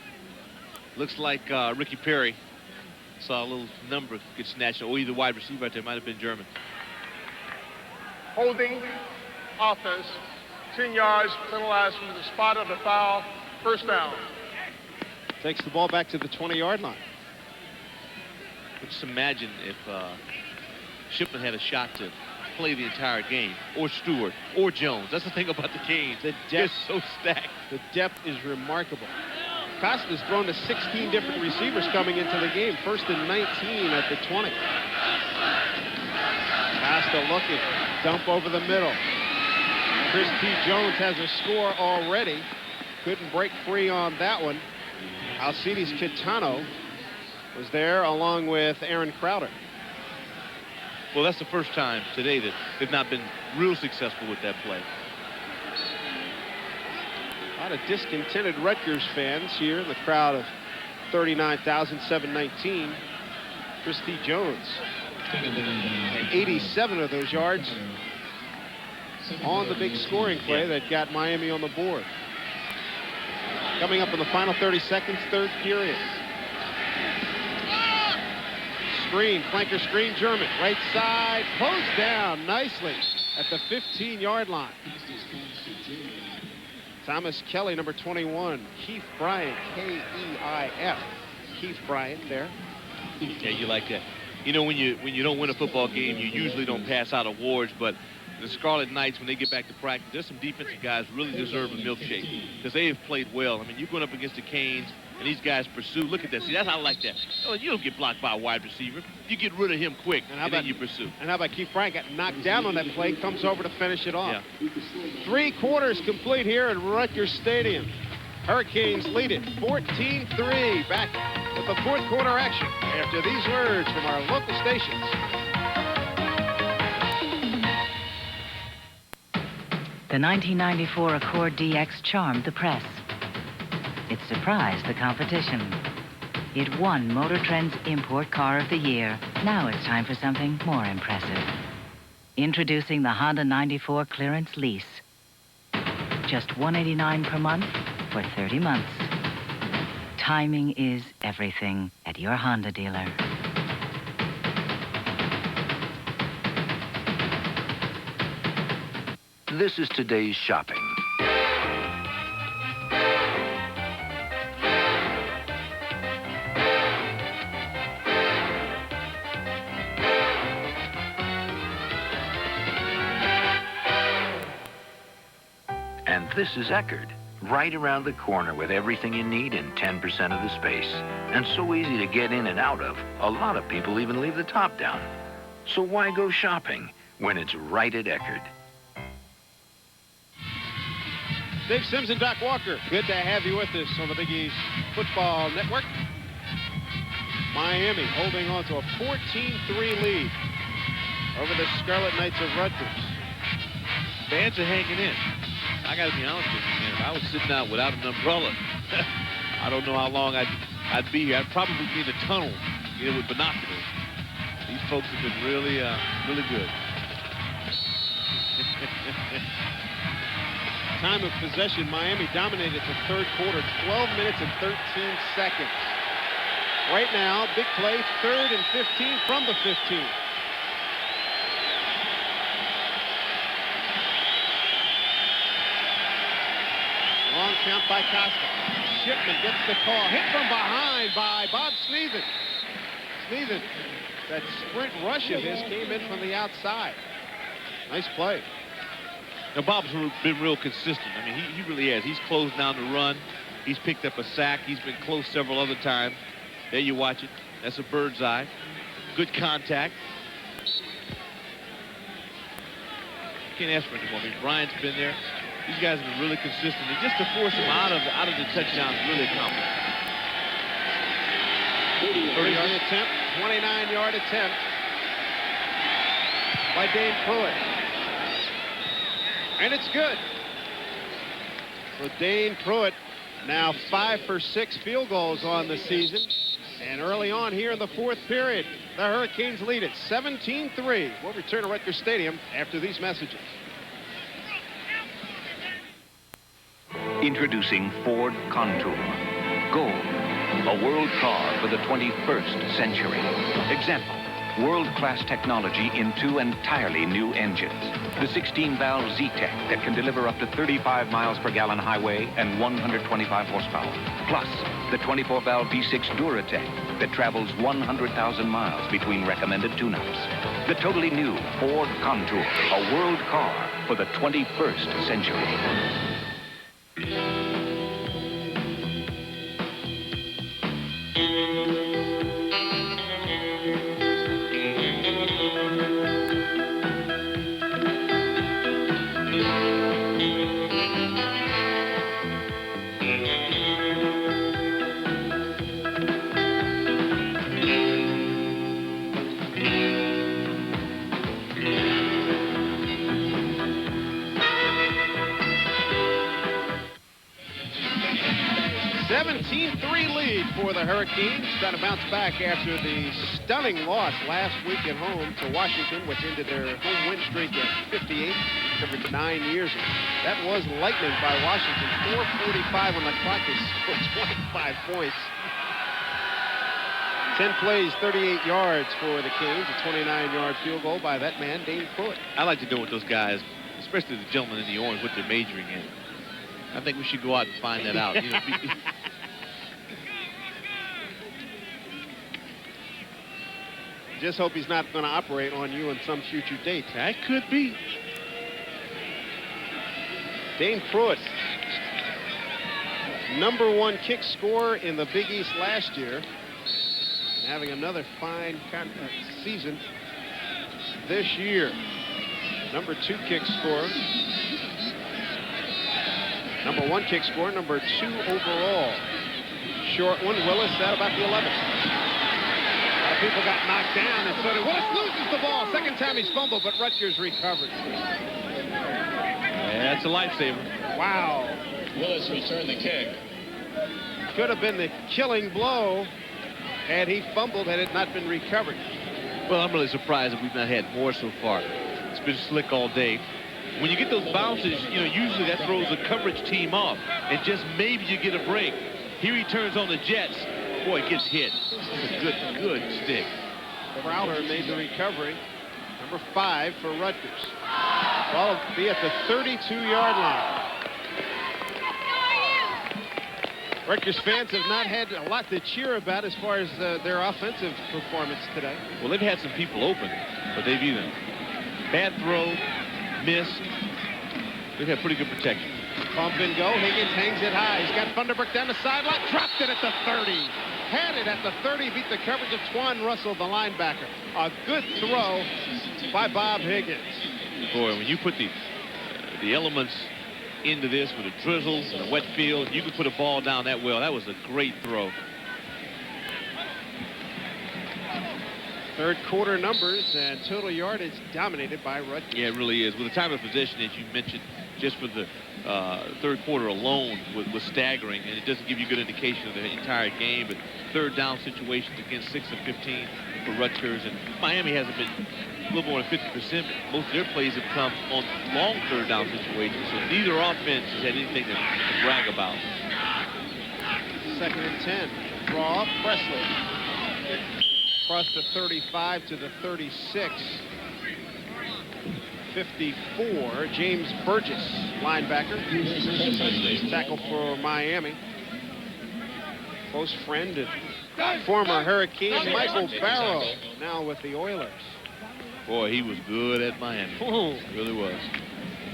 Looks like Ricky Perry saw a little number get snatched. Oh, either wide receiver right there. Might have been German. Holding offense. 10 yards, penalized from the spot of the foul, 1st down. Takes the ball back to the 20-yard line. Just imagine if Shipman had a shot to play the entire game, or Stewart, or Jones. That's the thing about the Canes. The depth is so stacked. The depth is remarkable. Costa's thrown to 16 different receivers coming into the game. 1st and 19 at the 20. Costa looking, dump over the middle. Chris T. Jones has a score already. Couldn't break free on that one. Alcides Quintano was there along with Aaron Crowder. Well, that's the first time today that they've not been real successful with that play. A lot of discontented Rutgers fans here in the crowd of 39,719. Chris T. Jones. And 87 of those yards on the big scoring play that got Miami on the board. Coming up in the final 30 seconds, 3rd period. Screen, flanker screen, German. Right side, closed down nicely at the 15-yard line. Thomas Kelly, number 21. Keith Bryant, K-E-I-F. Keith Bryant there. Yeah, you like that. You know, when you don't win a football game, you usually don't pass out awards, but the Scarlet Knights, when they get back to practice, there's some defensive guys really deserve a milkshake because they have played well. I mean, you're going up against the Canes, and these guys pursue. Look at that. See, that's how I like that. Oh, you don't get blocked by a wide receiver. You get rid of him quick, and then you pursue. And how about Keith Bryant got knocked down on that play, comes over to finish it off. Yeah. 3 quarters complete here at Rutgers Stadium. Hurricanes lead it 14-3. Back with the 4th quarter action after these words from our local stations. The 1994 Accord DX charmed the press. It surprised the competition. It won Motor Trend's Import Car of the Year. Now it's time for something more impressive. Introducing the Honda 94 Clearance Lease. Just $189 per month for 30 months. Timing is everything at your Honda dealer. This is today's shopping. And this is Eckerd, right around the corner with everything you need in 10% of the space. And so easy to get in and out of, a lot of people even leave the top down. So why go shopping when it's right at Eckerd? Dave Sims and Doc Walker, good to have you with us on the Big East Football Network. Miami holding on to a 14-3 lead over the Scarlet Knights of Rutgers. Fans are hanging in. I got to be honest with you, man. If I was sitting out without an umbrella, I don't know how long I'd be here. I'd probably be in the tunnel, with binoculars. These folks have been really, really good. Time of possession, Miami dominated the 3rd quarter, 12 minutes and 13 seconds. Right now, big play, 3rd and 15 from the 15. Long count by Costa. Shipman gets the call. Hit from behind by Bob Sneathen. Sneathen, that sprint rush of his came in from the outside. Nice play. Now, Bob's been real consistent. I mean, he really has. He's closed down the run. He's picked up a sack. He's been close several other times. There you watch it. That's a bird's eye. Good contact. Can't ask for any more. I mean, Brian's been there. These guys have been really consistent. And just to force him out of the touchdown is really accomplished. 30-yard attempt, 29-yard attempt by Dane Pruitt. And it's good. So Dane Pruitt now 5 for 6 field goals on the season. And early on here in the 4th period, the Hurricanes lead it 17-3. We'll return to Rutgers Stadium after these messages. Introducing Ford Contour. Gold, a world car for the 21st century. Example, world-class technology in 2 entirely new engines. The 16-valve Z-Tech that can deliver up to 35 miles per gallon highway and 125 horsepower. Plus, the 24-valve V6 Duratech that travels 100,000 miles between recommended tune-ups. The totally new Ford Contour, a world car for the 21st century. 17-3 lead for the Hurricanes. Trying to bounce back after the stunning loss last week at home to Washington, which ended their home win streak at 58, over 9 years. That was lightning by Washington. 4:45 on the clock. They scored 25 points. 10 plays, 38 yards for the Canes. A 29-yard field goal by that man, Dane Pruitt. I like to know what those guys, especially the gentleman in the orange, what they're majoring in. I think we should go out and find that out. Just hope he's not going to operate on you in some future date. That could be. Dane Pruitt, #1 kick scorer in the Big East last year, and having another fine season this year. #2 kick scorer. #1 kick scorer, #2 overall. Short one, Willis at about the 11th. A lot of people got knocked down, and so did Willis. Loses the ball. Second time he's fumbled, but Rutgers recovered. Yeah, that's a lifesaver. Wow. Willis returned the kick. Could have been the killing blow had he fumbled, had it not been recovered. Well, I'm really surprised that we've not had more so far. It's been slick all day. When you get those bounces, you know, usually that throws the coverage team off, and just maybe you get a break. Here he turns on the jets. Boy, gets hit. It's a good stick. Crowder made the recovery. #5 for Rutgers. Ball will be at the 32-yard line. Rutgers fans have not had a lot to cheer about as far as their offensive performance today. Well, they've had some people open, but they've either bad throw, missed. They've had pretty good protection. Pump and go. Higgins hangs it high. He's got Thunderbrook down the sideline. Dropped it at the 30. Had it at the 30. Beat the coverage of Twan Russell, the linebacker. A good throw by Bob Higgins. Boy, when you put the elements into this with a drizzle and a wet field, you can put a ball down that well. That was a great throw. Third quarter numbers and total yardage dominated by Rutgers. Yeah, it really is. With the time of possession, as you mentioned, just for the third quarter alone was staggering, and it doesn't give you a good indication of the entire game. But third down situations against 6 of 15 for Rutgers, and Miami hasn't been a little more than 50%, but most of their plays have come on long third down situations, so neither offense has had anything to brag about. 2nd and 10. Draw, Presley. Across the 35 to the 36. 54, James Burgess, linebacker. Tackle for Miami. Close friend and former Hurricane Michael Barrow, now with the Oilers. Boy, he was good at Miami. He really was.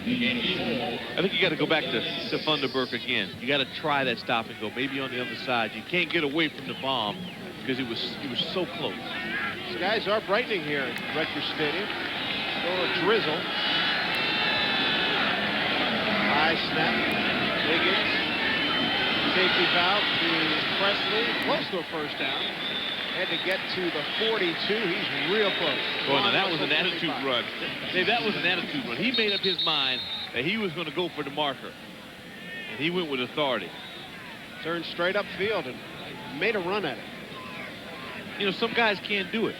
I think you got to go back to Thunderbrook again. You got to try that stop and go, maybe on the other side. You can't get away from the bomb because it was so close. The skies are brightening here at Rutgers Stadium. Still a drizzle. High snap. Higgins. Safety valve to Presley. Close to a first down. Had to get to the 42. He's real close. Boy, now that was an attitude run. Dave, that was an attitude run. He made up his mind that he was going to go for the marker. And he went with authority. Turned straight upfield and made a run at it. You know, some guys can't do it.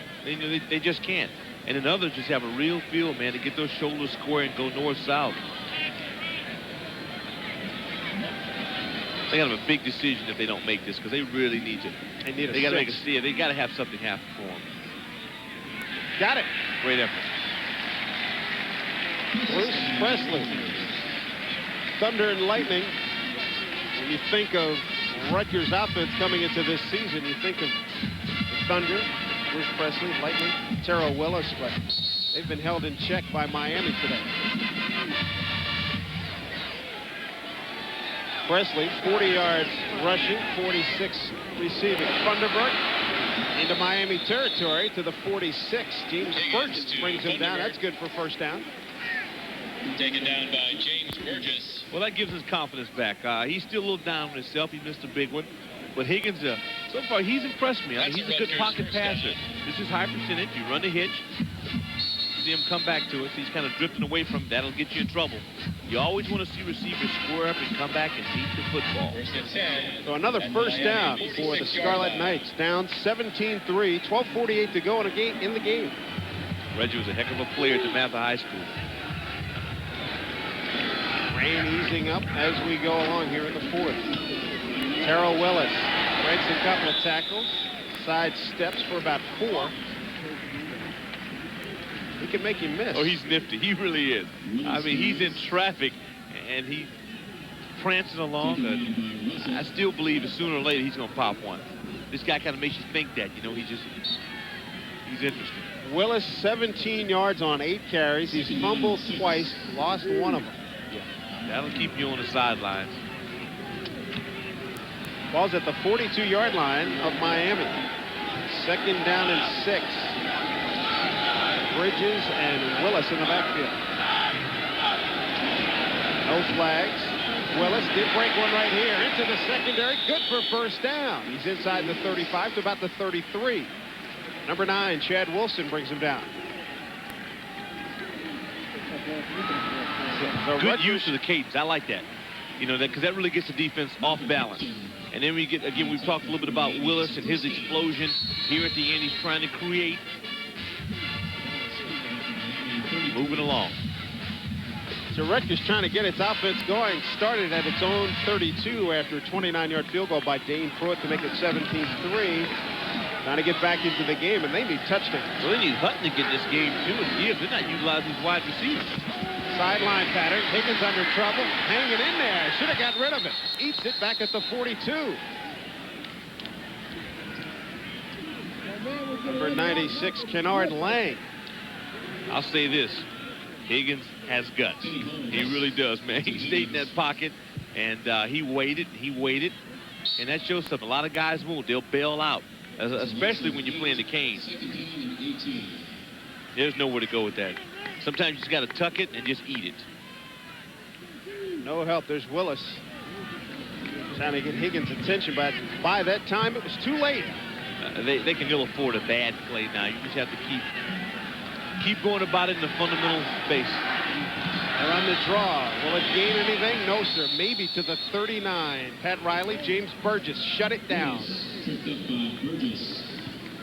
They just can't. And then others just have a real feel, man, to get those shoulders square and go north-south. They got to have a big decision if they don't make this, because they really need to. They got to make a steal. They got to have something happen for them. Got it. Great effort. Bruce Presley. Thunder and lightning. When you think of Rutgers offense coming into this season, you think of the Thunder, Bruce Presley, lightning, Terrell Willis, but they've been held in check by Miami today. Presley, 40 yards rushing, 46 receiving. Thunderbrook into Miami territory to the 46. James Burgess brings him down. That's good for first down. Taken down by James Burgess. Well, that gives his confidence back. He's still a little down on himself. He missed a big one. But Higgins, so far, he's impressed me. I mean, he's a good pocket passer. This is high percentage. You run the hitch. See him come back to it. So he's kind of drifting away from it. That'll get you in trouble. You always want to see receivers square up and come back and beat the football. So another first down for the Scarlet Knights. Down 17-3, 12:48 to go in the game. Reggie was a heck of a player at DeMatha High School. Rain easing up as we go along here in the fourth. Terrell Willis breaks a couple of tackles. Side steps for about 4. He can make you miss. Oh, he's nifty. He really is. I mean, he's in traffic, and he's prancing along. I still believe that sooner or later he's going to pop one. This guy kind of makes you think that, you know, he's he's interesting. Willis, 17 yards on 8 carries. He's fumbled twice, lost one of them. Yeah, that'll keep you on the sidelines. Ball's at the 42-yard line of Miami. 2nd down and 6. Bridges and Willis in the backfield. No flags. Willis did break one right here into the secondary. Good for first down. He's inside the 35 to about the 33. Number 9, Chad Wilson, brings him down. Good use of the cadence. I like that. You know, because that really gets the defense off balance. And then we get, again, we've talked a little bit about Willis and his explosion. Here at the end, he's trying to create. Moving along. So Rutgers trying to get its offense going. Started at its own 32 after a 29-yard field goal by Dane Pruitt to make it 17-3. Trying to get back into the game, and they need touchdowns. Well, they need Hutton to get this game, too, and Gibbs. They're not utilizing these wide receivers. Sideline pattern. Higgins under trouble. Hanging in there. Should have got rid of it. Eats it back at the 42. Number 96, Kennard Lang. I'll say this. Higgins has guts. He really does, man. He stayed in that pocket, and he waited. And that shows something. A lot of guys won't. They'll bail out, especially when you're playing the Canes. There's nowhere to go with that. Sometimes you just got to tuck it and just eat it. No help. There's Willis trying to get Higgins' attention, but by that time, it was too late. They can ill afford a bad play now. You just have to keep going about it in the fundamental space. They're on the draw. Will it gain anything? No, sir. Maybe to the 39. Pat Riley, James Burgess shut it down.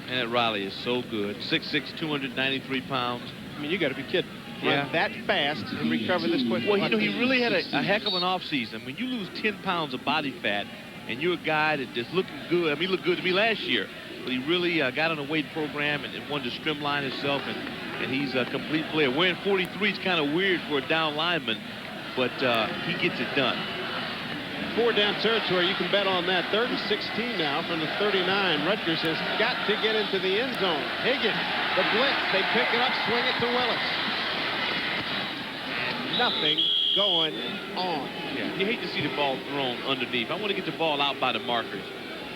And that Riley is so good. 6'6", 293 pounds. I mean, you got to be kidding. Yeah. Run that fast and recover this quick. Well, you know, he really had a heck of an offseason. When you lose 10 pounds of body fat and you're a guy that just looking good. I mean, he looked good to me last year. But he really got on a weight program and wanted to streamline himself, and he's a complete player. Wearing 43 is kind of weird for a down lineman, but he gets it done. 4 down territory, you can bet on that. 3rd and 16 now from the 39. Rutgers has got to get into the end zone. Higgins, the blitz, they pick it up, swing it to Willis. And nothing going on. Yeah, you hate to see the ball thrown underneath. I want to get the ball out by the markers.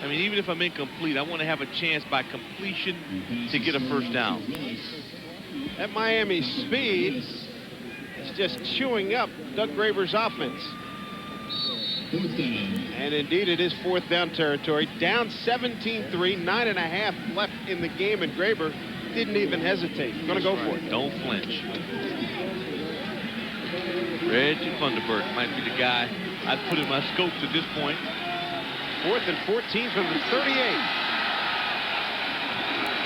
I mean, even if I'm incomplete, I want to have a chance by completion to get a first down. That Miami speed is just chewing up Doug Graber's offense. And indeed, it is 4th down territory. Down 17-3, 9.5 left in the game, and Graber didn't even hesitate. Going to go for it. Don't flinch. Reggie Funderburk might be the guy I'd put in my scopes at this point. 4th and 14 from the 38.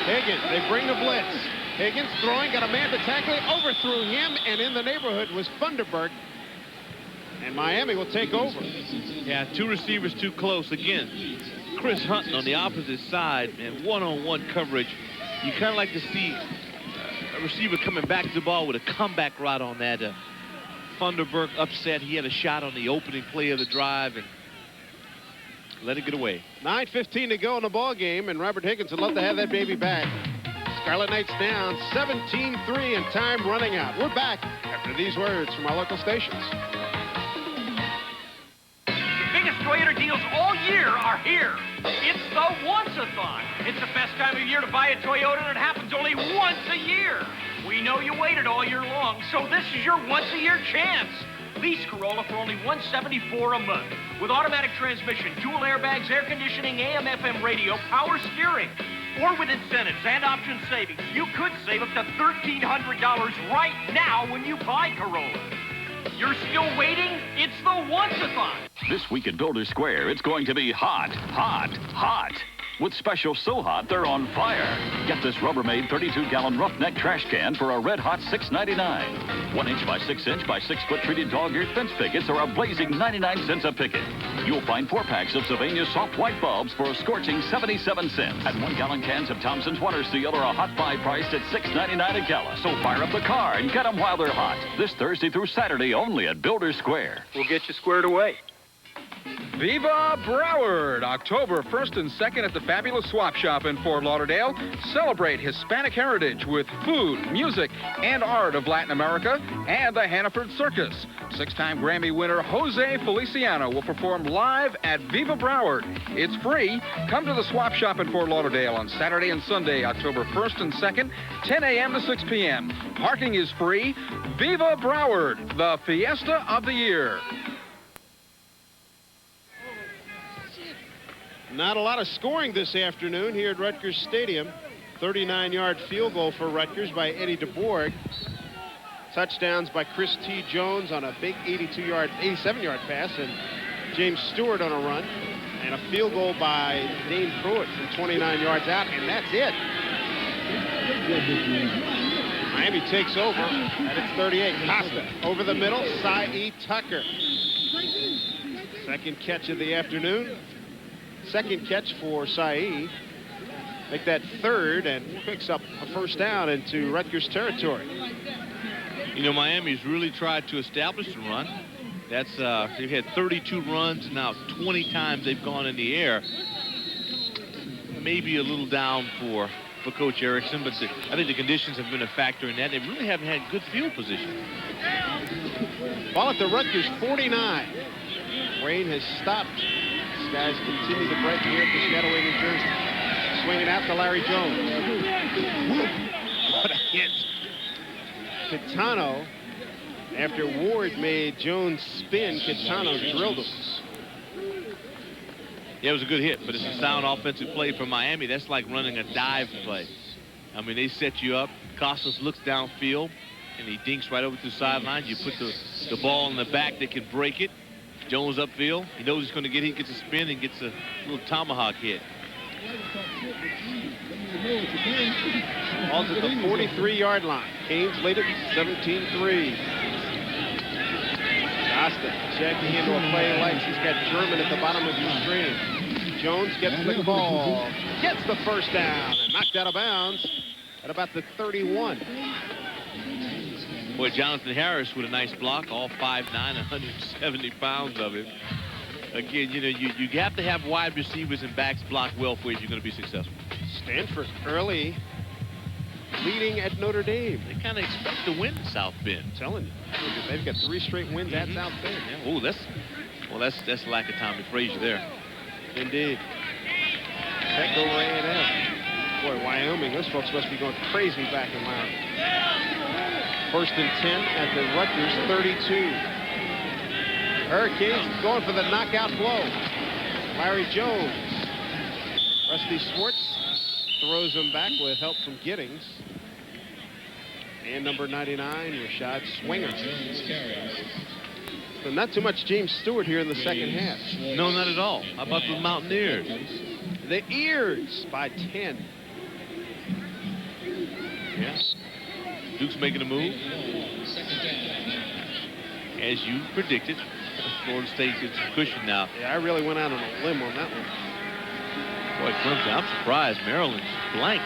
Higgins, they bring the blitz. Higgins throwing, got a man to tackle it, overthrew him, and in the neighborhood was Funderburk. And Miami will take over. Yeah, 2 receivers too close. Again, Chris Hunton on the opposite side, and one-on-one coverage. You kind of like to see a receiver coming back to the ball with a comeback route on that. Funderburk upset. He had a shot on the opening play of the drive and let it get away. 9:15 to go in the ball game, and Robert Higgins would love to have that baby back. Scarlet Knights down 17-3 and time running out. We're back after these words from our local stations. Biggest Toyota deals all year are here. It's the Once-a-thon. It's the best time of year to buy a Toyota, and it happens only once a year. We know you waited all year long, so this is your once-a-year chance. Lease Corolla for only $174 a month. With automatic transmission, dual airbags, air conditioning, AM/FM radio, power steering. Or with incentives and option savings, you could save up to $1,300 right now when you buy Corolla. You're still waiting? It's the Once-a-thon. This week at Builder Square, it's going to be hot, hot, hot. With specials so hot, they're on fire. Get this Rubbermaid 32-gallon roughneck trash can for a red-hot $6.99. 1 inch by 6 inch by 6 foot treated dog-eared fence pickets are a blazing 99 cents a picket. You'll find 4 packs of Sylvania soft white bulbs for a scorching 77 cents. And 1-gallon cans of Thompson's Water Seal are a hot buy priced at $6.99 a gallon. So fire up the car and get them while they're hot. This Thursday through Saturday only at Builder Square. We'll get you squared away. Viva Broward, October 1st and 2nd at the fabulous Swap Shop in Fort Lauderdale. Celebrate Hispanic heritage with food, music, and art of Latin America and the Hannaford Circus. 6-time Grammy winner Jose Feliciano will perform live at Viva Broward. It's free. Come to the Swap Shop in Fort Lauderdale on Saturday and Sunday, October 1st and 2nd, 10 a.m. to 6 p.m. Parking is free. Viva Broward, the fiesta of the year. Not a lot of scoring this afternoon here at Rutgers Stadium. 39-yard field goal for Rutgers by Eddie DeBorg. Touchdowns by Chris T. Jones on a big 87-yard pass, and James Stewart on a run. And a field goal by Dane Pruitt from 29 yards out, and that's it. Miami takes over at its 38. Costa over the middle. Cy Tucker. Second catch of the afternoon. Second catch for Cy. Make that third and picks up a first down into Rutgers territory. You know, Miami's really tried to establish the run. That's they've had 32 runs now. 20 times they've gone in the air. Maybe a little down for Coach Erickson, but I think the conditions have been a factor in that. They really haven't had good field position. Ball at the Rutgers 49. Rain has stopped. These guys continue to break here at Piscataway, New Jersey. Swinging out to Larry Jones. What a hit. Catano, after Ward made Jones spin, Catano drilled him. Yeah, it was a good hit, but it's a sound offensive play for Miami. That's like running a dive play. I mean, they set you up. Costas looks downfield, and he dinks right over to the sidelines. You put the ball in the back that can break it. Jones upfield. He knows he's going to get it. He gets a spin and gets a little tomahawk hit. Ball's at the 43-yard line. Canes lead it 17-3. Costa checking into a play like he's got German at the bottom of your screen. Jones gets the ball, gets the first down, and knocked out of bounds at about the 31. Boy, Jonathan Harris with a nice block, all 5'9", 170 pounds of him. Again, you know, you have to have wide receivers and backs block well for you if you're going to be successful. Stanford early leading at Notre Dame. They kind of expect to win South Bend. I'm telling you, they've got 3 straight wins at South Bend. Yeah. Oh, that's lack of Tommy Frazier there. Indeed. Heck over A&M. Boy, Wyoming, those folks must be going crazy back in Wyoming. 1st and 10 at the Rutgers 32. Hurricanes going for the knockout blow. Larry Jones. Rusty Swartz throws him back with help from Giddings. And number 99, Rashad Swinger. So not too much James Stewart here in the second half. No, not at all. How about the Mountaineers? The Ears by 10. Yes. Duke's making a move. As you predicted, Florida State gets a cushion now. Yeah, I really went out on a limb on that one. Boy, Clemson, I'm surprised Maryland's blanked.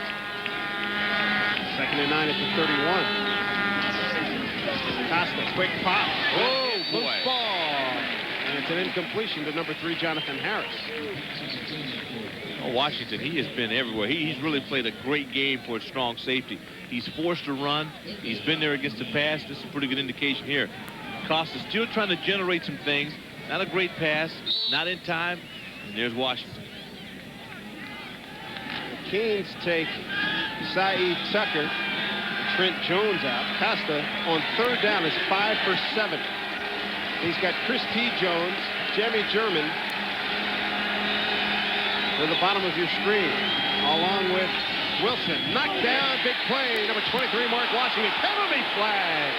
2nd and 9 at the 31. Costa, quick pop. Oh, boy. Loose ball. And it's an incompletion to number 3, Jonathan Harris. Oh, Washington, he has been everywhere. He's really played a great game for a strong safety. He's forced to run. He's been there against the pass. This is a pretty good indication here. Costa still trying to generate some things. Not a great pass. Not in time. And there's Washington. The Canes take Cy Tucker, Trent Jones out. Costa on 3rd down is 5 for 7. He's got Chris T. Jones, Jamie German to the bottom of your screen, along with Wilson. Knocked down, big play, number 23, Mark Washington. Penalty flag.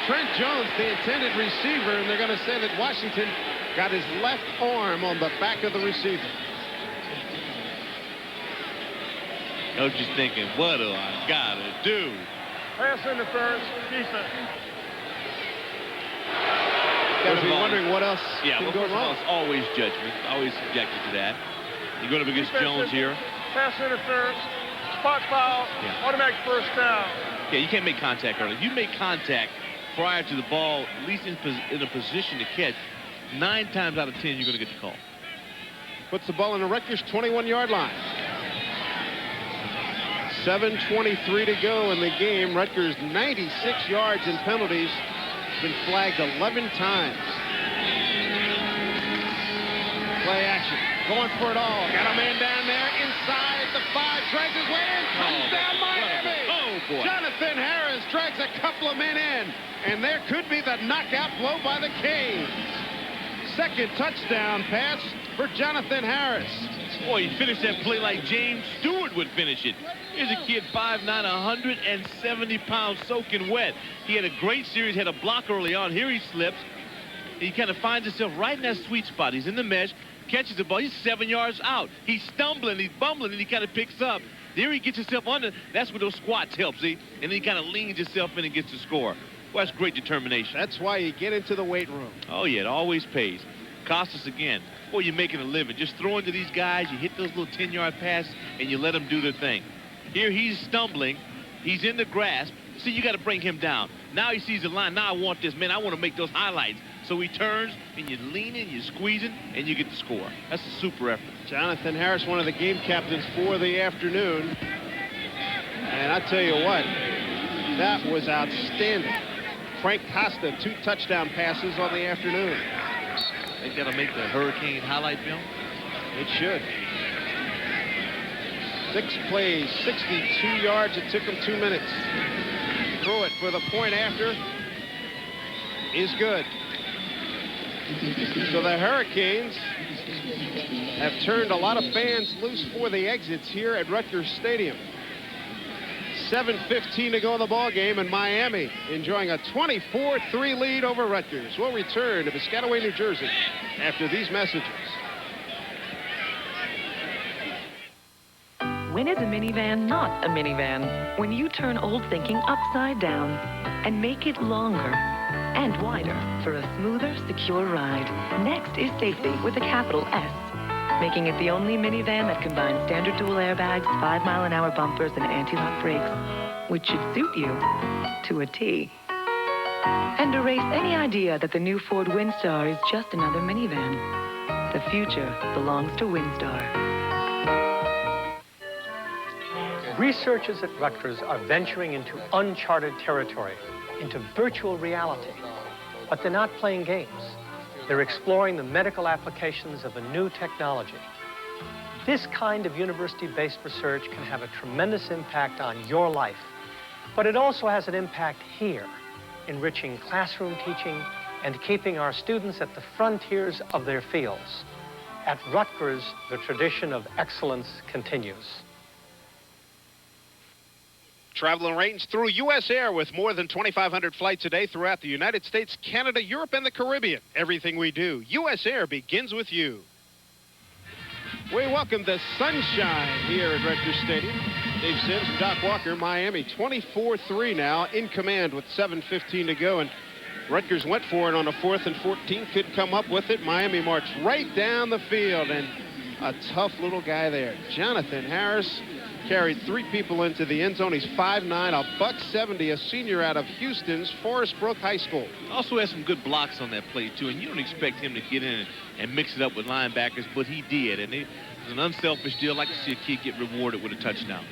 Trent Jones, the intended receiver, and they're going to say that Washington got his left arm on the back of the receiver. Coach is thinking, what do I got to do? Pass interference, defense. Guys be wondering what else can go wrong. It's always judgment. Always subjected to that. You're going up against Jones here. Pass interference, spot foul, automatic first down. Yeah, you can't make contact early. You make contact prior to the ball, at least in a position to catch. 9 times out of 10, you're going to get the call. Puts the ball in the Rutgers 21-yard line. 7:23 to go in the game. Rutgers 96 yards in penalties. Been flagged 11 times. Play action. Going for it all. Got a man down there inside the 5. Drags his way in. Comes down Miami. Oh, boy. Jonathan Harris drags a couple of men in. And there could be the knockout blow by the Canes. Second touchdown pass for Jonathan Harris. Boy, he finished that play like James Stewart would finish it. Here's a kid, 5'9", 170 pounds, soaking wet. He had a great series, had a block early on. Here he slips. He kind of finds himself right in that sweet spot. He's in the mesh, catches the ball. He's 7 yards out. He's stumbling, he's bumbling, and he kind of picks up. There he gets himself under. That's where those squats help, see? And then he kind of leans himself in and gets the score. Well, that's great determination. That's why you get into the weight room. Oh, yeah, it always pays. Costas again. Boy, you're making a living. Just throwing to these guys, you hit those little 10-yard passes, and you let them do their thing. Here he's stumbling. He's in the grasp. See, you got to bring him down. Now he sees the line. Now I want this, man. I want to make those highlights. So he turns, and you're leaning, you're squeezing, and you get the score. That's a super effort. Jonathan Harris, one of the game captains for the afternoon. And I tell you what, that was outstanding. Frank Costa, 2 touchdown passes on the afternoon. They got to make the Hurricane highlight film. It should. 6 plays, 62 yards. It took him 2 minutes. Throw it for the point after is good. So the Hurricanes have turned a lot of fans loose for the exits here at Rutgers Stadium. 7:15 to go in the ball game, and Miami enjoying a 24-3 lead over Rutgers. We'll return to Piscataway, New Jersey after these messages. When is a minivan not a minivan? When you turn old thinking upside down and make it longer and wider for a smoother, secure ride. Next is safety with a capital S, making it the only minivan that combines standard dual airbags, 5-mile-an-hour bumpers, and anti-lock brakes, which should suit you to a T. And erase any idea that the new Ford Windstar is just another minivan. The future belongs to Windstar. Researchers at Rutgers are venturing into uncharted territory, into virtual reality. But they're not playing games. They're exploring the medical applications of a new technology. This kind of university-based research can have a tremendous impact on your life, but it also has an impact here, enriching classroom teaching and keeping our students at the frontiers of their fields. At Rutgers, the tradition of excellence continues. Travel arranged through U.S. Air with more than 2,500 flights a day throughout the United States, Canada, Europe, and the Caribbean. Everything we do, U.S. Air begins with you. We welcome the sunshine here at Rutgers Stadium. Dave Sims, Doc Walker, Miami, 24-3 now, in command with 7:15 to go. And Rutgers went for it on a 4th and 14, couldn't come up with it. Miami marched right down the field, and a tough little guy there. Jonathan Harris carried 3 people into the end zone. He's 5'9", $170, a senior out of Houston's Forest Brook High School. Also has some good blocks on that play, too, and you don't expect him to get in and mix it up with linebackers, but he did, and it was an unselfish deal. I'd like to see a kid get rewarded with a touchdown.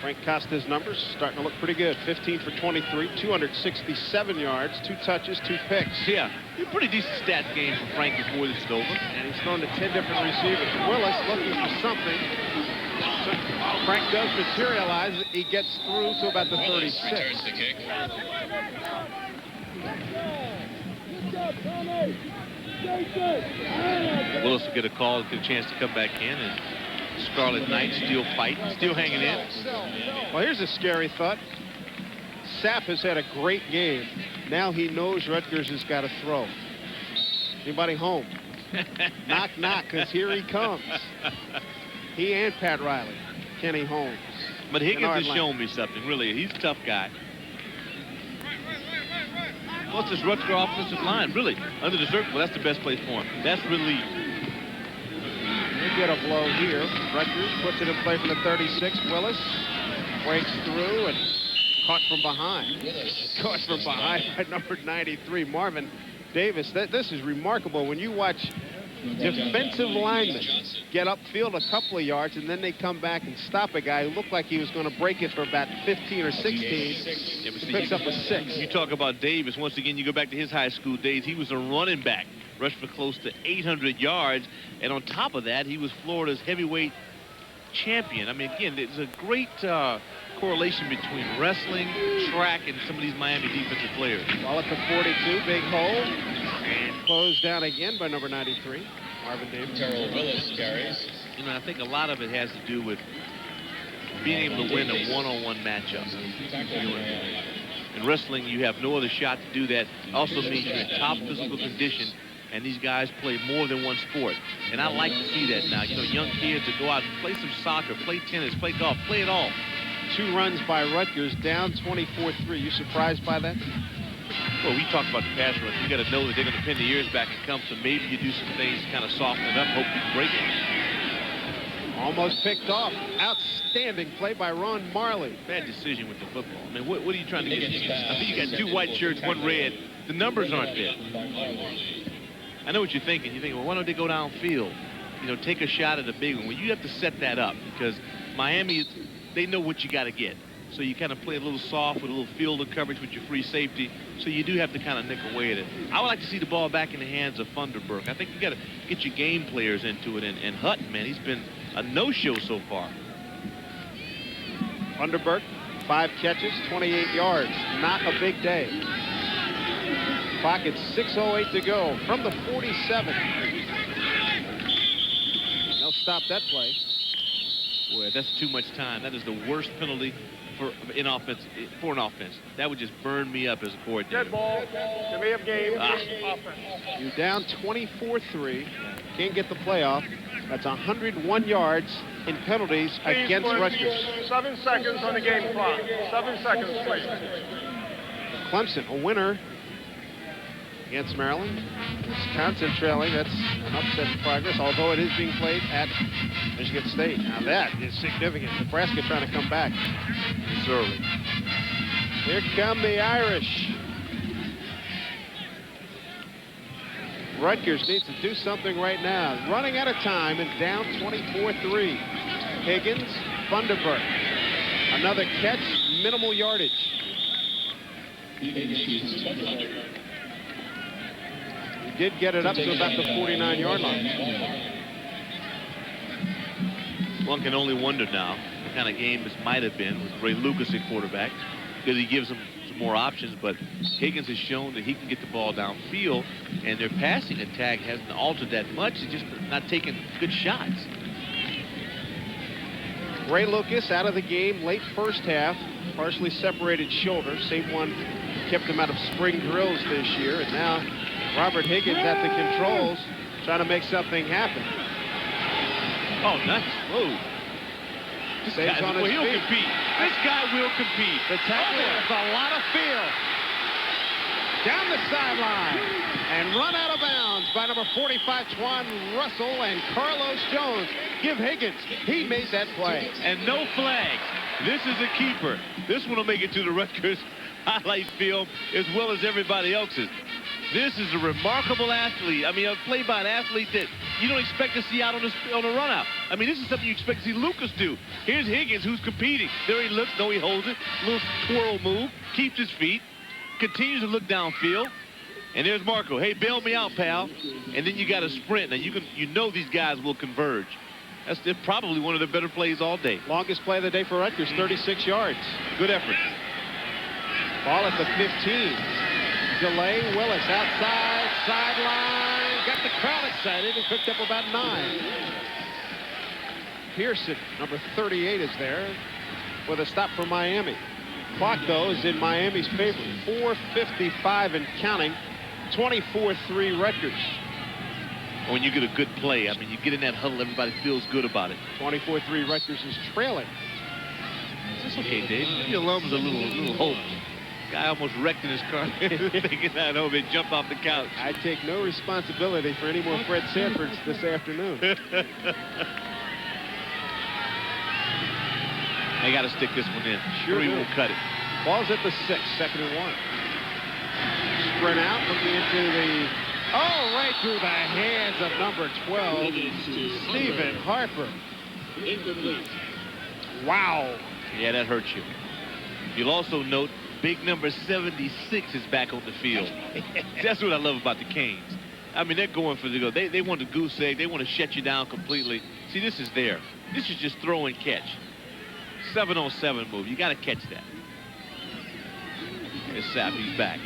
Frank Costa's numbers starting to look pretty good. 15 for 23, 267 yards, 2 touches, 2 picks. Yeah, a pretty decent stat game for Frank before this is over. And he's thrown to 10 different receivers. Willis looking for something. So Frank does materialize. He gets through to about the 36. Returns the kick. Willis will get a call, get a chance to come back in, and Scarlet Knights still fighting, still hanging in. Well, here's a scary thought. Sapp has had a great game. Now he knows Rutgers has got to throw. Anybody home? Knock, knock, because here he comes. He and Pat Riley, Kenny Holmes. But Higgins has shown me something, really. He's a tough guy. What's this Rutgers offensive line? Really, under the circle, that's the best place for him. That's relief. They get a blow here. Rutgers puts it in play from the 36. Willis breaks through and caught from behind. Caught from behind by number 93, Marvin Davis, this is remarkable when you watch defensive linemen get upfield a couple of yards and then they come back and stop a guy who looked like he was going to break it for about 15 or 16. Yeah, but see, picks up a 6. You talk about Davis. Once again, you go back to his high school days. He was a running back, rushed for close to 800 yards. And on top of that, he was Florida's heavyweight champion. I mean, again, there's a great correlation between wrestling, track, and some of these Miami defensive players. Ball at the 42, big hole. And closed down again by number 93, Marvin Davis. Terrell Willis carries. You know, I think a lot of it has to do with being able to win a one-on-one matchup. In wrestling, you have no other shot to do that. Also means you're in top physical condition, and these guys play more than one sport. And I like to see that now. You know, young kids that go out and play some soccer, play tennis, play golf, play it all. 2 runs by Rutgers, down 24-3. You surprised by that? Well, we talked about the pass rush. You got to know that they're going to pin the ears back and come. So maybe you do some things to kind of soften it up, hope you can break it. Almost picked off. Outstanding play by Ron Marley. Bad decision with the football. I mean, what are you trying to get? I think you got 2 white shirts, 1 red. The numbers aren't there. I know what you're thinking. You're thinking, well, why don't they go downfield? You know, take a shot at a big one. Well, you have to set that up because Miami, they know what you got to get. So you kind of play a little soft with a little field of coverage with your free safety. So you do have to kind of nick away at it. I would like to see the ball back in the hands of Funderburk. I think you got to get your game players into it. And Hutton, man, he's been a no-show so far. Funderburk, 5 catches, 28 yards. Not a big day. Clock at 6:08 to go from the 47. They'll stop that play. Boy, that's too much time. That is the worst penalty for an offense. That would just burn me up as a coordinator. Dead ball. Delay of game. Offense. You're down 24-3. Can't get the playoff. That's 101 yards in penalties against Rutgers. 7 seconds on the game clock. 7 seconds, please. Clemson, a winner against Maryland. Wisconsin trailing. That's an upset in progress, although it is being played at Michigan State. Now that is significant. Nebraska trying to come back. It's early. Here come the Irish. Rutgers needs to do something right now. Running out of time and down 24-3. Higgins, Funderburk. Another catch, minimal yardage. He did get it up to about the 49-yard line. One can only wonder now what kind of game this might have been with Ray Lucas at quarterback, because he gives them some more options, but Higgins has shown that he can get the ball downfield, and their passing attack hasn't altered that much. It's just not taking good shots. Ray Lucas out of the game late first half, partially separated shoulder. Same one kept him out of spring drills this year, and now Robert Higgins at the controls trying to make something happen. Oh, nice move. This guy, on his he'll feet. compete. This guy will compete. The tackle has a lot of feel. Down the sideline and run out of bounds by number 45, Twan Russell and Carlos Jones. Give Higgins. He made that play. And no flags. This is a keeper. This one will make it to the Rutgers highlight film as well as everybody else's. This is a remarkable athlete. I mean, a play by an athlete that you don't expect to see out on a run out. I mean, this is something you expect to see Lucas do. Here's Higgins, who's competing. There he looks. No, he holds it. Little twirl move. Keeps his feet. Continues to look downfield. And there's Marco. Hey, bail me out, pal. And then you got a sprint. Now, you know these guys will converge. That's probably one of the better plays all day. Longest play of the day for Rutgers, 36 yards. Good effort. Ball at the 15. Delay, Willis outside, sideline. Got the crowd excited and picked up about 9. Pearson, number 38, is there with a stop for Miami. Clock, though, is in Miami's favor. 4:55 and counting. 24-3 Rutgers. When you get a good play, I mean, you get in that huddle, everybody feels good about it. 24-3 Rutgers is trailing. It's okay, Dave. Give your alums a little hope. Guy almost wrecked in his car thinking that over and jumped off the couch. I take no responsibility for any more Fred Sanfords this afternoon. They got to stick this one in. Sure 3 do. won't cut it. Ball's at the 6, 2nd and 1. sprint out, looking into the... Oh, right through the hands of number 12, Stephen Harper. Wow. Yeah, that hurts you. You'll also note big number 76 is back on the field. That's what I love about the Canes. I mean, they're going for the goal. They want a goose egg. They want to shut you down completely. See, this is there. This is just throw and catch. 7-on-7 move. You got to catch that. There's Sapp. He's back.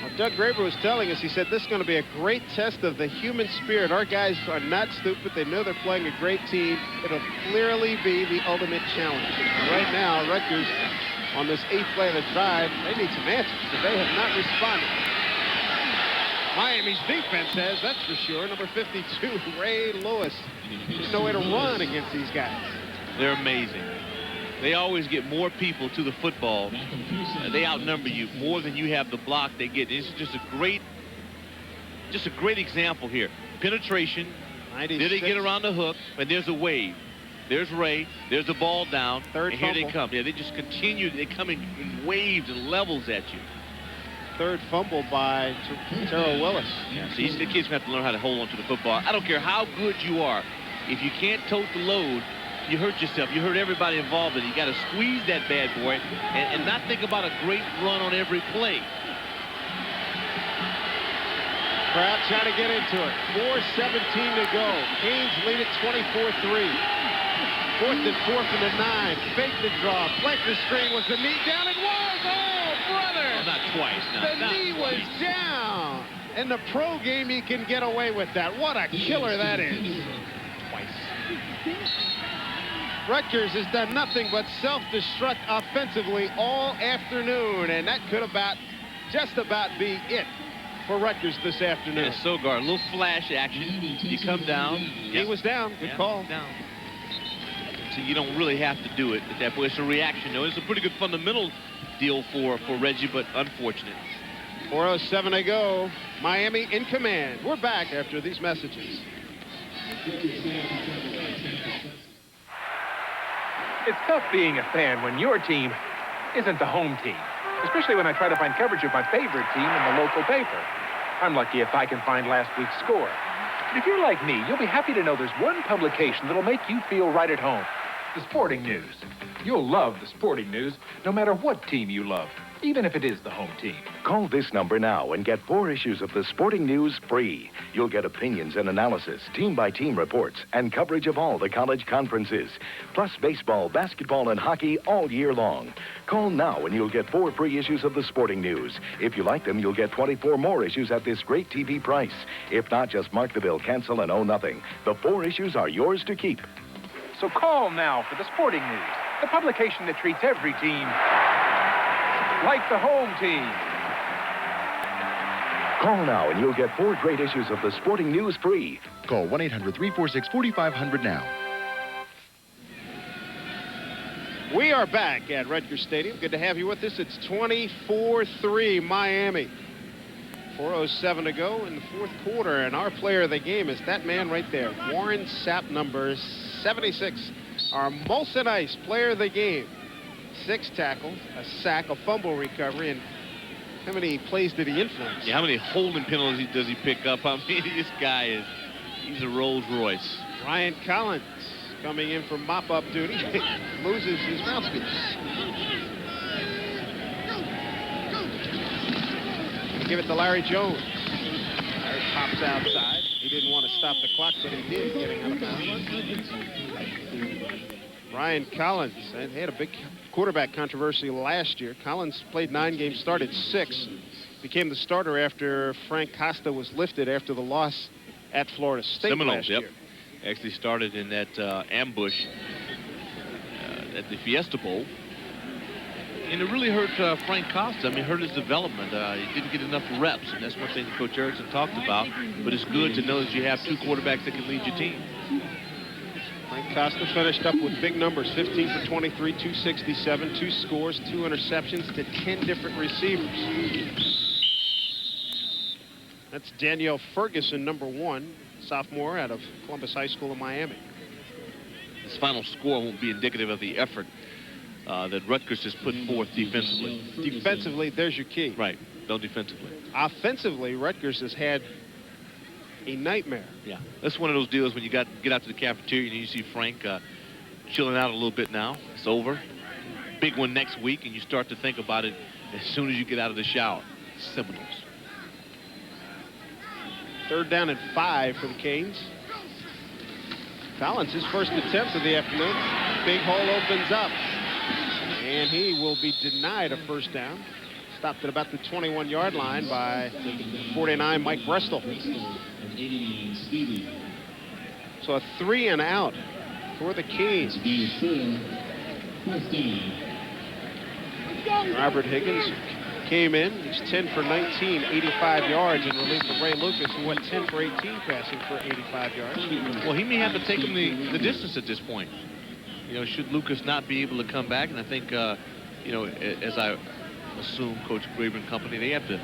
Well, Doug Graber was telling us, he said, this is going to be a great test of the human spirit. Our guys are not stupid. They know they're playing a great team. It'll clearly be the ultimate challenge. Right now, Rutgers, on this 8th play of the drive, they need some answers, but they have not responded. Miami's defense has, that's for sure. Number 52, Ray Lewis. There's no way to run against these guys. They're amazing. They always get more people to the football. They outnumber you more than you have the block they get. This is just a great example here. Penetration. 96. Then they get around the hook, and there's a wave. There's Ray. There's the ball down. Third and here fumble. they come. Yeah, they just continue. They come in waves and levels at you. Third fumble by Terrell Willis. Yeah, so the kids have to learn how to hold on to the football. I don't care how good you are. If you can't tote the load, you hurt yourself. You hurt everybody involved in it. You got to squeeze that bad boy and not think about a great run on every play. Crowd trying to get into it. 4:17 to go. Canes lead at 24-3. 4th and 4 from the 9. Fake the draw. Flank the screen. Was the knee down? It was. Oh, brother. Well, not twice. No, the knee was down. In the pro game, you can get away with that. What a killer that is. Twice. Rutgers has done nothing but self-destruct offensively all afternoon, and that could just about be it for Rutgers this afternoon. Yeah, Sogar, a little flash action. You come down. He was down. Good call. Down. So you don't really have to do it at that point. It's a reaction, though. It's a pretty good fundamental deal for Reggie, but unfortunate. 4:07 to go. Miami in command. We're back after these messages. It's tough being a fan when your team isn't the home team, especially when I try to find coverage of my favorite team in the local paper. I'm lucky if I can find last week's score. But if you're like me, you'll be happy to know there's one publication that'll make you feel right at home. The Sporting News. You'll love the Sporting News, no matter what team you love, even if it is the home team. Call this number now and get 4 issues of the Sporting News free. You'll get opinions and analysis, team-by-team reports, and coverage of all the college conferences, plus baseball, basketball, and hockey all year long. Call now and you'll get 4 free issues of the Sporting News. If you like them, you'll get 24 more issues at this great TV price. If not, just mark the bill, cancel, and owe nothing. The 4 issues are yours to keep. So call now for the Sporting News, the publication that treats every team like the home team. Call now and you'll get 4 great issues of the Sporting News free. Call 1-800-346-4500 now. We are back at Rutgers Stadium. Good to have you with us. It's 24-3 Miami. 4:07 to go in the 4th quarter, and our player of the game is that man right there, Warren Sapp, number 76, our Molson Ice player of the game. 6 tackles, a sack, a fumble recovery, and how many plays did he influence? Yeah, how many holding penalties does he pick up? I mean, this guy he's a Rolls Royce. Ryan Collins coming in for mop-up duty, loses his mouthpiece. Give it to Larry Jones. Larry pops outside. He didn't want to stop the clock, but he did, getting out of bounds. Ryan Collins, and he had a big quarterback controversy last year. Collins played 9 games, started 6, became the starter after Frank Costa was lifted after the loss at Florida State Seminoles, last year. Actually started in that ambush at the Fiesta Bowl. And it really hurt Frank Costa. I mean, hurt his development. He didn't get enough reps, and that's one thing that Coach Erickson talked about. But it's good to know that you have 2 quarterbacks that can lead your team. Frank Costa finished up with big numbers, 15 for 23, 267, 2 scores, 2 interceptions to 10 different receivers. That's Danielle Ferguson, number 1, sophomore out of Columbus High School in Miami. This final score won't be indicative of the effort that Rutgers has put forth defensively. Defensively, there's your key. Right. don't defensively. Offensively, Rutgers has had a nightmare. Yeah, that's one of those deals when you get out to the cafeteria and you see Frank chilling out a little bit now. It's over. Big one next week, and you start to think about it as soon as you get out of the shower. Seminoles. 3rd down and 5 for the Canes. Collins, his first attempt of the afternoon. Big hole opens up. And he will be denied a first down. Stopped at about the 21-yard line by 49 Mike Bristol. So a 3 and out for the Canes. Robert Higgins came in. He's 10 for 19, 85 yards in relief of Ray Lucas, who went 10 for 18 passing for 85 yards. Well, he may have to take him the distance at this point. You know, should Lucas not be able to come back? And I think, you know, as I assume Coach Graber and company, they have to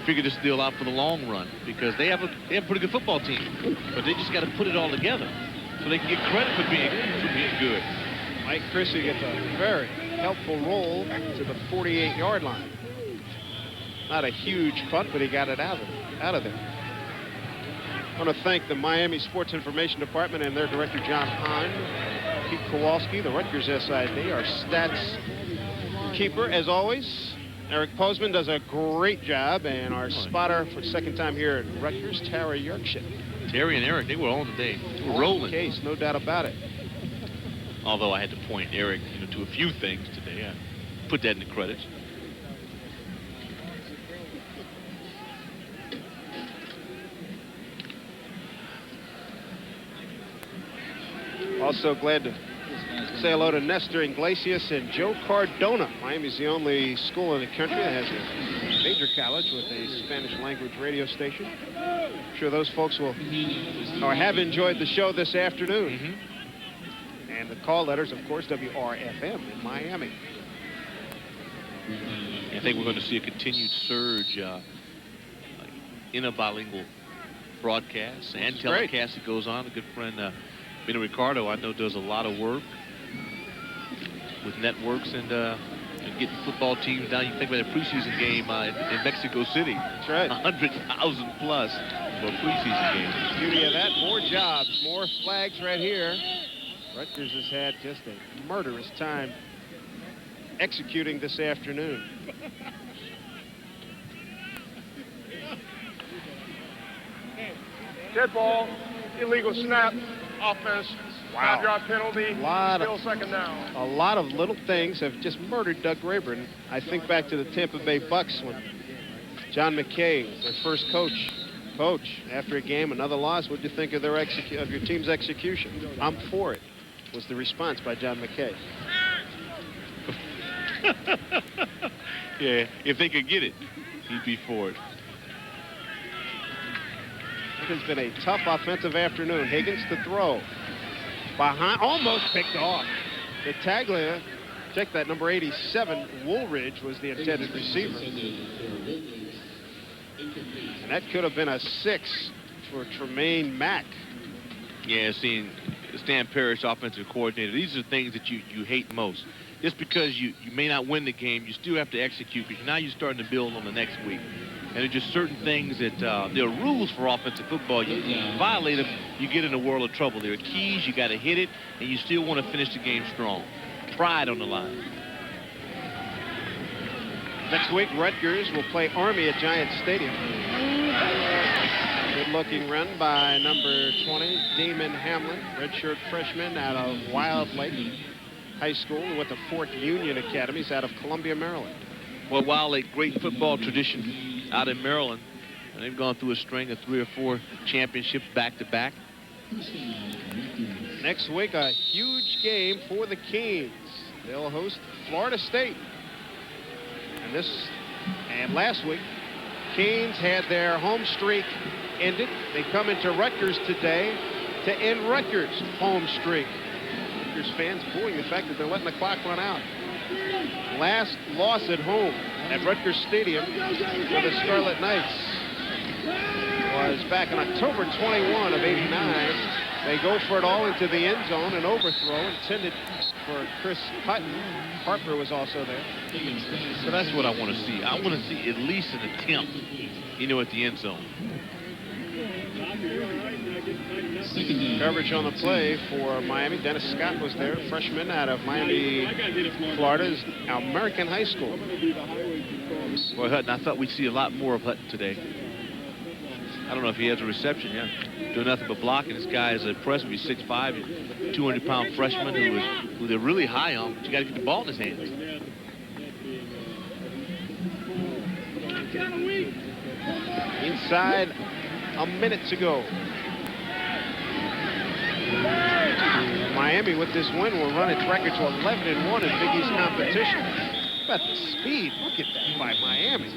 figure this deal out for the long run because they have a pretty good football team, but they just got to put it all together so they can get credit for being good. Mike Chrissy gets a very helpful roll to the 48-yard line. Not a huge punt, but he got it out of there. I want to thank the Miami Sports Information Department and their director, John Hahn, Pete Kowalski, the Rutgers SID, our stats keeper, as always. Eric Postman does a great job, and our spotter for the 2nd time here at Rutgers, Tara Yorkshire. Terry and Eric, they were on today. They were rolling. Case, no doubt about it. Although I had to point Eric, you know, to a few things today. I put that in the credits. Also glad to say hello to Nestor Iglesias and Joe Cardona. Miami's the only school in the country that has a major college with a Spanish language radio station. I'm sure those folks will or have enjoyed the show this afternoon. And the call letters, of course, WRFM in Miami. I think we're going to see a continued surge in a bilingual broadcast and telecast that goes on. A good friend, Bino Ricardo, I know does a lot of work with networks and getting football teams down. You think about a preseason game in Mexico City. That's right. 100,000 plus for a preseason game. Beauty of that, more jobs, more flags right here. Rutgers has had just a murderous time executing this afternoon. Dead ball, illegal snap, offense, 5-yard penalty, still 2nd down. A lot of little things have just murdered Doug Graber. And I think back to the Tampa Bay Bucks when John McKay, their first coach, after a game, another loss, what'd you think of their of your team's execution? I'm for it, was the response by John McKay. Yeah, if they could get it, he'd be for it. It has been a tough offensive afternoon. Higgins to throw. Behind, almost picked off. The Taglia, check that, number 87, Woolridge was the intended receiver. And that could have been a 6 for Tremaine Mack. Yeah, seeing Stan Parrish, offensive coordinator, these are things that you hate most. Just because you may not win the game, you still have to execute because now you're starting to build on the next week. And there's just certain things that there are rules for offensive football. You violate them, you get in a world of trouble. There are keys, you got to hit it, and you still want to finish the game strong. Pride on the line. Next week, Rutgers will play Army at Giant Stadium. Good-looking run by number 20, Damon Hamlin, redshirt freshman out of Wildlake High School and went to Fort Union Academies out of Columbia, Maryland. Well, Wildlake, great football tradition out in Maryland. And they've gone through a string of 3 or 4 championships back-to-back. Next week, a huge game for the Canes. They'll host Florida State. And last week, Canes had their home streak ended. They come into Rutgers today to end Rutgers' home streak. Rutgers fans booing the fact that they're letting the clock run out. Last loss at home at Rutgers Stadium for the Scarlet Knights was back on October 21 of '89 They go for it all into the end zone, an overthrow intended for Chris Hutton. Harper was also there. So that's what I want to see. I want to see at least an attempt, at the end zone. Coverage on the play for Miami. Dennis Scott was there, freshman out of Miami, Florida's American High School. Well, Hutton, I thought we'd see a lot more of Hutton today. I don't know if he has a reception yet. Doing nothing but blocking. This guy is impressive. He's 6'5", 200-pound freshman who they're really high on, but you got to get the ball in his hands. Inside a minute to go. Miami, with this win, will run its record to 11-1 in Big East competition. But the speed, look at that by Miami.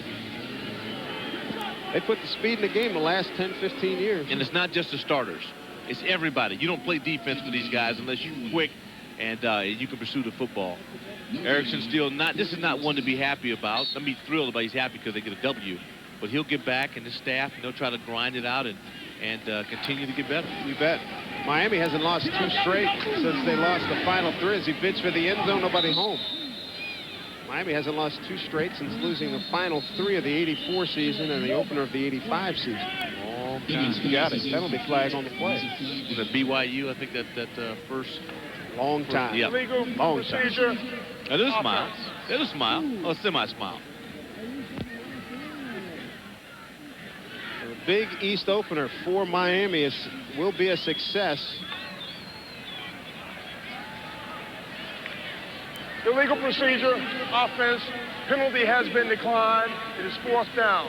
They put the speed in the game the last 10, 15 years. And it's not just the starters. It's everybody. You don't play defense with these guys unless you're quick and you can pursue the football. Erickson still not, this is not one to be happy about. I mean, thrilled about he's happy because they get a W. But he'll get back, and his staff, and they'll try to grind it out and continue to get better. You bet. Miami hasn't lost 2 straight since they lost the final 3 as he bids for the end zone, nobody home. Miami hasn't lost 2 straight since losing the final 3 of the '84 season and the opener of the '85 season. Long time. You got it. Penalty flag on the play. Was it BYU? I think that first. Long time. Yeah. Long time. There's a smile. There's a smile. Oh, semi-smile. The Big East opener for Miami will be a success. Illegal procedure, offense, penalty has been declined. It is 4th down.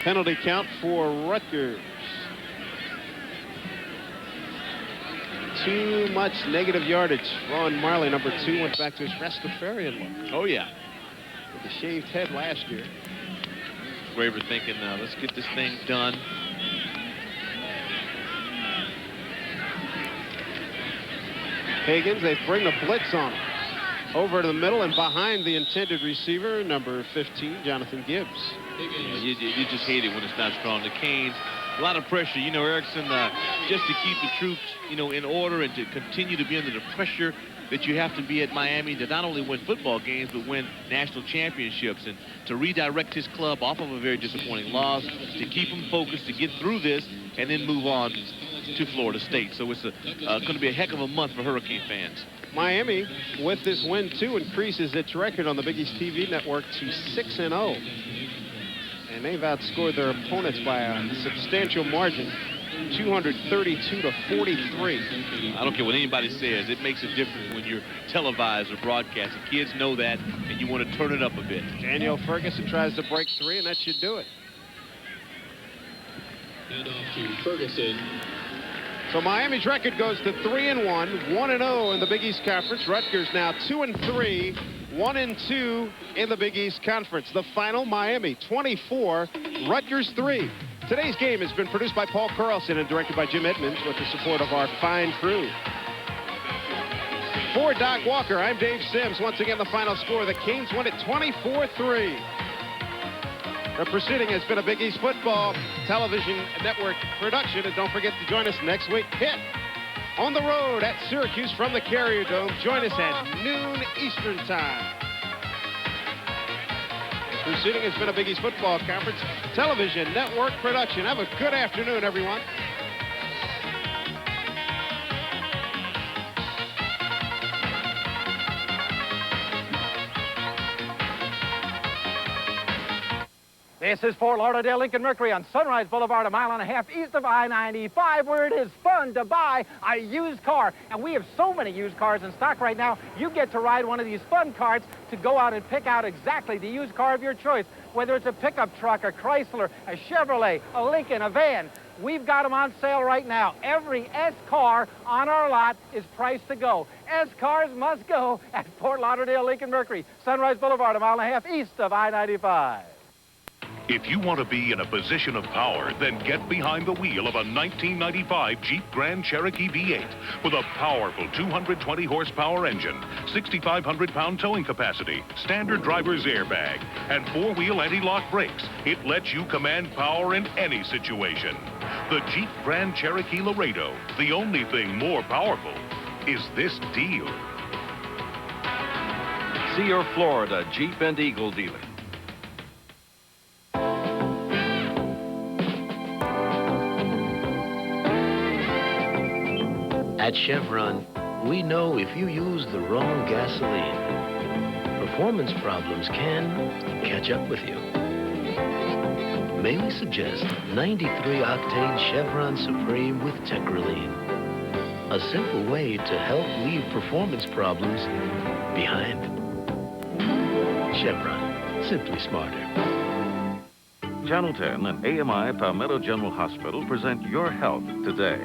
Penalty count for Rutgers. Too much negative yardage. Ron Marley, number 2, went back to his Rastafarian look. Oh, yeah. With the shaved head last year. Graver thinking, let's get this thing done. Higgins, they bring the blitz on him. Over to the middle and behind the intended receiver, number 15, Jonathan Gibbs. You just hate it when it's not strong. The Canes, a lot of pressure. Erickson, just to keep the troops, in order and to continue to be under the pressure that you have to be at Miami to not only win football games, but win national championships, and to redirect his club off of a very disappointing loss, to keep him focused, to get through this, and then move on to Florida State. So it's going to be a heck of a month for Hurricane fans. Miami, with this win, too, increases its record on the Big East TV network to 6-0. And they've outscored their opponents by a substantial margin, 232-43. I don't care what anybody says. It makes a difference when you're televised or broadcast. The kids know that, and you want to turn it up a bit. Daniel Ferguson tries to break 3, and that should do it. And off to Ferguson. So Miami's record goes to 3-1, 1-0 in the Big East Conference. Rutgers now 2-3, 1-2 in the Big East Conference. The final, Miami 24, Rutgers 3. Today's game has been produced by Paul Carlson and directed by Jim Edmonds with the support of our fine crew. For Doc Walker, I'm Dave Sims. Once again, the final score, the Canes win it 24-3. The proceeding has been a Big East Football Television Network production. And don't forget to join us next week. Pitt on the road at Syracuse from the Carrier Dome. Join us at noon Eastern Time. The proceeding has been a Big East Football Conference Television Network production. Have a good afternoon, everyone. This is Fort Lauderdale Lincoln Mercury on Sunrise Boulevard, a mile and a half east of I-95, where it is fun to buy a used car. And we have so many used cars in stock right now, you get to ride one of these fun carts to go out and pick out exactly the used car of your choice, whether it's a pickup truck, a Chrysler, a Chevrolet, a Lincoln, a van. We've got them on sale right now. Every S car on our lot is priced to go. S cars must go at Fort Lauderdale Lincoln Mercury, Sunrise Boulevard, a mile and a half east of I-95. If you want to be in a position of power, then get behind the wheel of a 1995 Jeep Grand Cherokee V8 with a powerful 220 horsepower engine, 6,500-pound towing capacity, standard driver's airbag, and four-wheel anti-lock brakes. It lets you command power in any situation. The Jeep Grand Cherokee Laredo. The only thing more powerful is this deal. See your Florida Jeep and Eagle dealer. At Chevron, we know if you use the wrong gasoline, performance problems can catch up with you. May we suggest 93-octane Chevron Supreme with Tetraline, a simple way to help leave performance problems behind. Chevron, simply smarter. Channel 10 and AMI Palmetto General Hospital present Your Health Today.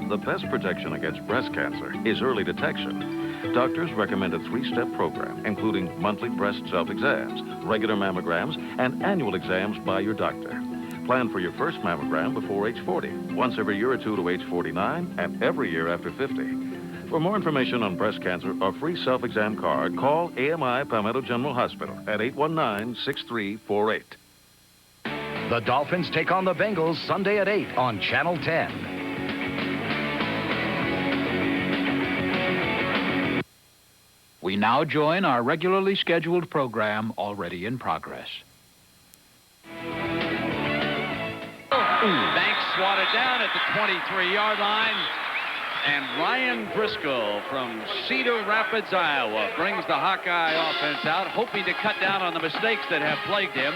The best protection against breast cancer is early detection. Doctors recommend a 3-step program, including monthly breast self-exams, regular mammograms, and annual exams by your doctor. Plan for your first mammogram before age 40, once every year or two to age 49, and every year after 50. For more information on breast cancer or free self-exam card, call AMI Palmetto General Hospital at 819-6348. The Dolphins take on the Bengals Sunday at 8 on Channel 10. We now join our regularly scheduled program already in progress. Banks swatted down at the 23-yard line. And Ryan Briscoe from Cedar Rapids, Iowa, brings the Hawkeye offense out, hoping to cut down on the mistakes that have plagued him.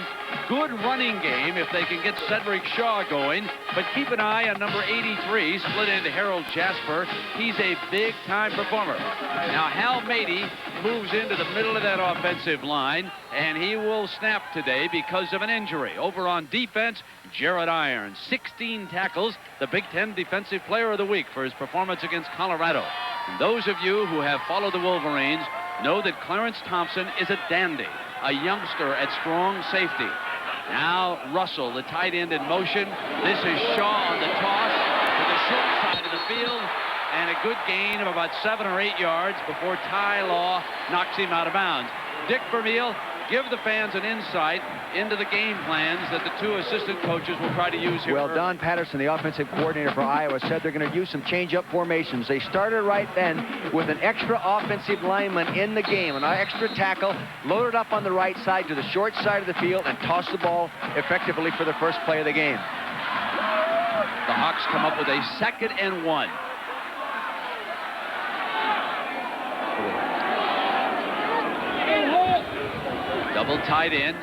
Good running game if they can get Cedric Shaw going, but keep an eye on number 83, split into Harold Jasper. He's a big-time performer. Now, Hal Mady moves into the middle of that offensive line, and he will snap today because of an injury. Over on defense, Jared Irons, 16 tackles, the Big Ten Defensive Player of the Week for his performance against Colorado. And those of you who have followed the Wolverines know that Clarence Thompson is a dandy, a youngster at strong safety. Now Russell, the tight end, in motion. This is Shaw on the toss to the short side of the field, and a good gain of about 7 or 8 yards before Ty Law knocks him out of bounds. Dick Vermeil, give the fans an insight into the game plans that the 2 assistant coaches will try to use here. Well, Don Patterson, the offensive coordinator for Iowa, said they're going to use some change-up formations. They started right then with an extra offensive lineman in the game, an extra tackle, loaded up on the right side to the short side of the field, and tossed the ball effectively for the first play of the game. The Hawks come up with a 2nd and 1. Double tight end.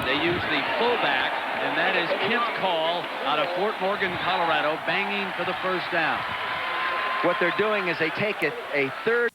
They use the fullback, and that is Kent Call out of Fort Morgan, Colorado, banging for the first down. What they're doing is they take a third